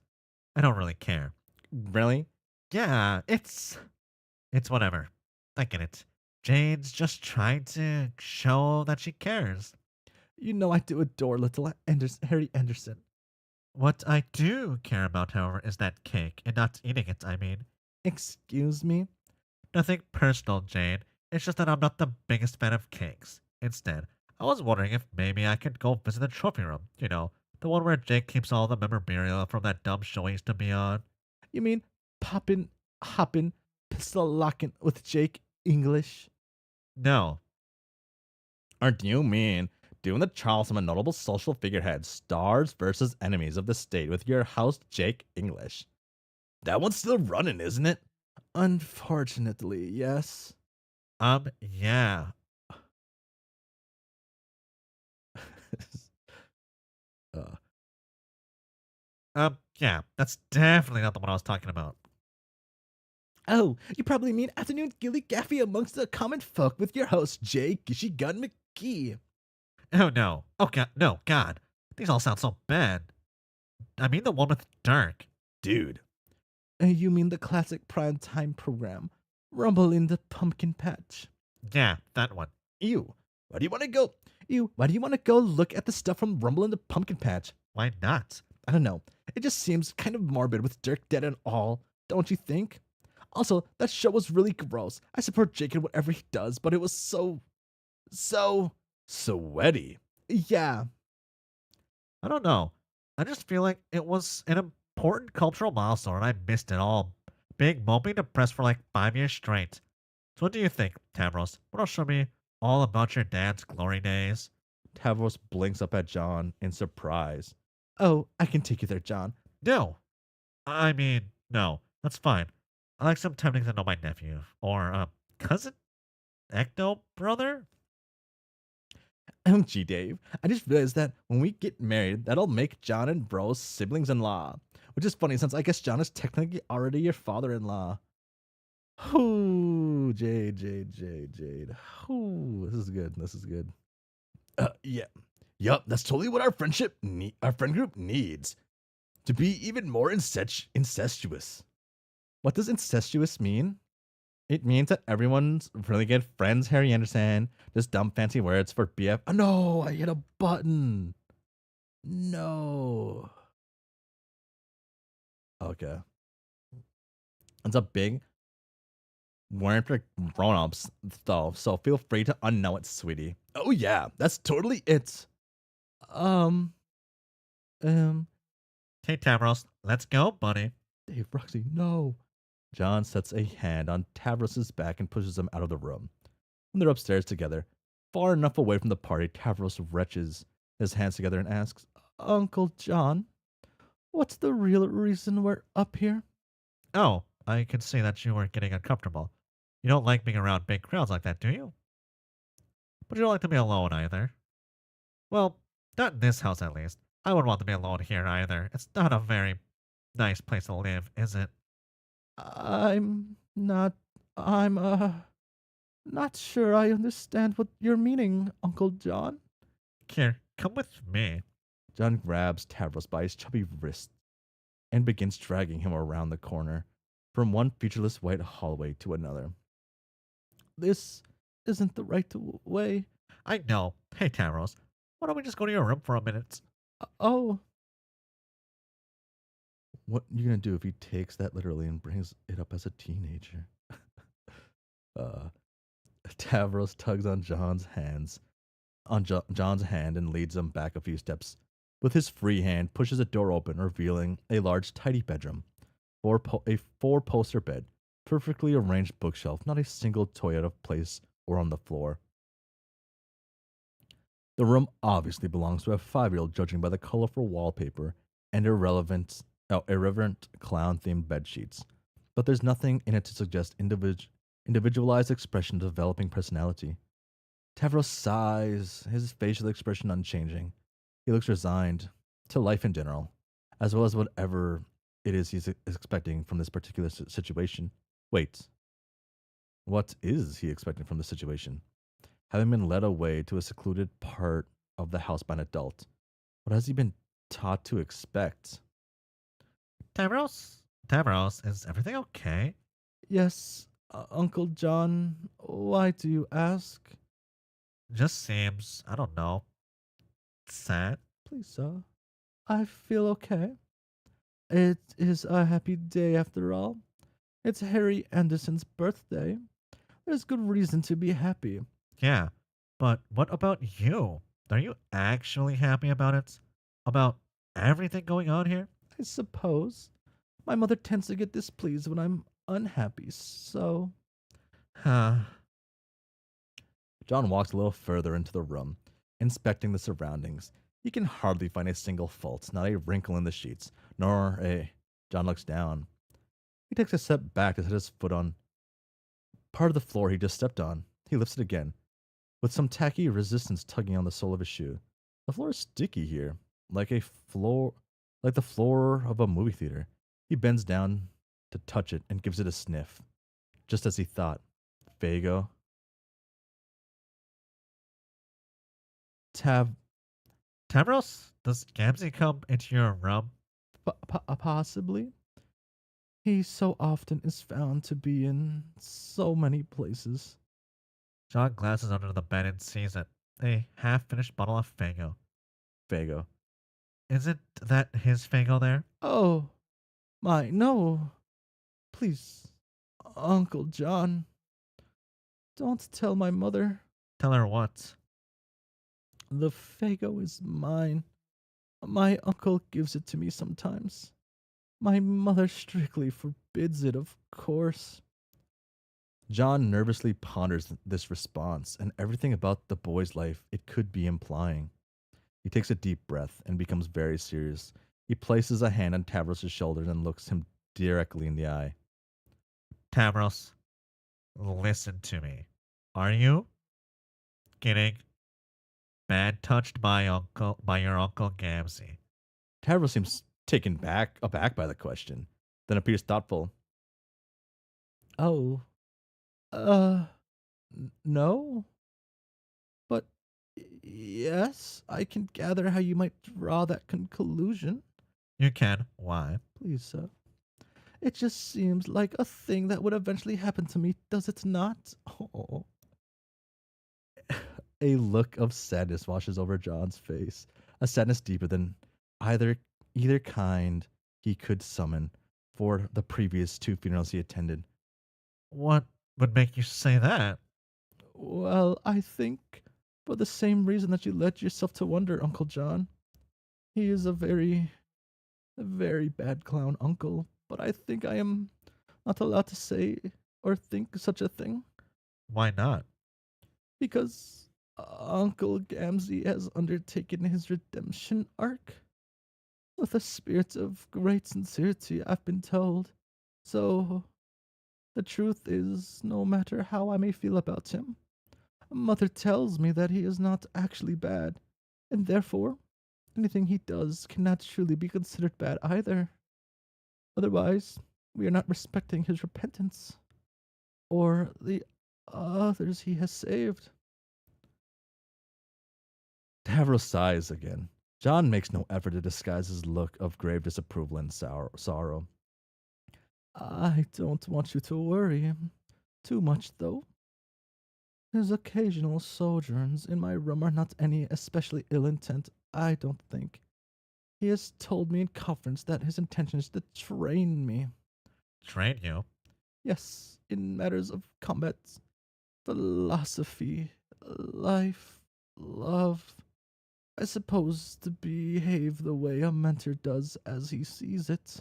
I don't really care. Really? Yeah, it's whatever. I get it. Jane's just trying to show that she cares. You know I do adore little Harry Anderson. What I do care about, however, is that cake, and not eating it, I mean. Excuse me? Nothing personal, Jane. It's just that I'm not the biggest fan of cakes. Instead, I was wondering if maybe I could go visit the trophy room. You know, the one where Jake keeps all the memorabilia from that dumb show he used to be on. You mean poppin', hoppin', pistol lockin' with Jake English? No. Or do you mean doing the trials from a notable social figurehead, stars versus enemies of the state with your host Jake English? That one's still running, isn't it? Unfortunately, yes. Yeah. Yeah, that's definitely not the one I was talking about. Oh, you probably mean afternoon gilly gaffy amongst the common folk with your host Jay Gishy Gun McGee. Oh no. Oh god, no, god. These all sound so bad. I mean the one with Dirk. Dude, You mean the classic primetime program, Rumble in the Pumpkin Patch? Yeah, that one. Ew. Why do you want to go? Ew. Why do you want to go look at the stuff from Rumble in the Pumpkin Patch? Why not? I don't know. It just seems kind of morbid with Dirk dead and all, don't you think? Also, that show was really gross. I support Jake in whatever he does, but it was so sweaty. yeah. I don't know. I just feel like it was an important cultural milestone and I missed it all. Being mopey depressed for like 5 years straight. So what do you think, Tavros? Want to show me all about your dad's glory days? Tavros blinks up at John in surprise. Oh, I can take you there, John. No. I mean, no. That's fine. I like some time to get to know my nephew. Or, cousin? Ecto brother? OMG, Dave. I just realized that when we get married, that'll make John and Bro siblings in law. Which is funny since I guess John is technically already your father in law. Ooh, Jade. Ooh, this is good. This is good. Yeah. Yup, that's totally what our friend group needs. To be even more incestuous. What does incestuous mean? It means that everyone's really good friends, Harry Anderson. Just dumb fancy words for BF. Oh, no, I hit a button. No. Okay. It's a big word for grown-ups, though, so feel free to unknow it, sweetie. Oh yeah, that's totally it. Um, um, Hey, Tavros, let's go, buddy. Dave, Roxy, no. John sets a hand on Tavros's back and pushes him out of the room. When they're upstairs together, far enough away from the party, Tavros wrenches his hands together and asks, Uncle John, what's the real reason we're up here? Oh, I can see that you were getting uncomfortable. You don't like being around big crowds like that, do you? But you don't like to be alone either. Well, not in this house at least. I wouldn't want to be alone here either. It's not a very nice place to live, is it? I'm not sure I understand what you're meaning, Uncle John. Here, come with me. John grabs Tavros by his chubby wrist and begins dragging him around the corner from one featureless white hallway to another. This isn't the right way. I know. Hey, Tavros, why don't we just go to your room for a minute? Oh. What are you gonna do if he takes that literally and brings it up as a teenager? uh, Tavros tugs on John's hand and leads him back a few steps. With his free hand, pushes a door open, revealing a large, tidy bedroom. A four-poster bed, perfectly arranged bookshelf, not a single toy out of place or on the floor. The room obviously belongs to a 5-year-old, judging by the colorful wallpaper and irreverent clown-themed bed sheets. But there's nothing in it to suggest individualized expression of developing personality. Tavros sighs, his facial expression unchanging. He looks resigned to life in general, as well as whatever it is he's expecting from this particular situation. Wait, what is he expecting from the situation? Having been led away to a secluded part of the house by an adult, what has he been taught to expect? Tavros? Tavros, is everything okay? Yes, Uncle John, why do you ask? Just seems, I don't know, sad. Please, sir. I feel okay. It is a happy day after all. It's Harry Anderson's birthday. There's good reason to be happy. Yeah, but what about you? Are you actually happy about it? About everything going on here? I suppose. My mother tends to get displeased when I'm unhappy, so. Huh. John walks a little further into the room, inspecting the surroundings. He can hardly find a single fault, not a wrinkle in the sheets, nor a. John looks down. He takes a step back to set his foot on part of the floor he just stepped on. He lifts it again, with some tacky resistance tugging on the sole of his shoe. The floor is sticky here, like the floor of a movie theater. He bends down to touch it and gives it a sniff, just as he thought. Fago. Tavros, does Gamzee come into your room? Possibly. He so often is found to be in so many places. John glances under the bed and sees it. A half-finished bottle of Fago. Fago. Isn't that his Fago there? Oh, my, no. Please, Uncle John. Don't tell my mother. Tell her what? The Fago is mine. My uncle gives it to me sometimes. My mother strictly forbids it, of course. John nervously ponders this response and everything about the boy's life it could be implying. He takes a deep breath and becomes very serious. He places a hand on Tavros' shoulders and looks him directly in the eye. Tavros, listen to me. Are you getting bad touched by your uncle Gamzee? Tavros seems aback by the question, then appears thoughtful. Oh, uh, no, but yes, I can gather how you might draw that conclusion. You can. Why? Please, sir. It just seems like a thing that would eventually happen to me, does it not? Oh. A look of sadness washes over John's face, a sadness deeper than either either kind he could summon for the previous two funerals he attended. What would make you say that? Well, I think for the same reason that you led yourself to wonder, Uncle John. He is a very bad clown uncle, but I think I am not allowed to say or think such a thing Why not? because Uncle Gamzee has undertaken his redemption arc with a spirit of great sincerity, I've been told. So, the truth is, no matter how I may feel about him, Mother tells me that he is not actually bad, and therefore, anything he does cannot truly be considered bad either. Otherwise, we are not respecting his repentance, or the others he has saved. Tavros sighs again. John makes no effort to disguise his look of grave disapproval and sorrow. I don't want you to worry too much, though. His occasional sojourns in my room are not any especially ill intent, I don't think. He has told me in conference that his intention is to train me. Train you? Yes, in matters of combat, philosophy, life, love. I suppose to behave the way a mentor does as he sees it.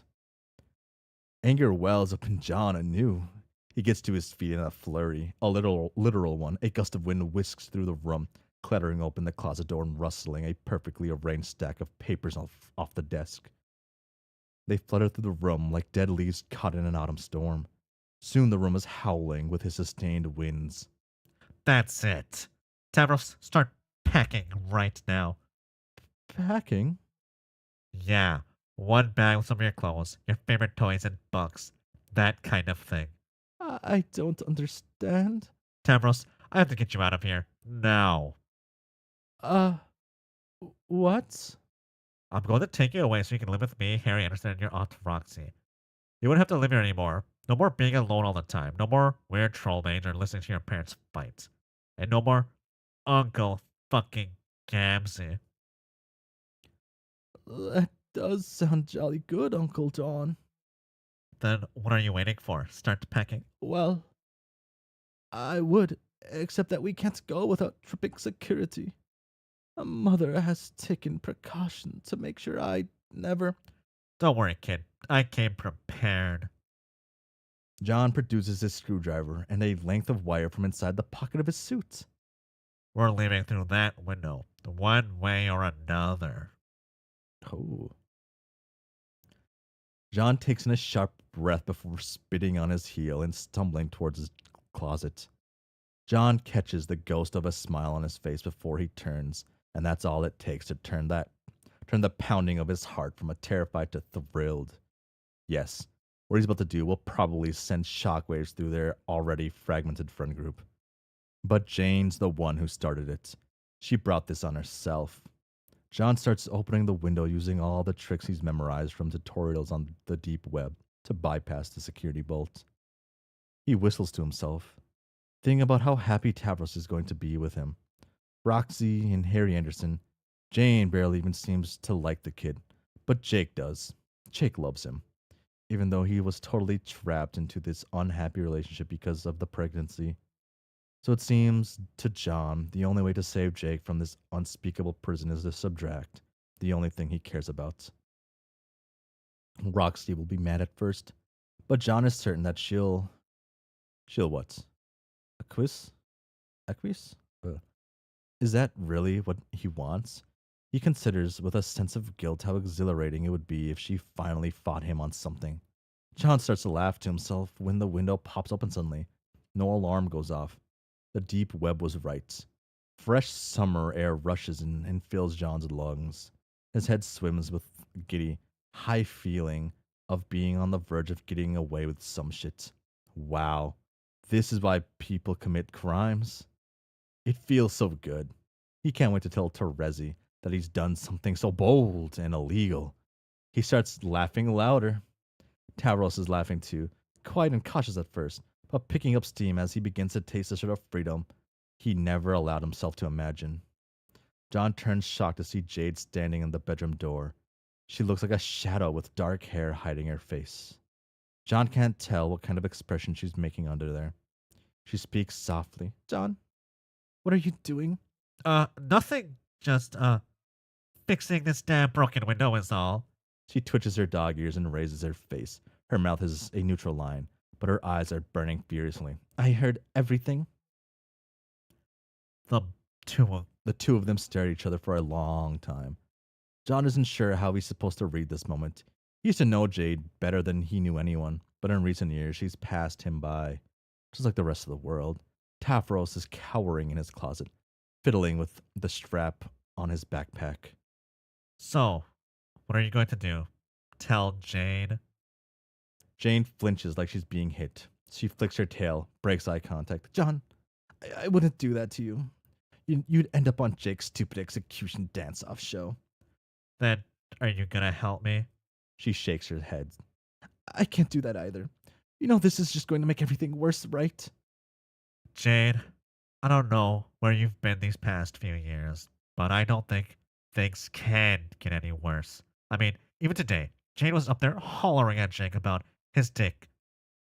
Anger wells up in John anew. He gets to his feet in a flurry, a literal one. A gust of wind whisks through the room, clattering open the closet door and rustling a perfectly arranged stack of papers off the desk. They flutter through the room like dead leaves caught in an autumn storm. Soon the room is howling with his sustained winds. That's it. Tavros, start packing right now. Packing? Yeah, one bag with some of your clothes, your favorite toys and books. That kind of thing. I don't understand. Tavros, I have to get you out of here. Now. Uh, what? I'm going to take you away so you can live with me, Harry Anderson, and your Aunt Roxy. You wouldn't have to live here anymore. No more being alone all the time. No more weird troll mains or listening to your parents fight. And no more Uncle fucking Gamzee. That does sound jolly good, Uncle John. Then what are you waiting for? Start packing. Well, I would, except that we can't go without tripping security. Mother has taken precaution to make sure I never. Don't worry, kid. I came prepared. John produces his screwdriver and a length of wire from inside the pocket of his suit. We're leaving through that window, one way or another. Oh. John takes in a sharp breath before spitting on his heel and stumbling towards his closet. John catches the ghost of a smile on his face before he turns, and that's all it takes to turn the pounding of his heart from a terrified to thrilled. Yes, what he's about to do will probably send shockwaves through their already fragmented friend group. But Jane's the one who started it. She brought this on herself. John starts opening the window using all the tricks he's memorized from tutorials on the deep web to bypass the security bolt. He whistles to himself, thinking about how happy Tavros is going to be with him. Roxy and Harry Anderson. Jane barely even seems to like the kid, but Jake does. Jake loves him, even though he was totally trapped into this unhappy relationship because of the pregnancy. So it seems to John the only way to save Jake from this unspeakable prison is to subtract the only thing he cares about. Roxy will be mad at first, but John is certain that she'll what? Acquiesce? Acquiesce? Is that really what he wants? He considers with a sense of guilt how exhilarating it would be if she finally fought him on something. John starts to laugh to himself when the window pops open suddenly. No alarm goes off. The deep web was right. Fresh summer air rushes in and fills John's lungs. His head swims with giddy, high feeling of being on the verge of getting away with some shit. Wow. This is why people commit crimes. It feels so good. He can't wait to tell Terezi that he's done something so bold and illegal. He starts laughing louder. Tavros is laughing too, quiet and cautious at first, but picking up steam as he begins to taste the sort of freedom he never allowed himself to imagine. John turns shocked to see Jade standing in the bedroom door. She looks like a shadow with dark hair hiding her face. John can't tell what kind of expression she's making under there. She speaks softly. John, what are you doing? Nothing. Just, fixing this damn broken window is all. She twitches her dog ears and raises her face. Her mouth is a neutral line, but her eyes are burning furiously. I heard everything. The two. The two of them stare at each other for a long time. John isn't sure how he's supposed to read this moment. He used to know Jade better than he knew anyone, but in recent years she's passed him by. Just like the rest of the world, Tafros is cowering in his closet, fiddling with the strap on his backpack. So, what are you going to do? Tell Jane? Jane flinches like she's being hit. She flicks her tail, breaks eye contact. John, I wouldn't do that to you. You'd end up on Jake's stupid execution dance-off show. Then, are you gonna help me? She shakes her head. I can't do that either. You know this is just going to make everything worse, right? Jane, I don't know where you've been these past few years, but I don't think things can get any worse. I mean, even today, Jane was up there hollering at Jake about his dick.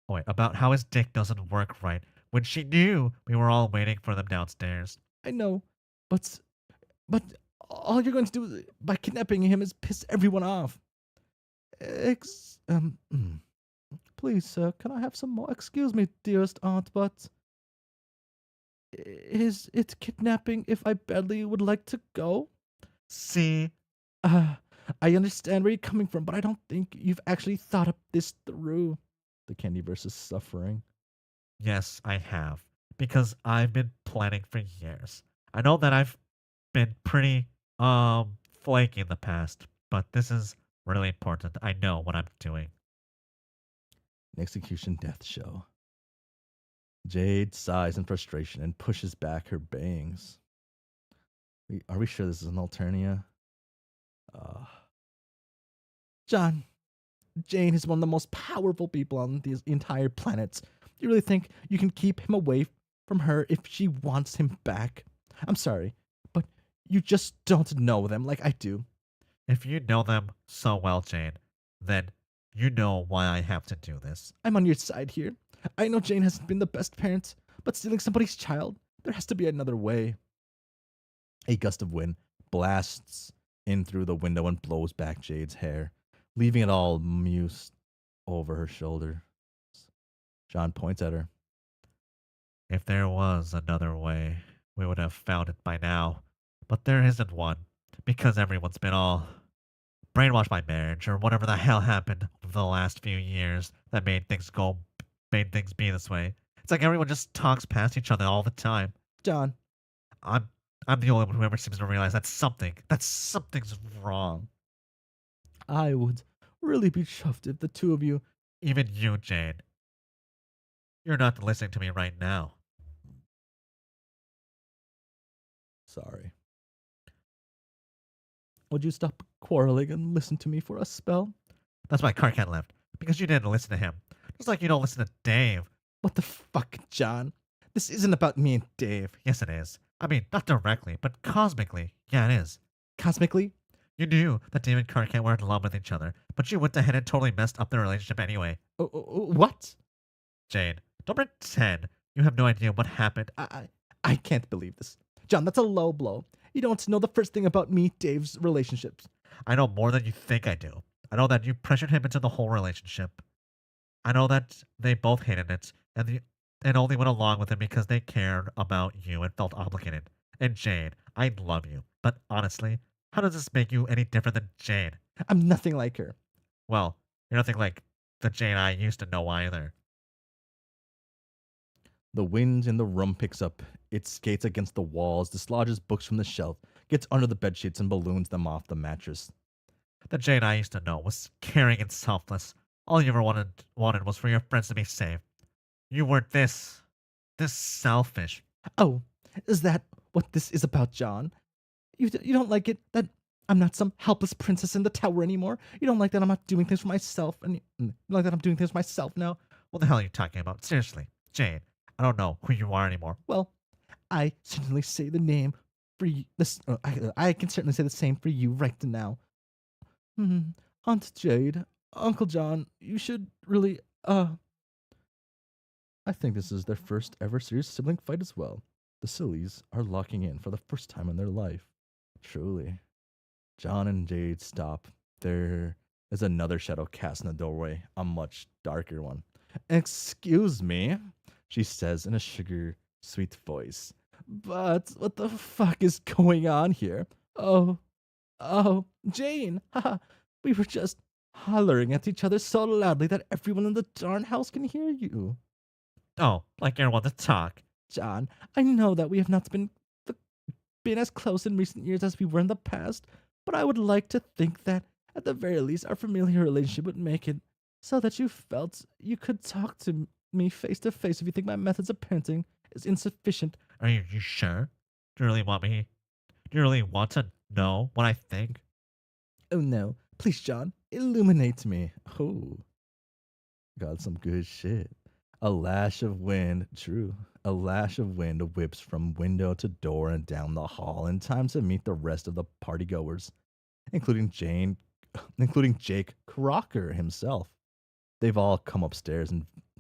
Oh, wait, about how his dick doesn't work right when she knew we were all waiting for them downstairs. I know, but all you're going to do by kidnapping him is piss everyone off. Please, sir, can I have some more? Excuse me, dearest aunt, but is it kidnapping if I badly would like to go? See? I understand where you're coming from, but I don't think you've actually thought of this through. The Candyverse is suffering. Yes, I have. Because I've been planning for years. I know that I've been pretty, flaky in the past, but this is really important. I know what I'm doing. An execution death show. Jade sighs in frustration and pushes back her bangs. Are we sure this is an Alternia? John, Jane is one of the most powerful people on the entire planet. Do you really think you can keep him away from her if she wants him back? I'm sorry, but you just don't know them like I do. If you know them so well, Jane, then you know why I have to do this. I'm on your side here. I know Jane hasn't been the best parent, but stealing somebody's child, there has to be another way. A gust of wind blasts in through the window and blows back Jade's hair, leaving it all mused over her shoulder. John points at her. If there was another way, we would have found it by now. But there isn't one, because everyone's been all brainwashed by marriage or whatever the hell happened over the last few years that made things be this way. It's like everyone just talks past each other all the time. John, I'm the only one who ever seems to realize that something's wrong. I would really be chuffed if the two of you. Even you, Jane. You're not listening to me right now. Sorry. Would you stop quarreling and listen to me for a spell? That's why Karkat left. Because you didn't listen to him. Just like you don't listen to Dave. What the fuck, John? This isn't about me and Dave. Yes, it is. I mean, not directly, but cosmically. Yeah, it is. Cosmically? You knew that Dave and Karkat were in love with each other, but you went ahead and totally messed up their relationship anyway. What? Jane, don't pretend you have no idea what happened. I can't believe this. John, that's a low blow. You don't know the first thing about me, Dave's relationships. I know more than you think I do. I know that you pressured him into the whole relationship. I know that they both hated it and only went along with it because they cared about you and felt obligated. And Jane, I love you, but honestly, how does this make you any different than Jane? I'm nothing like her. Well, you're nothing like the Jane I used to know either. The wind in the room picks up. It skates against the walls, dislodges books from the shelf, gets under the bedsheets, and balloons them off the mattress. The Jane I used to know was caring and selfless. All you ever wanted was for your friends to be safe. You weren't this selfish. Oh, is that what this is about, John? You don't like it that I'm not some helpless princess in the tower anymore? You don't like that I'm not doing things for myself, and you don't like that I'm doing things for myself now? What the hell are you talking about? Seriously, Jane, I don't know who you are anymore. Well, I certainly say the name for you. I can certainly say the same for you right now. Aunt Jade, Uncle John, you should really, I think this is their first ever serious sibling fight as well. The Sillies are locking in for the first time in their life. Truly. John and Jade stop. There is another shadow cast in the doorway, a much darker one. Excuse me, she says in a sugar sweet voice. But what the fuck is going on here? Oh, Jane, haha, we were just hollering at each other so loudly that everyone in the darn house can hear you. Oh, like you're one to talk. John, I know that we have not been as close in recent years as we were in the past, but I would like to think that, at the very least, our familiar relationship would make it so that you felt you could talk to me face to face if you think my methods of parenting is insufficient. Are you sure? Do you really want me? Do you really want to know what I think? Oh no, please, John, illuminate me. Oh, got some good shit. A lash of wind, true. A lash of wind whips from window to door and down the hall in time to meet the rest of the partygoers, including Jake Crocker himself. They've all come upstairs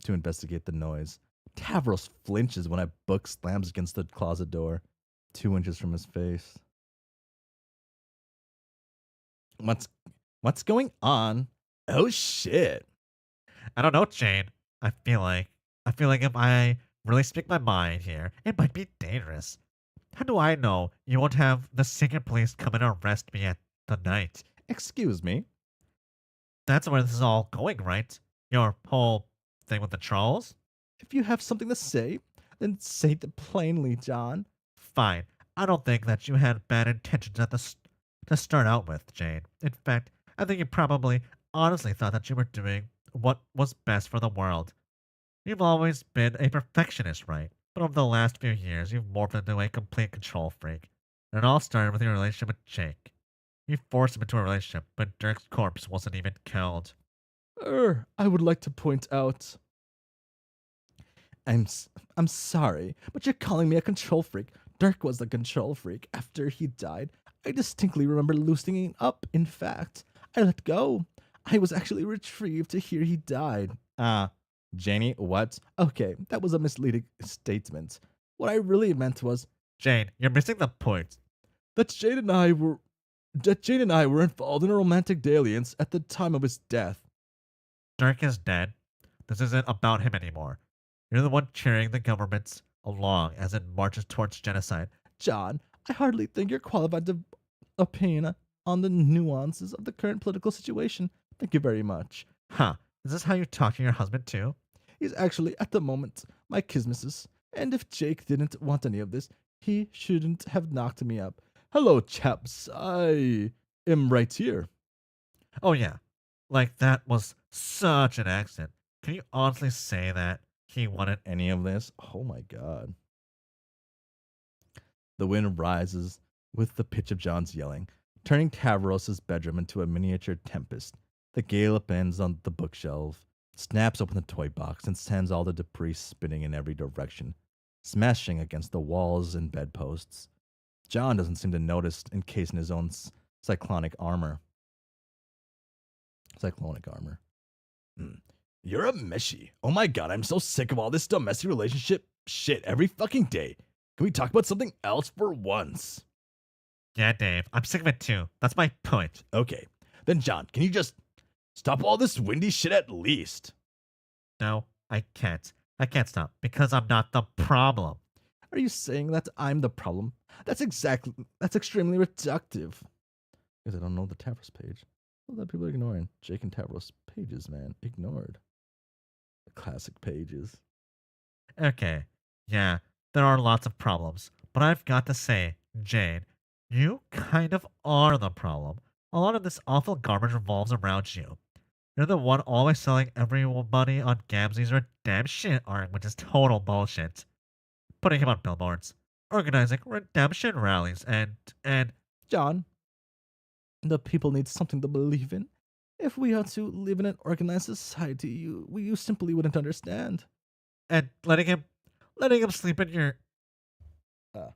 to investigate the noise. Tavros flinches when a book slams against the closet door, 2 inches from his face. What's going on? Oh shit. I don't know, Jane. I feel like if I really speak my mind here, it might be dangerous. How do I know you won't have the secret police come and arrest me at the night? Excuse me? That's where this is all going, right? Your whole thing with the trolls? If you have something to say, then say it plainly, John. Fine. I don't think that you had bad intentions to start out with, Jane. In fact, I think you probably honestly thought that you were doing what was best for the world. You've always been a perfectionist, right? But over the last few years, you've morphed into a complete control freak. And it all started with your relationship with Jake. You forced him into a relationship, but Dirk's corpse wasn't even killed. I would like to point out. I'm sorry, but you're calling me a control freak. Dirk was the control freak after he died. I distinctly remember loosening up, in fact. I let go. I was actually retrieved to hear he died. Janie, what? Okay, that was a misleading statement. What I really meant was Jane, you're missing the point. that Jane and I were involved in a romantic dalliance at the time of his death. Dirk is dead. This isn't about him anymore. You're the one cheering the government along as it marches towards genocide. John, I hardly think you're qualified to opine on the nuances of the current political situation. Thank you very much. Huh. Is this how you talk to your husband too? He's actually, at the moment, my kismissus. And if Jake didn't want any of this, he shouldn't have knocked me up. Hello, chaps. I am right here. Oh yeah. Like that was such an accident. Can you honestly say that he wanted Any of this? Oh my god. The wind rises with the pitch of John's yelling, turning Tavros's bedroom into a miniature tempest. The gale upends on the bookshelf, snaps open the toy box, and sends all the debris spinning in every direction, smashing against the walls and bedposts. John doesn't seem to notice, encased in his own cyclonic armor. Cyclonic armor. You're a meshy. Oh my god, I'm so sick of all this domestic relationship shit every fucking day. Can we talk about something else for once? Yeah, Dave, I'm sick of it too. That's my point. Okay. Then John, can you just stop all this windy shit at least? No, I can't. I can't stop because I'm not the problem. Are you saying that I'm the problem? That's extremely reductive. Because I don't know the Tavros page. What that people are ignoring? Jake and Tavros pages, man. Ignored. Classic pages. Okay, yeah, there are lots of problems, but I've got to say, Jane, you kind of are the problem. A lot of this awful garbage revolves around you. You're the one always selling everybody on Gamzee's redemption arc, which is total bullshit. Putting him on billboards, organizing redemption rallies, and John, the people need something to believe in. If we are to live in an organized society, you simply wouldn't understand. and letting him sleep in your Uh,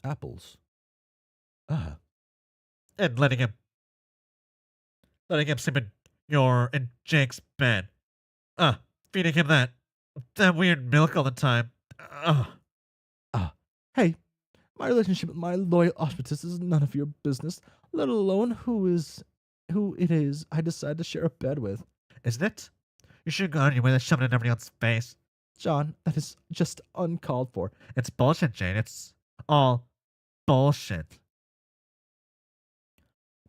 apples. Ah, and letting him sleep in Jake's bed. Feeding him that weird milk all the time. Ugh. ah. Hey, my relationship with my loyal auspicious is none of your business, let alone who it is I decide to share a bed with. Isn't it? You should go on your way to shove it in everyone's face. John, that is just uncalled for. It's bullshit, Jane. It's all bullshit.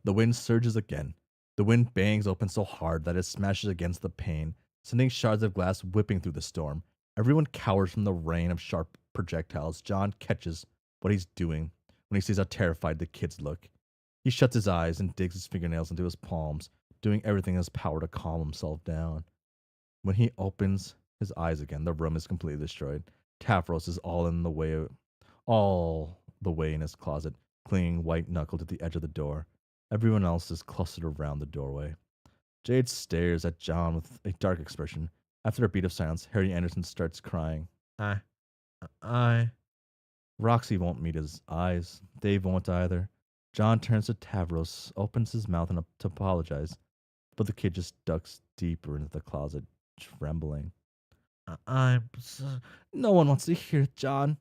The wind surges again. The wind bangs open so hard that it smashes against the pane, sending shards of glass whipping through the storm. Everyone cowers from the rain of sharp projectiles. John catches what he's doing when he sees how terrified the kids look. He shuts his eyes and digs his fingernails into his palms, doing everything in his power to calm himself down. When he opens his eyes again, the room is completely destroyed. Tavros is all the way in his closet, clinging white knuckle to the edge of the door. Everyone else is clustered around the doorway. Jade stares at John with a dark expression. After a beat of silence, Harry Anderson starts crying. I, I, Roxy won't meet his eyes. Dave won't either. John turns to Tavros, opens his mouth to apologize, but the kid just ducks deeper into the closet, trembling. I'm. No one wants to hear it, John.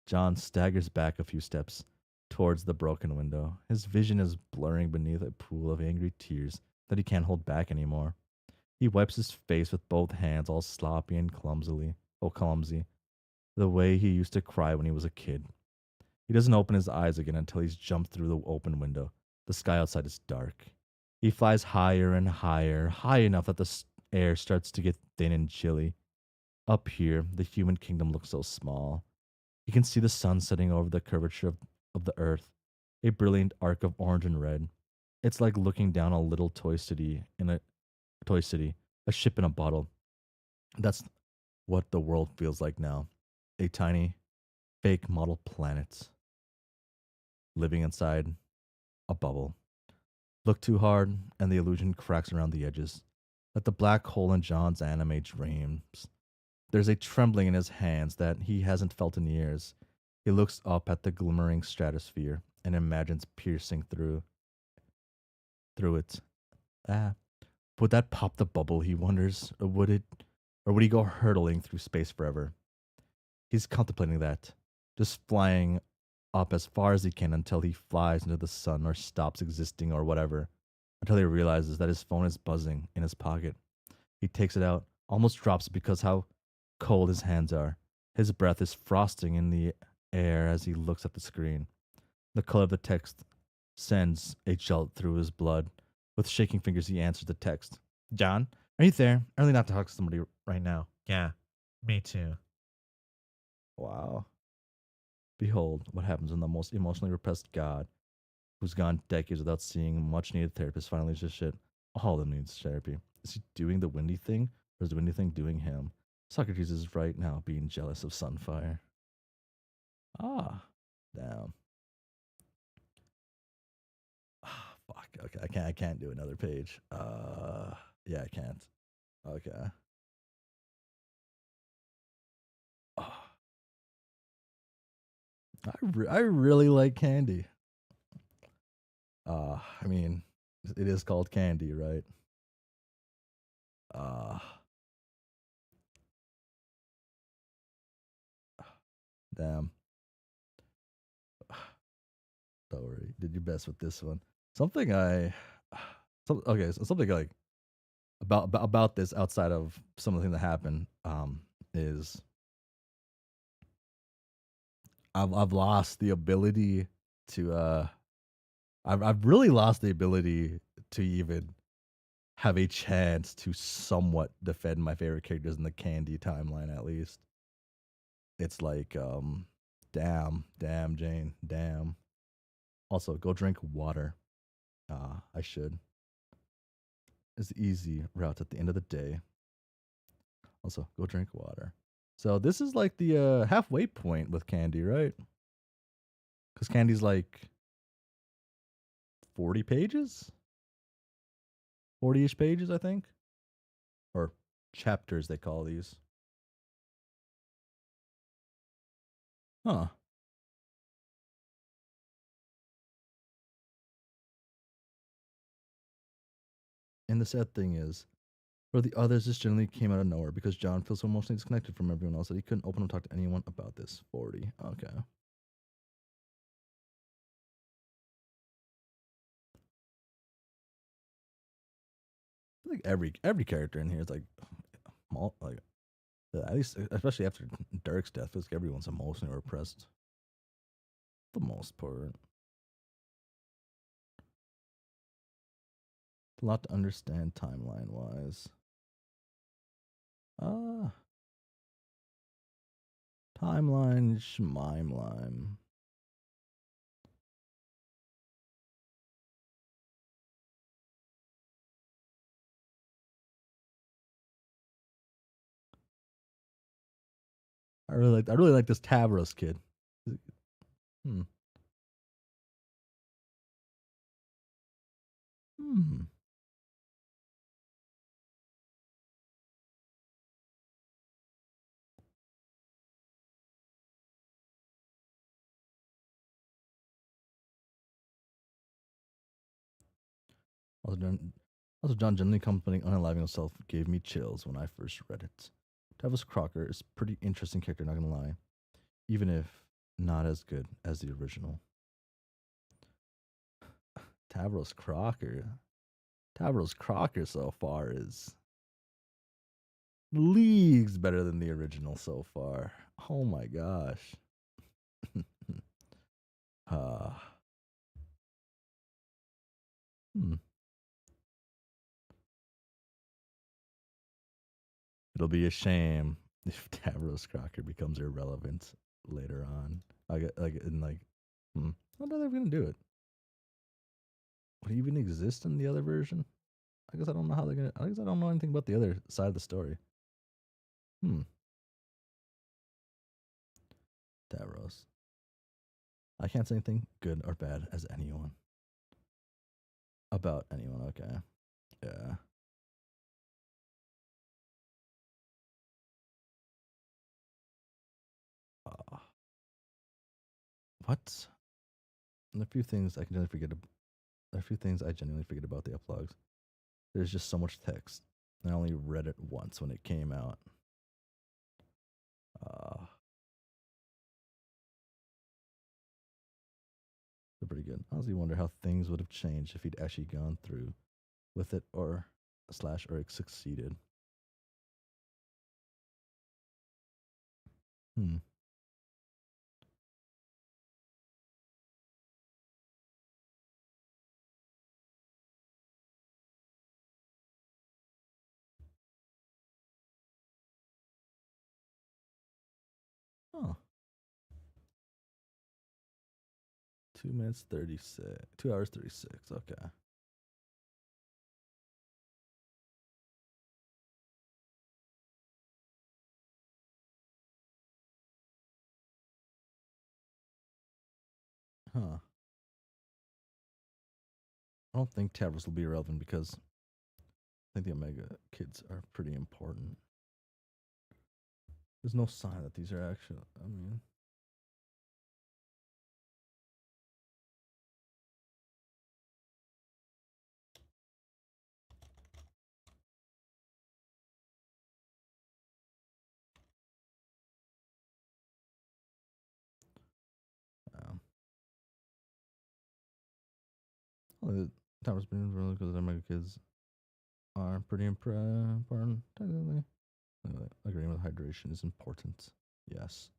John staggers back a few steps towards the broken window. His vision is blurring beneath a pool of angry tears that he can't hold back anymore. He wipes his face with both hands, all sloppy and clumsy, the way he used to cry when he was a kid. He doesn't open his eyes again until he's jumped through the open window. The sky outside is dark. He flies higher and higher, high enough that the air starts to get thin and chilly. Up here, the human kingdom looks so small. He can see the sun setting over the curvature of the earth, a brilliant arc of orange and red. It's like looking down a little toy city, a ship in a bottle. That's what the world feels like now. A tiny, fake model planet living inside a bubble. Look too hard, and the illusion cracks around the edges, like the black hole in John's anime dreams. There's a trembling in his hands that he hasn't felt in years. He looks up at the glimmering stratosphere and imagines piercing through it. Ah, would that pop the bubble, he wonders, or would he go hurtling through space forever? He's contemplating that, just flying up as far as he can until he flies into the sun or stops existing or whatever, until he realizes that his phone is buzzing in his pocket. He takes it out, almost drops it because how cold his hands are. His breath is frosting in the air as he looks at the screen. The color of the text sends a jolt through his blood. With shaking fingers, he answers the text. John, are you there? I really not to talk to somebody right now. Yeah, me too. Wow. Behold what happens when the most emotionally repressed God, who's gone decades without seeing much needed therapist, finally just shit. All of them needs therapy. Is he doing the windy thing, or is the windy thing doing him? Socrates is right now being jealous of Sunfire. Ah, damn. Ah, fuck. Okay, I can't do another page. Yeah, I can't. Okay. Ah, I really like candy. I mean, it is called candy, right? Uh, damn. Don't worry. Did your best with this one. Something I, okay, so something like about this outside of some of the things that happened, is I've lost the ability to I've really lost the ability to even have a chance to somewhat defend my favorite characters in the Candy timeline. At least it's like, damn, Jane, damn. Also, go drink water. I should. It's the easy route at the end of the day. Also, go drink water. So this is like the halfway point with Candy, right? Because Candy's like 40 pages, 40-ish pages, I think, or chapters they call these. Huh. And the sad thing is, for the others, this generally came out of nowhere because John feels so emotionally disconnected from everyone else that he couldn't open up and talk to anyone about this. 40. Okay. I think every character in here is like, like at least especially after Derek's death, feels like everyone's emotionally repressed. For the most part. A lot to understand timeline wise. Timeline, schmimeline. I really like this Tavros kid. Hmm. Hmm. Also, John genuinely complimenting unaliving himself gave me chills when I first read it. Tavros Crocker is a pretty interesting character, not gonna lie, even if not as good as the original. Tavros Crocker. Tavros Crocker so far is leagues better than the original so far. Oh my gosh. uh, hmm. It'll be a shame if Tavros Crocker becomes irrelevant later on. I get like in like, how are they gonna do it? Would he even exist in the other version? I guess I don't know how they're gonna. I guess I don't know anything about the other side of the story. Tavros. I can't say anything good or bad as anyone about anyone. Okay, yeah. Uh, what? And a few things I can generally forget. A few things I genuinely forget about the epilogues. There's just so much text. I only read it once when it came out. They're pretty good. I honestly wonder how things would have changed if he'd actually gone through with it or succeeded. Hmm. Oh. 2 minutes 36. 2 hours 36. Okay. Huh. I don't think Tavros will be irrelevant because I think the Omega kids are pretty important. There's no sign that these are actually. I mean, um, well, Tavros being really because the Omega kids are pretty important. Technically, agreeing with hydration is important. Yes.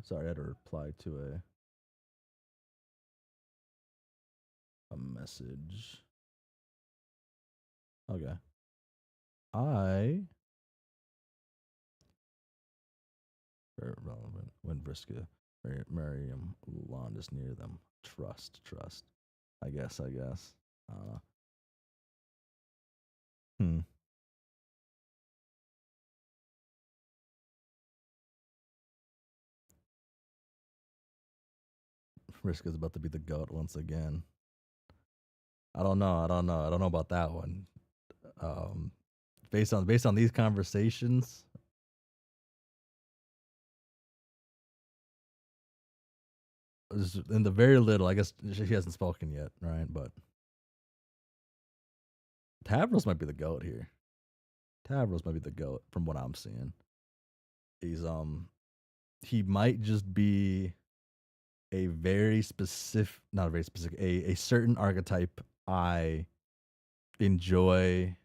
Sorry, I had to reply to a a message. Okay. I very relevant when Vriska Miriam Land is near them. Trust. I guess. Hmm. Vriska's about to be the goat once again. I don't know about that one. Um, based on these conversations, in the very little, I guess she hasn't spoken yet, right? But Tavros might be the goat here. Tavros might be the goat from what I'm seeing. He's he might just be a very specific, not a very specific, a certain archetype I enjoy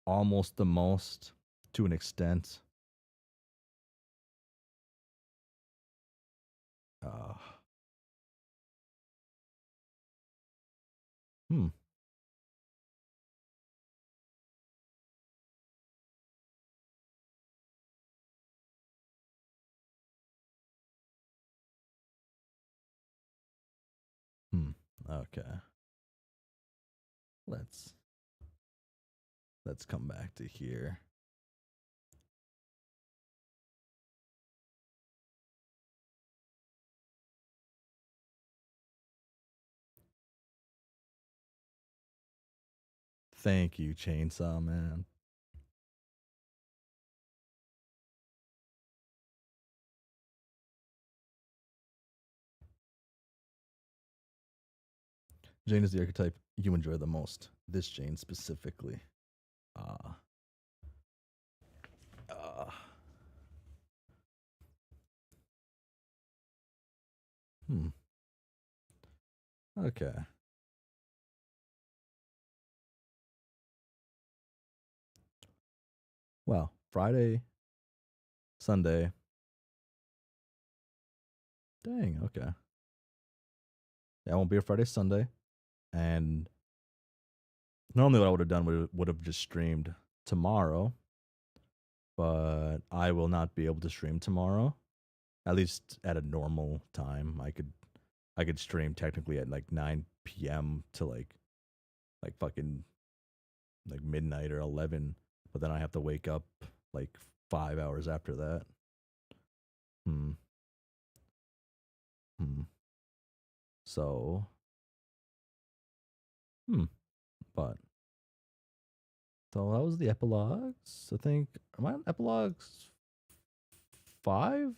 almost the most to an extent. Uh, hmm. Hmm. Okay. Let's come back to here. Thank you, Chainsaw Man. Jane is the archetype you enjoy the most. This Jane specifically. Uh, uh, hmm. Okay. Well, Friday, Sunday. Dang, okay. Yeah, I won't be here Friday, Sunday. And normally what I would have done would have just streamed tomorrow. But I will not be able to stream tomorrow. At least at a normal time. I could stream technically at like 9 p.m. to like fucking like midnight or 11, but then I have to wake up like 5 hours after that. Hmm. Hmm. So, hmm. But so that was the epilogues. I think am I on epilogues 5?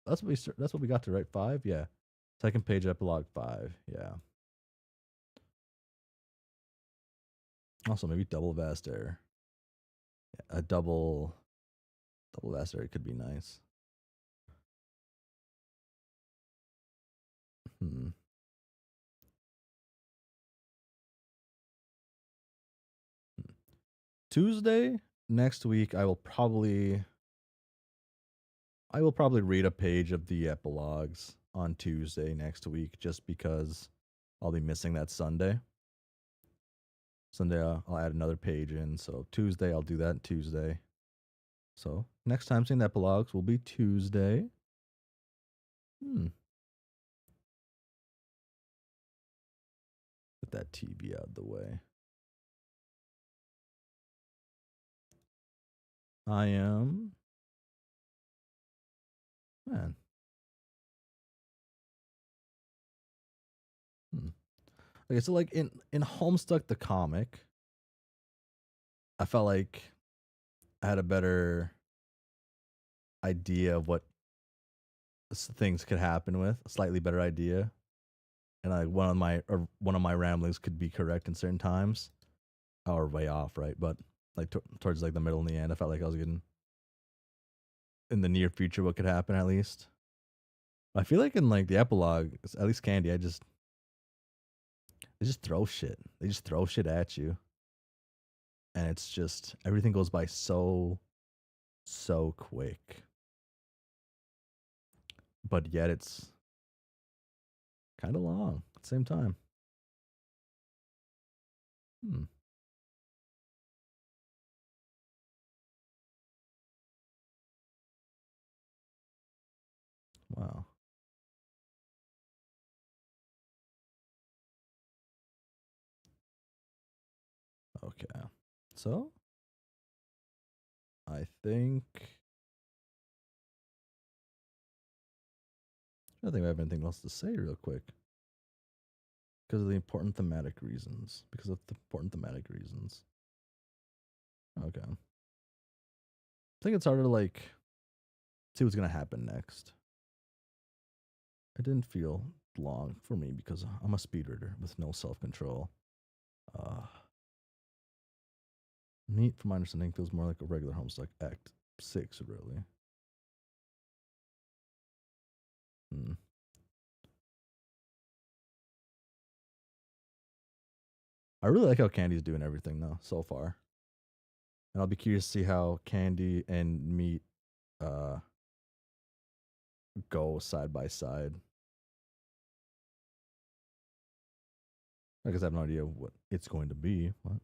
That's what we got to, right? 5? Yeah. Second page epilogue 5. Yeah. Also maybe double vast error. Yeah, a double vast error could be nice. Hmm. Tuesday next week I will probably read a page of the epilogues on Tuesday next week just because I'll be missing that Sunday. Sunday I'll add another page in, so Tuesday I'll do that Tuesday. So next time seeing the epilogues will be Tuesday. Put that TV out of the way. I am man. Okay, so like in Homestuck the comic, I felt like I had a better idea of what things could happen with, a slightly better idea. And like one of my ramblings could be correct in certain times or way off, right? But like towards like the middle and the end, I felt like I was getting in the near future what could happen at least. I feel like in like the epilogue, at least Candy, they just throw shit. They just throw shit at you, and it's just everything goes by so quick. But yet it's kind of long at the same time. Hmm. Wow. Okay. So, I think I don't think I have anything else to say real quick. Because of the important thematic reasons. Because of the important thematic reasons. Okay. I think it's harder to like see what's gonna happen next. It didn't feel long for me because I'm a speedreader with no self control. Neat, from my understanding, feels more like a regular Homestuck Act 6, really. Hmm. I really like how Candy's doing everything, though, so far. And I'll be curious to see how Candy and Meat go side by side. I guess I have no idea what it's going to be, but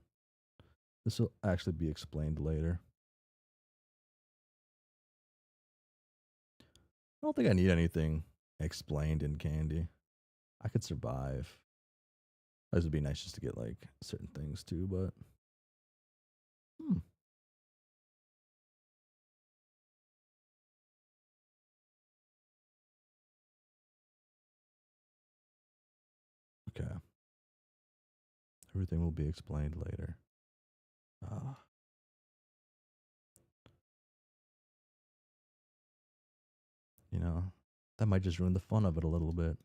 this will actually be explained later. I don't think I need anything explained in Candy. I could survive. This would be nice just to get like certain things too, but okay. Everything will be explained later. You know, that might just ruin the fun of it a little bit.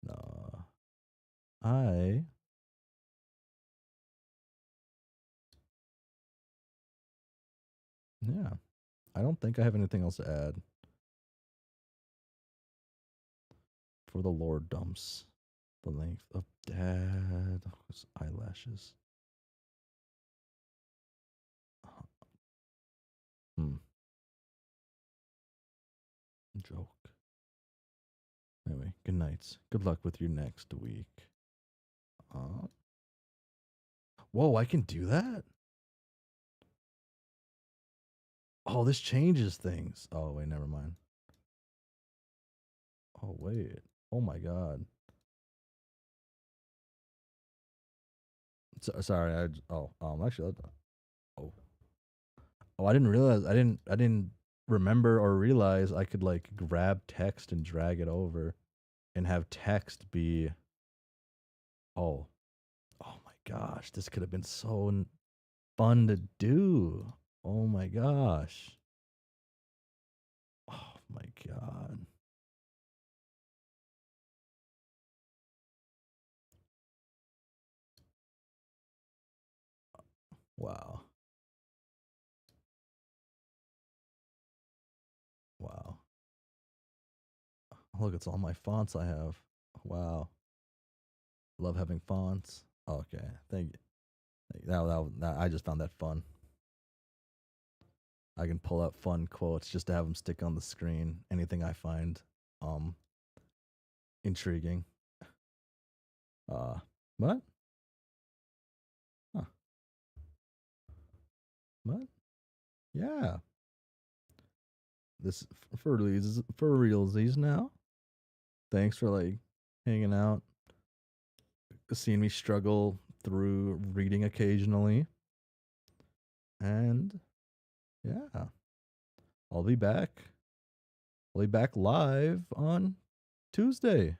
No. I Yeah. I don't think I have anything else to add. For the Lord dumps. The length of Dad's eyelashes. Hmm. Joke. Anyway, good nights. Good luck with your next week. Whoa, I can do that? Oh, this changes things. Oh, wait, never mind. Oh, wait. Oh, my God. Sorry. Actually, oh. Oh, I didn't realize. I didn't remember or realize I could like grab text and drag it over and have text be. Oh, oh my gosh. This could have been so fun to do. Oh my gosh. Oh my God. Wow. Wow. Look, it's all my fonts I have. Wow. Love having fonts. Okay. Thank you. I just found that fun. I can pull out fun quotes just to have them stick on the screen. Anything I find intriguing. What? Huh. What? Yeah. This for realsies now. Thanks for like hanging out, seeing me struggle through reading occasionally. And yeah, I'll be back. I'll be back live on Tuesday.